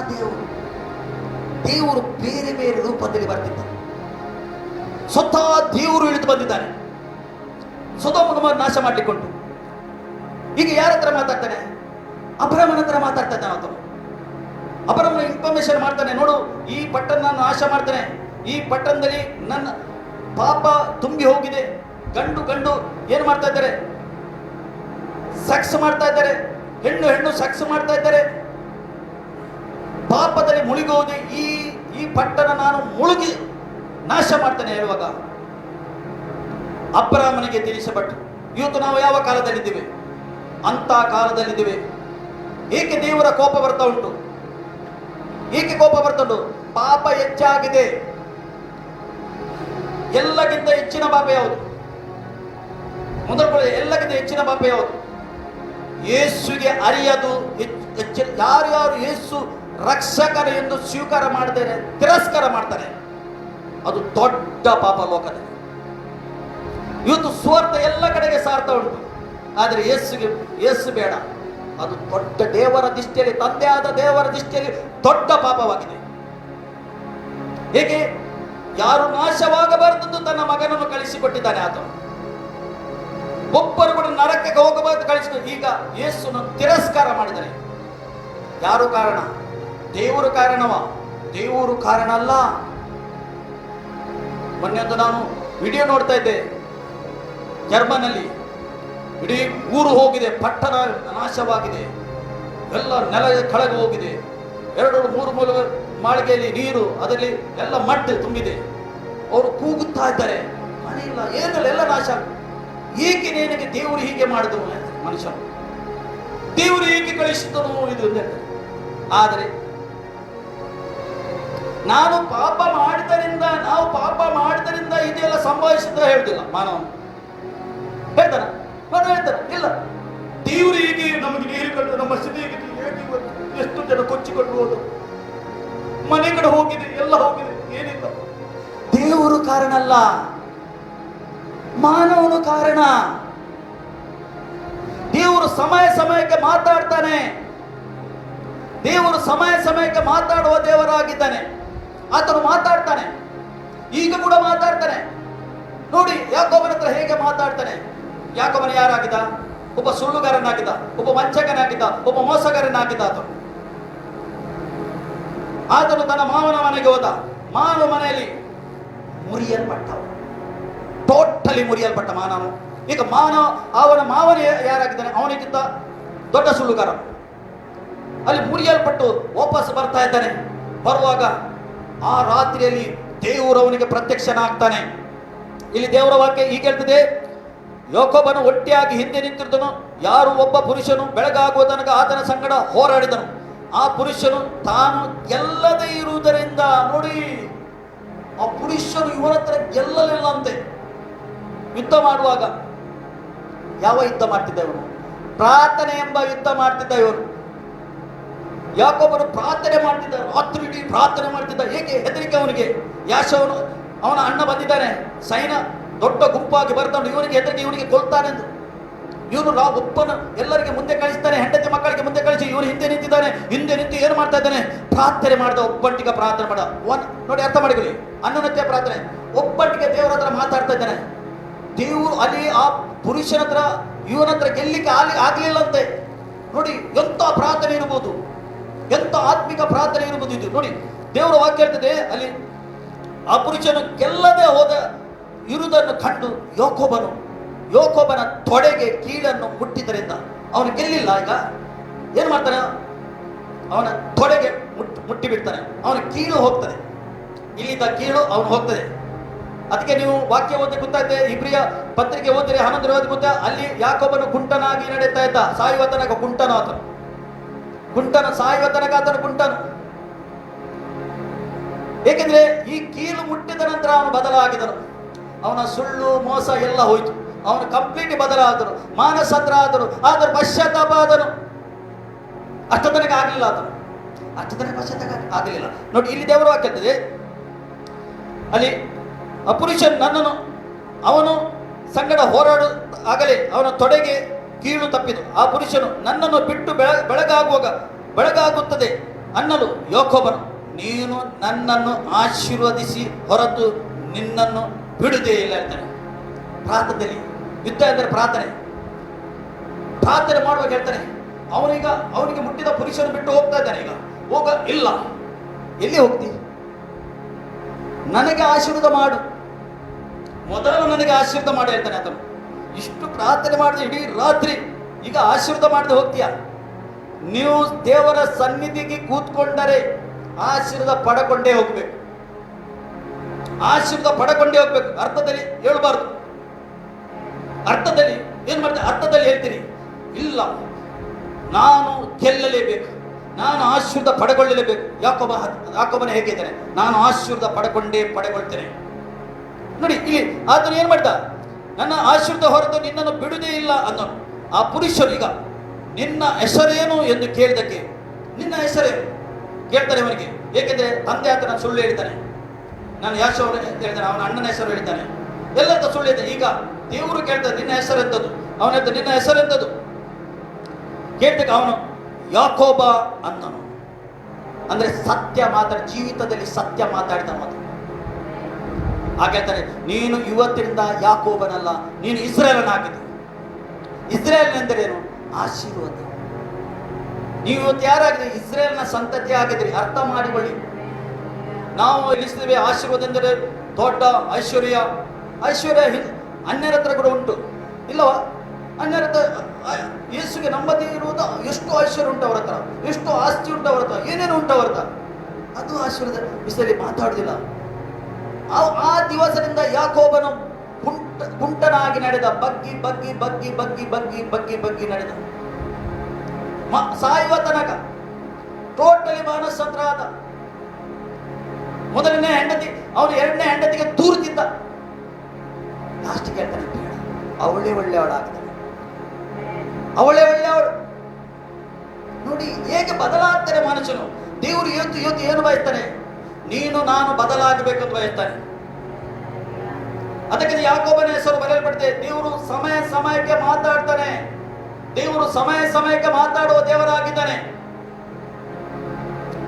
ದೇವರು ಬೇರೆ ಬೇರೆ ರೂಪದಲ್ಲಿ ಬರ್ತಿದ್ದ. ಸ್ವತಃ ದೇವರು ಇಳಿದು ಬಂದಿದ್ದಾನೆ ಸೊದೋಮ್ ಗೊಮೋರ ನಾಶ ಮಾಡ್ಲಿಕ್ಕುಂಟು. ಈಗ ಯಾರ ಹತ್ರ ಮಾತಾಡ್ತಾನೆ? ಅಬ್ರಹಾಮನ ಹತ್ರ ಮಾತಾಡ್ತಾ ಇದ್ದಾನೆ. ಆತನು ಅಬ್ರಹಾಮನ ಇನ್ಫಾರ್ಮೇಶನ್ ಮಾಡ್ತಾನೆ. ನೋಡು, ಈ ಪಟ್ಟಣ ನಾನು ನಾಶ ಮಾಡ್ತೇನೆ. ಈ ಪಟ್ಟಣದಲ್ಲಿ ನನ್ನ ಪಾಪ ತುಂಬಿ ಹೋಗಿದೆ. ಗಂಡು ಏನು ಮಾಡ್ತಾ ಇದ್ದಾರೆ? ಸೆಕ್ಸ್ ಮಾಡ್ತಾ ಇದ್ದಾರೆ. ಹೆಣ್ಣು ಸೆಕ್ಸ್ ಮಾಡ್ತಾ ಇದ್ದಾರೆ. ಪಾಪದಲ್ಲಿ ಮುಳುಗಿ ಹೋಗಿ ಈ ಪಟ್ಟಣ ನಾನು ಮುಳುಗಿ ನಾಶ ಮಾಡ್ತೇನೆ ಹೇಳುವಾಗ ಅಬ್ರಾಹ್ಮನಿಗೆ ತಿಳಿಸಪಟ್ಟು. ಇವತ್ತು ನಾವು ಯಾವ ಕಾಲದಲ್ಲಿದ್ದೇವೆ? ಅಂತ ಕಾಲದಲ್ಲಿದ್ದೇವೆ. ಏಕೆ ದೇವರ ಕೋಪ ಬರ್ತಾ ಉಂಟು? ಏಕೆ ಕೋಪ ಬರ್ತಾ ಉಂಟು? ಪಾಪ ಹೆಚ್ಚಾಗಿದೆ. ಎಲ್ಲಕ್ಕಿಂತ ಹೆಚ್ಚಿನ ಪಾಪ ಯಾವುದು? ಮೊದಲು ಎಲ್ಲಕ್ಕಿಂತ ಹೆಚ್ಚಿನ ಪಾಪ ಯಾವುದು? ಯೇಸುಗೆ ಅರಿಯದು ಹೆಚ್ಚಿನ. ಯಾರು ಯೇಸು ರಕ್ಷಕರ ಎಂದು ಸ್ವೀಕಾರ ಮಾಡಿದರೆ ತಿರಸ್ಕಾರ ಮಾಡ್ತಾರೆ, ಅದು ದೊಡ್ಡ ಪಾಪ ಲೋಕದಲ್ಲಿ. ಇವತ್ತು ಸ್ವಾರ್ಥ ಎಲ್ಲ ಕಡೆಗೆ ಸಾರ್ತಾ ಉಂಟು, ಆದರೆ ಯೇಸು ಬೇಡ. ಅದು ದೊಡ್ಡ ದೇವರ ದೃಷ್ಟಿಯಲ್ಲಿ, ತಂದೆಯಾದ ದೇವರ ದೃಷ್ಟಿಯಲ್ಲಿ ದೊಡ್ಡ ಪಾಪವಾಗಿದೆ. ಹೇಗೆ ಯಾರು ನಾಶವಾಗಬಾರದೆಂದು ತನ್ನ ಮಗನನ್ನು ಕಳಿಸಿಕೊಟ್ಟಿದ್ದಾನೆ ಆತ. ಒಬ್ಬರು ಕೂಡ ನರಕಕ್ಕೆ ಹೋಗಬಾರದು ಕಳಿಸಿದ. ಈಗ ಯೇಸುವನ್ನು ತಿರಸ್ಕಾರ ಮಾಡಿದರೆ ಯಾರು ಕಾರಣ? ದೇವರು ಕಾರಣವ? ದೇವರು ಕಾರಣ ಅಲ್ಲ. ಮೊನ್ನೆಂದು ನಾನು ವಿಡಿಯೋ ನೋಡ್ತಾ ಇದ್ದೆ. ಜರ್ಮನಲ್ಲಿ ಇಡೀ ಊರು ಹೋಗಿದೆ, ಪಟ್ಟಣ ನಾಶವಾಗಿದೆ, ಎಲ್ಲ ನೆಲ ಕೆಳಗೆ ಹೋಗಿದೆ, 2-3 ಮಾಳಿಗೆಯಲ್ಲಿ ನೀರು, ಅದರಲ್ಲಿ ಎಲ್ಲ ಮಣ್ಣು ತುಂಬಿದೆ. ಅವರು ಕೂಗುತ್ತಾ ಇದ್ದಾರೆ, ಮನೆ ಇಲ್ಲ, ಏನಿಲ್ಲ, ಎಲ್ಲ ನಾಶ. ಏಕೆ ನಿನಗೆ ದೇವರು ಹೀಗೆ ಮಾಡಿದನು? ಮನುಷ್ಯ ದೇವರು ಏಕೆ ಕಳಿಸಿದನು? ಇದು ಆದರೆ ನಾವು ಪಾಪ ಮಾಡಿದರಿಂದ ಇದೆಲ್ಲ ಸಂಭವಿಸಿದ ಹೇಳುದಿಲ್ಲ. ಮಾನವ ಹೇಳ್ತಾರ ಇಲ್ಲ, ದೇವರು ಹೀಗೆ ನಮಗೆ ನೀರು ಕಂಡು ನಮ್ಮ ಸ್ಥಿತಿ ಎಷ್ಟು ಜನ ಕೊಚ್ಚಿಕೊಂಡು ಹೋದ, ಮನೆ ಕಡೆ ಹೋಗಿದೆ, ಎಲ್ಲ ಹೋಗಿದೆ, ಏನಿಲ್ಲ. ದೇವರು ಕಾರಣ ಅಲ್ಲ, ಮಾನವನು ಕಾರಣ. ದೇವರು ಸಮಯಕ್ಕೆ ಮಾತಾಡ್ತಾನೆ. ದೇವರು ಸಮಯಕ್ಕೆ ಮಾತಾಡುವ ದೇವರಾಗಿದ್ದಾನೆ. ಆತನು ಮಾತಾಡ್ತಾನೆ, ಈಗ ಕೂಡ ಮಾತಾಡ್ತಾನೆ. ನೋಡಿ ಯಾಕೋಬನ ಹತ್ರ ಹೇಗೆ ಮಾತಾಡ್ತಾನೆ. ಯಾಕೋಬನ ಯಾರಾಗಿದ್ದ? ಒಬ್ಬ ಸುಳ್ಳುಗಾರನಾಗಿದ್ದ, ಒಬ್ಬ ವಂಚಕನಾಗಿದ್ದ, ಒಬ್ಬ ಮೋಸಗಾರನಾಗಿದ್ದ. ಆತನು ತನ್ನ ಮಾವನ ಮನೆಗೆ ಹೋದ. ಮಾವನ ಮನೆಯಲ್ಲಿ ಮುರಿಯಲ್ಪಟ್ಟ, ಟೋಟಲಿ ಮುರಿಯಲ್ಪಟ್ಟ ಮಾನವ. ಈಗ ಅವನ ಮಾವನ ಯಾರಾಗಿದ್ದಾನೆ? ಅವನಿಗಿಂತ ದೊಡ್ಡ ಸುಳ್ಳುಗಾರ. ಅಲ್ಲಿ ಮುರಿಯಲ್ಪಟ್ಟು ವಾಪಸ್ ಬರ್ತಾ ಇದ್ದಾನೆ. ಬರುವಾಗ ಆ ರಾತ್ರಿಯಲ್ಲಿ ದೇವರು ಅವನಿಗೆ ಪ್ರತ್ಯಕ್ಷನಾಗ್ತಾನೆ. ಇಲ್ಲಿ ದೇವರ ವಾಕ್ಯ ಹೀಗೆ ಹೇಳ್ತದೆ, ಯಾಕೋಬನು ಒಟ್ಟಿಯಾಗಿ ಹಿಂದೆ ನಿಂತಿರುತ್ತನು. ಯಾರು ಒಬ್ಬ ಪುರುಷನು ಬೆಳಗಾಗುವ ತನಕ ಆತನ ಸಂಗಡ ಹೋರಾಡಿದನು. ಆ ಪುರುಷನು ತಾನು ಗೆಲ್ಲದೇ ಇರುವುದರಿಂದ, ನೋಡಿ, ಆ ಪುರುಷನು ಇವರ ಹತ್ರ ಗೆಲ್ಲಲಿಲ್ಲ ಅಂತೆ. ಯುದ್ಧ ಮಾಡುವಾಗ ಯಾವ ಯುದ್ಧ ಮಾಡ್ತಿದ್ದ ಇವನು? ಪ್ರಾರ್ಥನೆ ಎಂಬ ಯುದ್ಧ ಮಾಡ್ತಿದ್ದ ಇವನು. ಯಾಕೋಬನು ಪ್ರಾರ್ಥನೆ ಮಾಡ್ತಿದ್ದ, ರಾತ್ರಿ ಇಡೀ ಪ್ರಾರ್ಥನೆ ಮಾಡ್ತಿದ್ದ. ಏಕೆ? ಹೆದರಿಕೆ ಅವನಿಗೆ. ಯಾಶವನು ಅವನ ಅಣ್ಣ ಬಂದಿದ್ದಾನೆ, ಸೈನ್ಯ ದೊಡ್ಡ ಗುಂಪಾಗಿ ಬರ್ತಾನೆ, ಇವನಿಗೆ ಹೆದರಿಕೆ, ಇವನಿಗೆ ಕೊಲ್ತಾನೆಂದು. ಇವನು ಒಬ್ಬನ ಎಲ್ಲರಿಗೆ ಮುಂದೆ ಕಳಿಸ್ತಾನೆ, ಹೆಂಡತಿ ಮಕ್ಕಳಿಗೆ ಮುಂದೆ ಕಳಿಸಿ ಇವನು ಹಿಂದೆ ನಿಂತಿದ್ದಾನೆ. ಹಿಂದೆ ನಿಂತು ಏನು ಮಾಡ್ತಾ ಇದ್ದಾನೆ? ಪ್ರಾರ್ಥನೆ ಮಾಡ್ದ, ಒಬ್ಬಂಟಿಗೆ ಪ್ರಾರ್ಥನೆ ಮಾಡ. ನೋಡಿ, ಅರ್ಥ ಮಾಡಿಕೊಳ್ಳಿ, ಅನ್ನನತ್ಯ ಪ್ರಾರ್ಥನೆ. ಒಬ್ಬಂಟಿಗೆ ದೇವರ ಹತ್ರ ಮಾತಾಡ್ತಾ ಇದ್ದಾನೆ. ದೇವರು ಅಲ್ಲಿ ಆ ಪುರುಷನ ಹತ್ರ, ಇವನ ಹತ್ರ ಗೆಲ್ಲಿಕ್ಕೆ ಆಗ್ಲಿಲ್ಲಂತೆ. ನೋಡಿ ಎಂತ ಪ್ರಾರ್ಥನೆ ಇರಬಹುದು, ಎಂತ ಆತ್ಮಿಕ ಪ್ರಾರ್ಥನೆ ಇರಬಹುದು ಇದು. ನೋಡಿ ದೇವರ ವಾಕ್ಯ ಹೇಳ್ತದೆ, ಅಲ್ಲಿ ಆ ಪುರುಷನು ಗೆಲ್ಲದೆ ಇರುವುದನ್ನು ಕಂಡು ಯೋಕೋಬನ ತೊಡೆಗೆ ಕೀಳನ್ನು ಮುಟ್ಟಿದ್ದರಿಂದ ಅವನು ಗೆಲ್ಲಿಲ್ಲ. ಈಗ ಏನು ಮಾಡ್ತಾನೆ? ಅವನ ತೊಡೆಗೆ ಮುಟ್ಟಿ ಬಿಡ್ತಾನೆ, ಅವನ ಕೀಳು ಹೋಗ್ತದೆ. ಇಲ್ಲಿಂದ ಕೀಳು ಅವನು ಹೋಗ್ತದೆ. ಅದಕ್ಕೆ ನೀವು ವಾಕ್ಯ ಓದಿ ಗೊತ್ತಾಯ್ತೆ, ಇಬ್ರಿಯ ಪತ್ರಿಕೆ ಓದಿರಿ 11 ಓದಿ ಗೊತ್ತಾ? ಅಲ್ಲಿ ಯಾಕೋಬನು ಕುಂಟನಾಗಿ ನಡೆಯುತ್ತಾ ಇದ್ದ, ಸಾಯುವ ತನಕ ಕುಂಟನು ಸಾಯುವ ತನಕ ಆತನು ಕುಂಟನು. ಏಕೆಂದ್ರೆ ಈ ಕೀಲು ಮುಟ್ಟಿದ ನಂತರ ಅವನು ಬದಲಾಗಿದನು. ಅವನ ಸುಳ್ಳು ಮೋಸ ಎಲ್ಲ ಹೋಯ್ತು. ಅವನು ಕಂಪ್ಲೀಟ್ ಬದಲಾದರು, ಮಾನಸಂದ್ರ ಆದರೂ ಪಶ್ಚಾತ್ತಾಪ ಆದನು. ಅಷ್ಟ ತನಕ ಆಗಲಿಲ್ಲ ಆತನು, ಅಷ್ಟ ತನಕ ಪಶ್ಚಾತ್ತಾಪ ಆಗಲಿಲ್ಲ. ನೋಡಿ ಇಲ್ಲಿ ದೇವರ ವಾಕ್ಯ ಹೇಳ್ತದೆ, ಅಲ್ಲಿ ಆ ಪುರುಷನ್ ನನ್ನನ್ನು ಅವನು ಸಂಗಡ ಹೋರಾಡು ಆಗಲೇ ಅವನ ತೊಡೆಗೆ ಕೀಳು ತಪ್ಪಿತು. ಆ ಪುರುಷನು ನನ್ನನ್ನು ಬಿಟ್ಟು ಬೆಳಗಾಗುತ್ತದೆ ಅನ್ನಲು ಯಾಕೋಬನು, ನೀನು ನನ್ನನ್ನು ಆಶೀರ್ವದಿಸಿ ಹೊರತು ನಿನ್ನನ್ನು ಬಿಡುವುದೇ ಇಲ್ಲ ಹೇಳ್ತಾನೆ. ಪ್ರಾರ್ಥನೆಯಲ್ಲಿ ಯುದ್ಧ ಎಂದರೆ ಪ್ರಾರ್ಥನೆ ಮಾಡುವಾಗ ಹೇಳ್ತಾನೆ. ಅವನಿಗೆ ಮುಟ್ಟಿದ ಪುರುಷನು ಬಿಟ್ಟು ಹೋಗ್ತಾ ಇದ್ದಾನೆ. ಈಗ ಇಲ್ಲ, ಎಲ್ಲಿ ಹೋಗ್ತಿ? ನನಗೆ ಆಶೀರ್ವಾದ ಮಾಡು, ಮೊದಲು ನನಗೆ ಆಶೀರ್ವಾದ ಮಾಡಿ ಹೇಳ್ತಾನೆ ಆತನು. ಇಷ್ಟು ಪ್ರಾರ್ಥನೆ ಮಾಡಿದೆ ಇಡೀ ರಾತ್ರಿ, ಈಗ ಆಶೀರ್ವಾದ ಮಾಡದೆ ಹೋಗ್ತೀಯ? ನೀವು ದೇವರ ಸನ್ನಿಧಿಗೆ ಕೂತ್ಕೊಂಡರೆ ಆಶೀರ್ವಾದ ಪಡಕೊಂಡೇ ಹೋಗ್ಬೇಕು, ಆಶೀರ್ವಾದ ಪಡಕೊಂಡೇ ಹೋಗ್ಬೇಕು. ಅರ್ಥದಲ್ಲಿ ಹೇಳಬಾರ್ದು. ಅರ್ಥದಲ್ಲಿ ಏನು ಮಾಡ್ತಾರೆ, ಅರ್ಥದಲ್ಲಿ ಹೇಳ್ತೀನಿ, ಇಲ್ಲ ನಾನು ಗೆಲ್ಲಲೇಬೇಕು, ನಾನು ಆಶೀರ್ವಾದ ಪಡೆಕೊಳ್ಳಲೇಬೇಕು. ಯಾಕೋಬನ ಹೇಗಿದ್ದಾನೆ, ನಾನು ಆಶೀರ್ವಾದ ಪಡೆಕೊಳ್ತೇನೆ. ನೋಡಿ ಇಲ್ಲಿ ಆತನು ಏನ್ ಮಾಡ್ದ, ನನ್ನ ಆಶೀರ್ವಾದ ಹೊರತು ನಿನ್ನನ್ನು ಬಿಡುವುದೇ ಇಲ್ಲ ಅನ್ನೋನು. ಆ ಪುರುಷರು ಈಗ ನಿನ್ನ ಹೆಸರೇನು ಎಂದು ಕೇಳಿದಕ್ಕೆ, ನಿನ್ನ ಹೆಸರೇನು ಕೇಳ್ತಾನೆ ಅವನಿಗೆ. ಏಕೆಂದ್ರೆ ತಂದೆ ಆತನ ಸುಳ್ಳು ಹೇಳ್ತಾನೆ, ನಾನು ಯಾಶೋವ ಹೇಳ್ತಾನೆ, ಅವನ ಅಣ್ಣನ ಹೆಸರು ಹೇಳ್ತಾನೆ, ಎಲ್ಲಂತ ಸುಳ್ಳು ಹೇಳ್ತಾನೆ. ಈಗ ದೇವರು ಕೇಳ್ತಾನೆ ನಿನ್ನ ಹೆಸರು ಎಂತದ್ದು, ಅವನ ನಿನ್ನ ಹೆಸರು ಎಂತದ್ದು ಕೇಳ್ತಕ್ಕ ಅವನು ಯಾಕೋಬ ಅನ್ನನು. ಅಂದ್ರೆ ಸತ್ಯ ಮಾತಾಡಿ, ಜೀವಿತದಲ್ಲಿ ಸತ್ಯ ಮಾತಾಡಿದ ಮಾತು. ಹಾಗೆ ಹೇಳ್ತಾರೆ, ನೀನು ಇವತ್ತಿನಿಂದ ಯಾಕೋಬನಲ್ಲ, ನೀನು ಇಸ್ರೇಲನಾಗಿದ್ದೆ. ಇಸ್ರೇಲ್ ಎಂದರೇನು, ಆಶೀರ್ವಾದ. ನೀವು ಇವತ್ತು ಯಾರಾಗಿದೆ, ಇಸ್ರೇಲ್ನ ಸಂತತಿ ಆಗಿದ್ರಿ. ಅರ್ಥ ಮಾಡಿಕೊಳ್ಳಿ. ನಾವು ಎಣಿಸ್ತೇವೆ ಆಶೀರ್ವಾದ ಎಂದರೆ ದೊಡ್ಡ ಐಶ್ವರ್ಯ. ಅನ್ಯರ ಹತ್ರ ಕೂಡ ಉಂಟು ಇಲ್ಲವಾ? ಅನ್ಯರ ಹತ್ರ ಯೇಸುಗೆ ನಂಬದೇ ಇರುವುದು ಎಷ್ಟು ಐಶ್ವರ್ಯ ಉಂಟು ಅವರ ಹತ್ರ, ಎಷ್ಟು ಆಸ್ತಿ ಉಂಟು ಅವರ ಹತ್ರ, ಏನೇನು ಉಂಟು ಅವರ ಹತ್ರ, ಅದು ಆಶೀರ್ವಾದ ವಿಷಯದಲ್ಲಿ ಮಾತಾಡುವುದಿಲ್ಲ. ಆ ದಿವಸದಿಂದ ಯಾಕೋಬನು ಕುಂಟನಾಗಿ ನಡೆದ, ಬಗ್ಗಿ ಬಗ್ಗಿ ಬಗ್ಗಿ ಬಗ್ಗಿ ಬಗ್ಗಿ ಬಗ್ಗಿ ಬಗ್ಗಿ ನಡೆದ, ಸಾಯುವ ತನಕ ಟೋಟಲಿ ಮಾನಸಂತ್ರ ಆದ. ಮೊದಲನೇ ಹೆಂಡತಿ ಅವನು ಎರಡನೇ ಹೆಂಡತಿಗೆ ದೂರ್ತಿದ್ದ. ಲಾಸ್ಟ್ ಕೇಳ್ತಾನೆ, ಬೇಡ, ಅವಳೇ ಒಳ್ಳೆಯವಳಾಗ್ತಾನೆ, ಅವಳೇ ಒಳ್ಳೆಯವಳು. ನೋಡಿ ಹೇಗೆ ಬದಲಾಗ್ತಾನೆ ಮನುಷ್ಯನು. ದೇವರು ಇವತ್ತು ಏನು ಬಯಸ್ತಾನೆ, ನೀನು ನಾನು ಬದಲಾಗಬೇಕಂತ ಬಯಸ್ತಾನೆ. ಅದಕ್ಕೆ ಯಾಕೋಬನ ಹೆಸರು ಬರೆಯಲ್ಪಟ್ಟಿದೆ. ದೇವರು ಸಮಯ ಸಮಯಕ್ಕೆ ಮಾತಾಡ್ತಾನೆ. ದೇವರು ಸಮಯ ಸಮಯಕ್ಕೆ ಮಾತಾಡುವ ದೇವರಾಗಿದ್ದಾನೆ.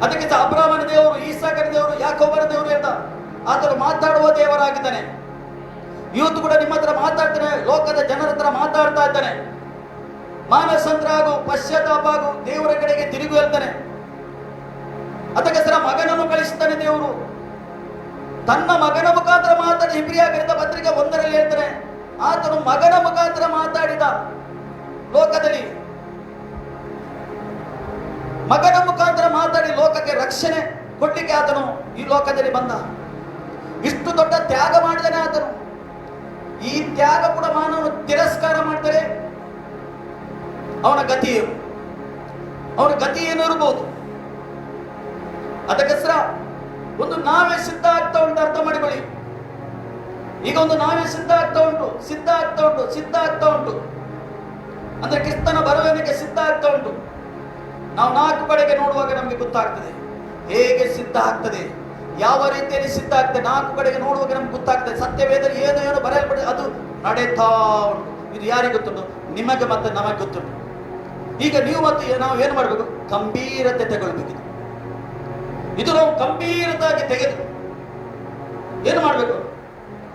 ಅದಕ್ಕೆ ಅಬ್ರಾಮನ ದೇವರು, ಈಸಾಕನ ದೇವರು, ಯಾಕೋಬನ ದೇವರು ಅಂತ ಆತನು ಮಾತಾಡುವ ದೇವರಾಗಿದ್ದಾನೆ. ಇವತ್ತು ಕೂಡ ನಿಮ್ಮ ಹತ್ರ ಮಾತಾಡ್ತಾನೆ, ಲೋಕದ ಜನರ ಹತ್ರ ಮಾತಾಡ್ತಾ ಇದ್ದಾನೆ. ಮಾನಸಂದ್ರ ಆಗು, ಪಶ್ಚಾತ್ತಾಪ ಆಗು, ದೇವರ ಕಡೆಗೆ ತಿರುಗು ಹೇಳ್ತಾನೆ. ಅದಕ್ಕೋಸ್ಕರ ಮಗನನ್ನು ಕಳಿಸ್ತಾನೆ ದೇವರು. ತನ್ನ ಮಗನ ಮುಖಾಂತರ ಮಾತಾಡಿ ಇಬ್ರಿಯರಿಂದ ಪತ್ರಿಕೆ 1 ಹೇಳ್ತಾನೆ, ಆತನು ಮಗನ ಮುಖಾಂತರ ಮಾತಾಡಿದ. ಲೋಕದಲ್ಲಿ ಮಗನ ಮುಖಾಂತರ ಮಾತಾಡಿ ಲೋಕಕ್ಕೆ ರಕ್ಷಣೆ ಕೊಡ್ಲಿಕ್ಕೆ ಆತನು ಈ ಲೋಕದಲ್ಲಿ ಬಂದ. ಇಷ್ಟು ದೊಡ್ಡ ತ್ಯಾಗ ಮಾಡಿದಾನೆ ಆತನು. ಈ ತ್ಯಾಗ ಕೂಡ ಮಾನವನು ತಿರಸ್ಕಾರ ಮಾಡ್ತಾರೆ. ಅವನ ಗತಿ ಏನು ಇರಬಹುದು. ಅದಕ್ಕೋಸ್ಕರ ಒಂದು ನಾವೇ ಸಿದ್ಧ ಆಗ್ತಾ ಉಂಟು, ಅರ್ಥ ಮಾಡಿಕೊಳ್ಳಿ. ಈಗ ಒಂದು ನಾವೇ ಸಿದ್ಧ ಆಗ್ತಾ ಉಂಟು ಅಂದ್ರೆ ಕ್ರಿಸ್ತನ ಬರುವನಿಗೆ ಸಿದ್ಧ ಆಗ್ತಾ ಉಂಟು. ನಾವು 4 ಕಡೆಗೆ ನೋಡುವಾಗ ನಮಗೆ ಗೊತ್ತಾಗ್ತದೆ ಹೇಗೆ ಸಿದ್ಧ ಆಗ್ತದೆ, ಯಾವ ರೀತಿಯಲ್ಲಿ ಸಿದ್ಧ ಆಗ್ತದೆ. 4 ಕಡೆಗೆ ನೋಡುವಾಗ ನಮ್ಗೆ ಗೊತ್ತಾಗ್ತದೆ. ಸತ್ಯವೇದಲ್ಲಿ ಏನು ಬರೆಯಲ್ಪಡಿದೆ ಅದು ನಡೀತಾ ಉಂಟು. ಇದು ಯಾರಿಗೆ ಗೊತ್ತುಂಟು? ನಿಮಗೆ ಮತ್ತೆ ನಮಗೆ ಗೊತ್ತುಂಟು. ಈಗ ನೀವು ಮತ್ತು ನಾವು ಏನು ಮಾಡಬೇಕು? ಗಂಭೀರತೆ ತಗೊಳ್ಬೇಕಿದೆ. ಇದು ನಾವು ಗಂಭೀರವಾಗಿ ತೆಗೆದು ಏನು ಮಾಡಬೇಕು?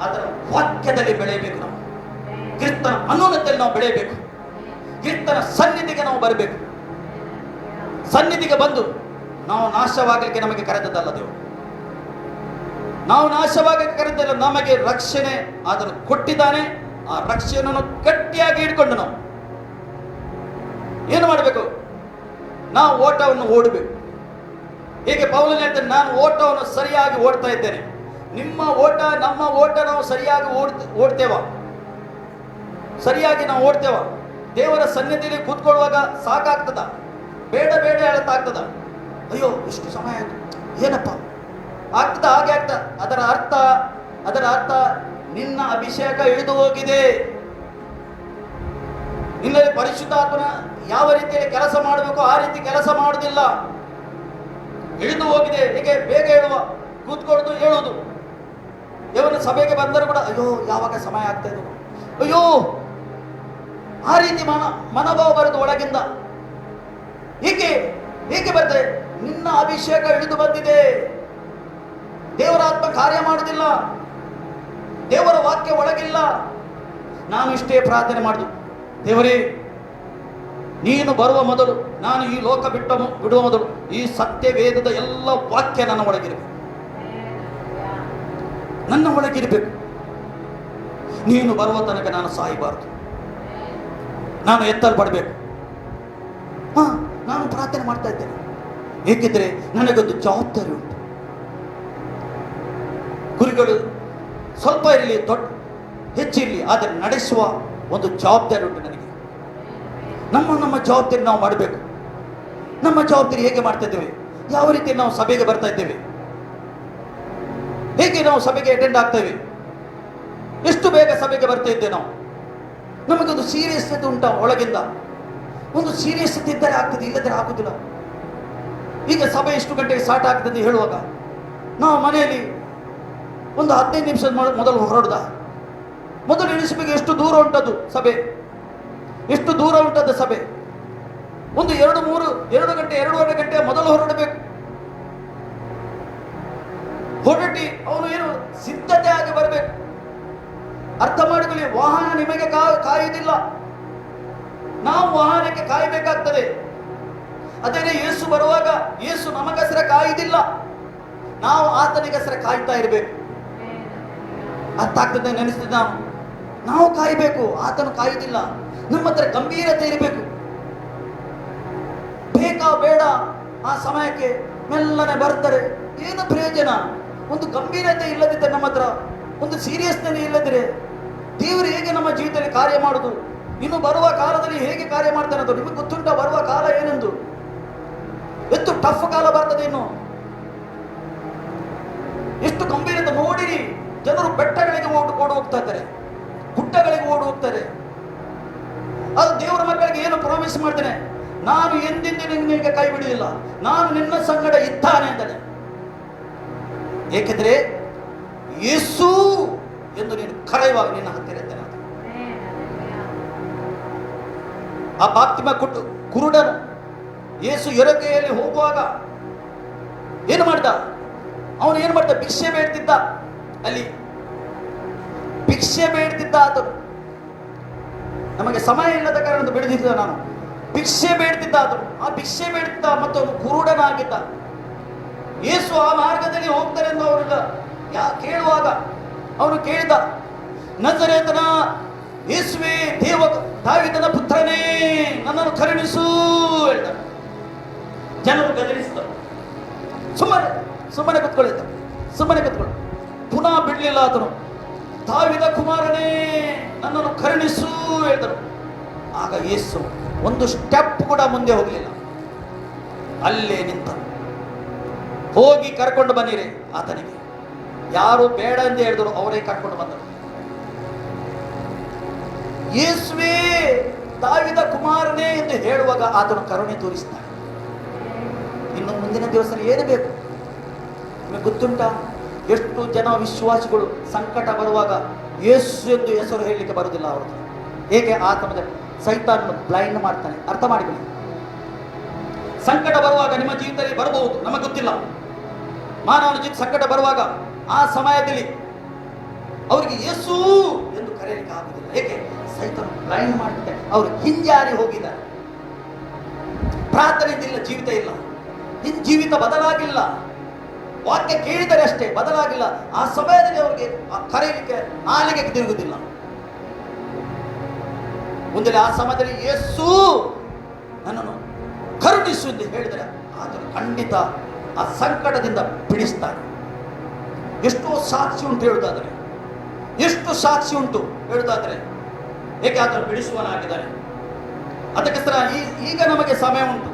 ಅದರ ವಾಕ್ಯದಲ್ಲಿ ಬೆಳೆಯಬೇಕು. ನಾವು ಕೀರ್ತನ ಅನುನತೆಯಲ್ಲಿ ನಾವು ಬೆಳೆಯಬೇಕು. ಕೀರ್ತನ ಸನ್ನಿಧಿಗೆ ನಾವು ಬರಬೇಕು. ಸನ್ನಿಧಿಗೆ ಬಂದು ನಾವು ನಾಶವಾಗಲಿಕ್ಕೆ ನಮಗೆ ಕರೆದದ್ದಲ್ಲ ದೇವರು. ನಾವು ನಾಶವಾಗಲಿಕ್ಕೆ ಕರೆದಲ್ಲ, ನಮಗೆ ರಕ್ಷಣೆ ಅದನ್ನು ಕೊಟ್ಟಿದ್ದಾನೆ. ಆ ರಕ್ಷಣೆಯನ್ನು ಗಟ್ಟಿಯಾಗಿ ಹಿಡ್ಕೊಂಡು ನಾವು ಏನು ಮಾಡಬೇಕು? ನಾವು ಓಟವನ್ನು ಓಡಬೇಕು. ಹೇಗೆ ಪೌಲನು ಹೇಳ್ತಾನೆ, ನಾನು ಓಟವನ್ನು ಸರಿಯಾಗಿ ಓಡ್ತಾ ಇದ್ದೇನೆ. ನಿಮ್ಮ ಓಟ ನಮ್ಮ ಓಟ ನಾವು ಸರಿಯಾಗಿ ಓಡ್ತೇವ? ಸರಿಯಾಗಿ ನಾವು ಓಡ್ತೇವ? ದೇವರ ಸನ್ನಿಧಿಯಲ್ಲಿ ಕೂತ್ಕೊಳ್ಳುವಾಗ ಸಾಕಾಗ್ತದ? ಬೇಡ ಹೇಳತ್ತಾಗ್ತದ? ಅಯ್ಯೋ ಎಷ್ಟು ಸಮಯ ಆಯ್ತು, ಏನಪ್ಪ ಆಗ್ತದ? ಹಾಗೆ ಆಗ್ತದ. ಅದರ ಅರ್ಥ ನಿನ್ನ ಅಭಿಷೇಕ ಇಳಿದು ಹೋಗಿದೆ. ನಿನ್ನಲ್ಲಿ ಪರಿಶುದ್ಧಾತ್ಮನ ಯಾವ ರೀತಿಯಲ್ಲಿ ಕೆಲಸ ಮಾಡಬೇಕು ಆ ರೀತಿ ಕೆಲಸ ಮಾಡುವುದಿಲ್ಲ, ಇಳಿದು ಹೋಗಿದೆ. ಹೀಗೆ ಬೇಗ ಹೇಳುವ, ಕೂತ್ಕೊಳ್ಳೋದು, ಹೇಳುವುದು. ಇವನು ಸಭೆಗೆ ಬಂದರೂ ಕೂಡ ಅಯ್ಯೋ ಯಾವಾಗ ಸಮಯ ಆಗ್ತಾ ಇದೆ, ಅಯ್ಯೋ ಆ ರೀತಿ ಮನೋಭಾವ ಬರುವುದು ಒಳಗಿಂದ. ಹೀಗೆ ಬರ್ತದೆ. ನಿನ್ನ ಅಭಿಷೇಕ ಇಳಿದು ಬಂದಿದೆ. ದೇವರ ಆತ್ಮ ಕಾರ್ಯ ಮಾಡುವುದಿಲ್ಲ, ದೇವರ ವಾಕ್ಯ ಒಳಗಿಲ್ಲ. ನಾನು ಇಷ್ಟೇ ಪ್ರಾರ್ಥನೆ ಮಾಡುದು, ದೇವರೇ ನೀನು ಬರುವ ಮೊದಲು, ನಾನು ಈ ಲೋಕ ಬಿಡುವ ಮೊದಲು ಈ ಸತ್ಯ ವೇದದ ಎಲ್ಲ ವಾಕ್ಯ ನನ್ನ ಒಳಗಿರಬೇಕು. ನೀನು ಬರುವ ತನಕ ನಾನು ಸಾಯಬಾರದು, ನಾನು ಎತ್ತಲ್ಪಡಬೇಕು. ನಾನು ಪ್ರಾರ್ಥನೆ ಮಾಡ್ತಾ ಇದ್ದೇನೆ. ಏಕೆಂದರೆ ನನಗೊಂದು ಜವಾಬ್ದಾರಿ ಉಂಟು. ಕುರಿಗಳು ಸ್ವಲ್ಪ ಇರಲಿ, ಹೆಚ್ಚಿರಲಿ, ಆದರೆ ನಡೆಸುವ ಒಂದು ಜವಾಬ್ದಾರಿ ಉಂಟು ನನಗೆ. ನಮ್ಮ ಜವಾಬ್ದಾರಿ ನಾವು ಮಾಡಬೇಕು. ನಮ್ಮ ಜವಾಬ್ದಾರಿ ಹೇಗೆ ಮಾಡ್ತಾ ಇದ್ದೇವೆ? ಯಾವ ರೀತಿ ನಾವು ಸಭೆಗೆ ಬರ್ತಾ ಇದ್ದೇವೆ? ಹೇಗೆ ನಾವು ಸಭೆಗೆ ಅಟೆಂಡ್ ಆಗ್ತೇವೆ? ಎಷ್ಟು ಬೇಗ ಸಭೆಗೆ ಬರ್ತಾ ಇದ್ದೇವೆ ನಾವು? ನಮಗೊಂದು ಸೀರಿಯಸ್ನೆಸ್ ಉಂಟ ಒಳಗಿಂದ. ಒಂದು ಸೀರಿಯಸ್ನೆಸ್ ಇದ್ದರೆ ಆಗ್ತದೆ, ಇಲ್ಲದ್ರೆ ಆಗುದಿಲ್ಲ. ಈಗ ಸಭೆ ಎಷ್ಟು ಗಂಟೆಗೆ ಸ್ಟಾರ್ಟ್ ಆಗ್ತದೆ ಹೇಳುವಾಗ ನಾವು ಮನೆಯಲ್ಲಿ ಒಂದು 15 ನಿಮಿಷ ಮೊದಲು ಹೊರಡ್ದ. ಮೊದಲು ಎಣಿಸಬೇಕು ಎಷ್ಟು ದೂರ ಉಂಟದು ಸಭೆ, ಎಷ್ಟು ದೂರ ಉಂಟದ ಸಭೆ. ಒಂದು 2 ಗಂಟೆ 2.5 ಗಂಟೆ ಮೊದಲು ಹೊರಡಬೇಕು. ಹೊರಟಿ ಅವನು ಏನು ಸಿದ್ಧತೆ ಆಗಿ ಬರಬೇಕು. ಅರ್ಥ ಮಾಡಿಕೊಳ್ಳಿ, ವಾಹನ ನಿಮಗೆ ಕಾಯುವುದಿಲ್ಲ, ನಾವು ವಾಹನಕ್ಕೆ ಕಾಯಬೇಕಾಗ್ತದೆ. ಅದೇನೇ ಯೇಸು ಬರುವಾಗ ಯೇಸು ನಮಗಸರ ಕಾಯುವುದಿಲ್ಲ, ನಾವು ಆತನಿಗಸರ ಕಾಯ್ತಾ ಇರಬೇಕು. ಅರ್ಥ ಆಗ್ತದೆ ನೆನೆಸ್ತಿದ್ದ ನಾವು ಕಾಯಬೇಕು, ಆತನು ಕಾಯುವುದಿಲ್ಲ. ನಮ್ಮ ಹತ್ರ ಗಂಭೀರತೆ ಇರಬೇಕು. ಬೇಕಾ ಬೇಡ ಆ ಸಮಯಕ್ಕೆ ಮೆಲ್ಲನೆ ಬರ್ತಾರೆ, ಏನು ಪ್ರಯೋಜನ? ಒಂದು ಗಂಭೀರತೆ ಇಲ್ಲದಿದ್ದರೆ, ನಮ್ಮ ಹತ್ರ ಒಂದು ಸೀರಿಯಸ್ನೆಸ್ ಇಲ್ಲದಿದ್ರೆ ದೇವರು ಹೇಗೆ ನಮ್ಮ ಜೀವಿತದಲ್ಲಿ ಕಾರ್ಯ ಮಾಡುದು? ಇನ್ನು ಬರುವ ಕಾಲದಲ್ಲಿ ಹೇಗೆ ಕಾರ್ಯ ಮಾಡ್ತಾನೆ ಅಂತ ನಿಮಗೆ ಗೊತ್ತುಂಟ? ಬರುವ ಕಾಲ ಏನೆಂದು? ಎಷ್ಟು ಟಫ್ ಕಾಲ ಬರ್ತದೆ ಇನ್ನು. ಎಷ್ಟು ಗಂಭೀರತೆ ನೋಡಿರಿ. ಜನರು ಬೆಟ್ಟಗಳಿಗೆ ಓಡಿ ಹೋಗ್ತಾ ಇದ್ದಾರೆ, ಗುಡ್ಡಗಳಿಗೆ ಓಡಿ ಹೋಗ್ತಾರೆ. ಅದು ದೇವರ ಮಕ್ಕಳಿಗೆ ಏನು ಪ್ರಾಮಿಸ್ ಮಾಡ್ತೇನೆ, ನಾನು ಎಂದೆಂದು ನಿನಗೆ ಕೈ ಬಿಡುವುದಿಲ್ಲ, ನಾನು ನಿನ್ನ ಸಂಗಡ ಇದ್ದಾನೆ ಅಂತಾನೆ. ಏಕೆಂದ್ರೆ ಯೇಸು ಎಂದು ನೀನು ಕರೆಯುವಾಗ ನಿನ್ನ ಹತ್ತಿರ ಇದ್ದಾನೆ. ಆ ಬಾಪ್ತಿಮ ಕೊಟ್ಟು ಕುರುಡನು ಯೇಸು ಎರಕೆಯಲ್ಲಿ ಹೋಗುವಾಗ ಏನು ಮಾಡ್ದ? ಅವನು ಏನು ಮಾಡ್ದ? ಭಿಕ್ಷೆ ಬೇಡ್ತಿದ್ದ. ಅಲ್ಲಿ ಭಿಕ್ಷೆ ಬೇಡ್ತಿದ್ದ ಆತನು. ನಮಗೆ ಸಮಯ ಇಲ್ಲದ ಕಾರಣ ಬಿಡದಿದ್ದ ನಾನು. ಭಿಕ್ಷೆ ಬೇಡ್ತಿದ್ದ ಆತನು. ಆ ಭಿಕ್ಷೆ ಬೇಡ್ತಿದ್ದ ಮತ್ತು ಅವನು ಕುರುಡನಾಗಿದ್ದ. ಯೇಸು ಆ ಮಾರ್ಗದಲ್ಲಿ ಹೋಗ್ತಾರೆ ಎಂದು ಅವನಿಲ್ಲ ಕೇಳುವಾಗ ಅವನು ಕೇಳಿದ, ನಜರೇತನ ಯೇಸುವೇ, ದಾವೀದನ ಪುತ್ರನೇ, ನನ್ನನ್ನು ಕರುಣಿಸು ಹೇಳ್ದ. ಜನರು ಗದರಿಸಿದರು. ಸುಮ್ಮನೆ ಕೂತ್ಕೊಳ್ಳಿ. ಪುನಃ ಬಿಡ್ಲಿಲ್ಲ ಆತನು. ದಾವೀದ ಕುಮಾರನೇ, ನನ್ನನ್ನು ಕರುಣಿಸು ಹೇಳಿದರು. ಆಗ ಯೇಸು ಒಂದು ಸ್ಟೆಪ್ ಕೂಡ ಮುಂದೆ ಹೋಗಲಿಲ್ಲ, ಅಲ್ಲೇ ನಿಂತ. ಹೋಗಿ ಕರ್ಕೊಂಡು ಬನ್ನಿರಿ ಆತನಿಗೆ. ಯಾರು ಬೇಡ ಎಂದು ಹೇಳಿದರು, ಅವರೇ ಕರ್ಕೊಂಡು ಬಂದರು. ಯೇಸುವೇ, ದಾವೀದ ಕುಮಾರನೇ ಎಂದು ಹೇಳುವಾಗ ಆತನು ಕರುಣೆ ತೋರಿಸ್ತಾನೆ. ಇನ್ನು ಮುಂದಿನ ದಿವಸ ಏನು ಬೇಕು ನಿಮಗೆ ಗೊತ್ತುಂಟ? ಎಷ್ಟು ಜನ ವಿಶ್ವಾಸಿಗಳು ಸಂಕಟ ಬರುವಾಗ ಯೇಸು ಎಂದು ಹೆಸರು ಹೇಳಲಿಕ್ಕೆ ಬರುವುದಿಲ್ಲ ಅವರು. ಹೇಗೆ ಆತನ ಸೈತಾನನ್ನು ಬ್ಲೈಂಡ್ ಮಾಡ್ತಾನೆ. ಅರ್ಥ ಮಾಡಿಕೊಳ್ಳಿ. ಸಂಕಟ ಬರುವಾಗ ನಿಮ್ಮ ಜೀವಿತದಲ್ಲಿ ಬರಬಹುದು, ನಮಗೆ ಗೊತ್ತಿಲ್ಲ. ಮಾನವನ ಜೀವಿತ ಸಂಕಟ ಬರುವಾಗ ಆ ಸಮಯದಲ್ಲಿ ಅವರಿಗೆ ಯೇಸು ಎಂದು ಕರೆಯಲಿಕ್ಕೆ ಆಗುವುದಿಲ್ಲ. ಏಕೆ? ಸೈತಾನ ಬ್ಲೈಂಡ್ ಮಾಡ್ತಾರೆ. ಅವರು ಹಿಂಜಾರಿ ಹೋಗಿದ್ದಾರೆ. ಪ್ರಾರ್ಥನೆಯಿಂದ ಜೀವಿತ ಇಲ್ಲ, ಜೀವಿತ ಬದಲಾಗಿಲ್ಲ. ವಾಕ್ಯ ಕೇಳಿದರೆ ಅಷ್ಟೇ, ಬದಲಾಗಿಲ್ಲ. ಆ ಸಮಯದಲ್ಲಿ ಅವರಿಗೆ ಕರೆಯಲಿಕ್ಕೆ ನಾಲಿಗೆ ತಿರುಗುವುದಿಲ್ಲ. ಒಂದೆಲ್ಲ ಆ ಸಮಯದಲ್ಲಿ ಯೇಸು ನನ್ನನ್ನು ಕರುಣಿಸು ಎಂದು ಹೇಳಿದರೆ ಆತನು ಖಂಡಿತ ಆ ಸಂಕಟದಿಂದ ಬಿಡಿಸ್ತಾನೆ. ಎಷ್ಟೋ ಸಾಕ್ಷಿ ಉಂಟು ಹೇಳುವುದಾದರೆ, ಎಷ್ಟು ಸಾಕ್ಷಿ ಉಂಟು ಹೇಳುವುದಾದರೆ, ಏಕೆ ಆತನು ಬಿಡಿಸುವನಾಗಿದ್ದಾನೆ. ಅದಕ್ಕೋಸ್ಕರ ಈಗ ನಮಗೆ ಸಮಯ ಉಂಟು.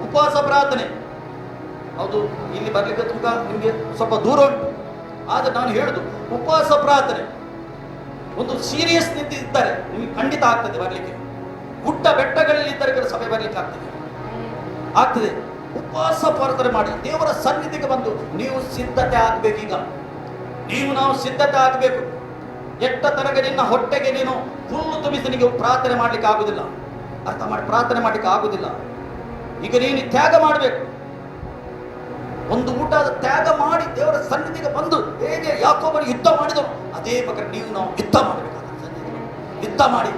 ಉಪವಾಸ ಪ್ರಾರ್ಥನೆ, ಹೌದು, ಇಲ್ಲಿ ಬರ್ಲಿಕ್ಕೆ ತುಂಬ ನಿಮಗೆ ಸ್ವಲ್ಪ ದೂರ ಉಂಟು. ಆದರೆ ನಾನು ಹೇಳುದು, ಉಪವಾಸ ಪ್ರಾರ್ಥನೆ ಒಂದು ಸೀರಿಯಸ್ ನಿಂತಿದ್ದಾರೆ, ನಿಮಗೆ ಖಂಡಿತ ಆಗ್ತದೆ ಬರಲಿಕ್ಕೆ. ಗುಡ್ಡ ಬೆಟ್ಟಗಳಲ್ಲಿ ಇದ್ದರೆ ಸಭೆ ಬರಲಿಕ್ಕೆ ಆಗ್ತದೆ. ಉಪವಾಸ ಪ್ರಾರ್ಥನೆ ಮಾಡಿ ದೇವರ ಸನ್ನಿಧಿಗೆ ಬಂದು ನೀವು ಸಿದ್ಧತೆ ಆಗಬೇಕೀಗ. ನಾವು ಸಿದ್ಧತೆ ಆಗಬೇಕು. ಎಟ್ಟ ತನಕ ನಿನ್ನ ಹೊಟ್ಟೆಗೆ ನೀನು ಹುಲ್ಲು ತುಂಬಿಸಿ ನಿಮಗೆ ಪ್ರಾರ್ಥನೆ ಮಾಡ್ಲಿಕ್ಕೆ ಆಗುದಿಲ್ಲ. ಅರ್ಥ ಮಾಡಿ, ಪ್ರಾರ್ಥನೆ ಮಾಡ್ಲಿಕ್ಕೆ ಆಗುದಿಲ್ಲ. ಈಗ ನೀನು ತ್ಯಾಗ ಮಾಡಬೇಕು. ಒಂದು ಊಟ ತ್ಯಾಗ ಮಾಡಿ ದೇವರ ಸನ್ನಿಧಿಗೆ ಬಂದು ಹೇಗೆ ಯಾಕೋಬನು ಯುದ್ಧ ಮಾಡಿದನು ಅದೇ ಪ್ರಕಾರ ನಾವು ಯುದ್ಧ ಮಾಡಬೇಕಾದ ಯುದ್ಧ ಮಾಡಿ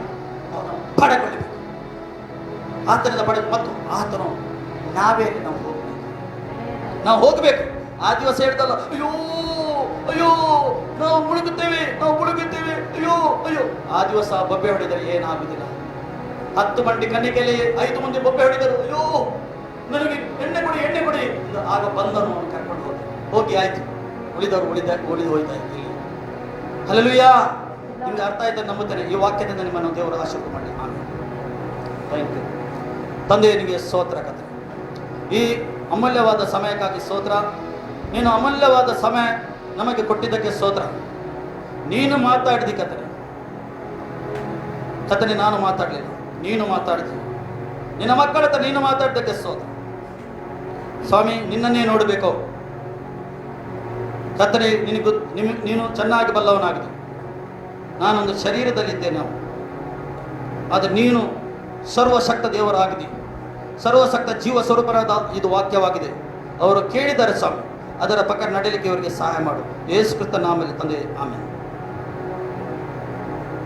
ಅವನು ಪಡೆಕೊಳ್ಳಬೇಕು. ಆತನಿಂದ ಪಡೆದು ಮತ್ತು ಆತನು ನಾವೇ ನಾವು ಹೋಗಬೇಕು. ಆ ದಿವಸ ಹೇಳ್ದಲ್ಲ, ಅಯ್ಯೋ ನಾವು ಮುಳುಗುತ್ತೇವೆ, ಅಯ್ಯೋ. ಆ ದಿವಸ ಬೊಬ್ಬೆ ಹೊಡೆದರೆ ಏನಾಗುವುದಿಲ್ಲ. 10 ಮಂದಿ ಕನ್ನಿಕೆಯಲ್ಲಿ 5 ಮಂದಿ ಬೊಬ್ಬೆ ಹೊಡೆದರು. ಅಯ್ಯೋ ನನಗೆ ಎಣ್ಣೆ ಕೊಡಿ. ಆಗ ಬಂದನು ಕರ್ಕೊಂಡು ಹೋಗಿ ಆಯ್ತು. ಉಳಿದು ಹೋಯ್ತಾ ಇಲ್ಲಿ. ಹಲ್ಲೆಲೂಯಾ. ನಿಮ್ಗೆ ಅರ್ಥ ಆಯ್ತು ನಂಬುತ್ತೇನೆ. ಈ ವಾಕ್ಯದಿಂದ ನಿಮ್ಮನ್ನು ದೇವರು ಆಶೀರ್ವಾದ ಮಾಡಿ. ಆಮೇಲೆ ಥ್ಯಾಂಕ್ ಯು ತಂದೆ, ನಿಮಗೆ ಸ್ತೋತ್ರ ಕತೆ. ಈ ಅಮೂಲ್ಯವಾದ ಸಮಯಕ್ಕಾಗಿ ಸ್ತೋತ್ರ. ನೀನು ಅಮೂಲ್ಯವಾದ ಸಮಯ ನಮಗೆ ಕೊಟ್ಟಿದ್ದಕ್ಕೆ ಸ್ತೋತ್ರ. ನೀನು ಮಾತಾಡಿದಿ ಕತನೆ. ಕತನೆ ನಾನು ಮಾತಾಡಲಿಲ್ಲ, ನೀನು ಮಾತಾಡಿದಿ. ನಿನ್ನ ಮಕ್ಕಳ ಹತ್ರ ನೀನು ಮಾತಾಡಿದ್ದಕ್ಕೆ ಸ್ತೋತ್ರ ಸ್ವಾಮಿ. ನಿನ್ನನ್ನೇ ನೋಡಬೇಕು ಕರ್ತನೆ. ನೀನು ಚೆನ್ನಾಗಿ ಬಲ್ಲವನಾಗಿದೆ. ನಾನೊಂದು ಶರೀರದಲ್ಲಿದ್ದೆ ನಾವು, ಆದರೆ ನೀನು ಸರ್ವಶಕ್ತ ದೇವರಾಗಿದೆ, ಸರ್ವಶಕ್ತ ಜೀವ ಸ್ವರೂಪರಾದ ಇದು ವಾಕ್ಯವಾಗಿದೆ. ಅವರು ಕೇಳಿದ್ದಾರೆ ಸ್ವಾಮಿ, ಅದರ ಪ್ರಕಾರ ನಡೆಯಲಿಕ್ಕೆ ಇವರಿಗೆ ಸಹಾಯ ಮಾಡು. ಯೇಸು ಕ್ರಿಸ್ತನ ನಾಮದಲ್ಲಿ ತಂದೆ, ಆಮೇಲೆ.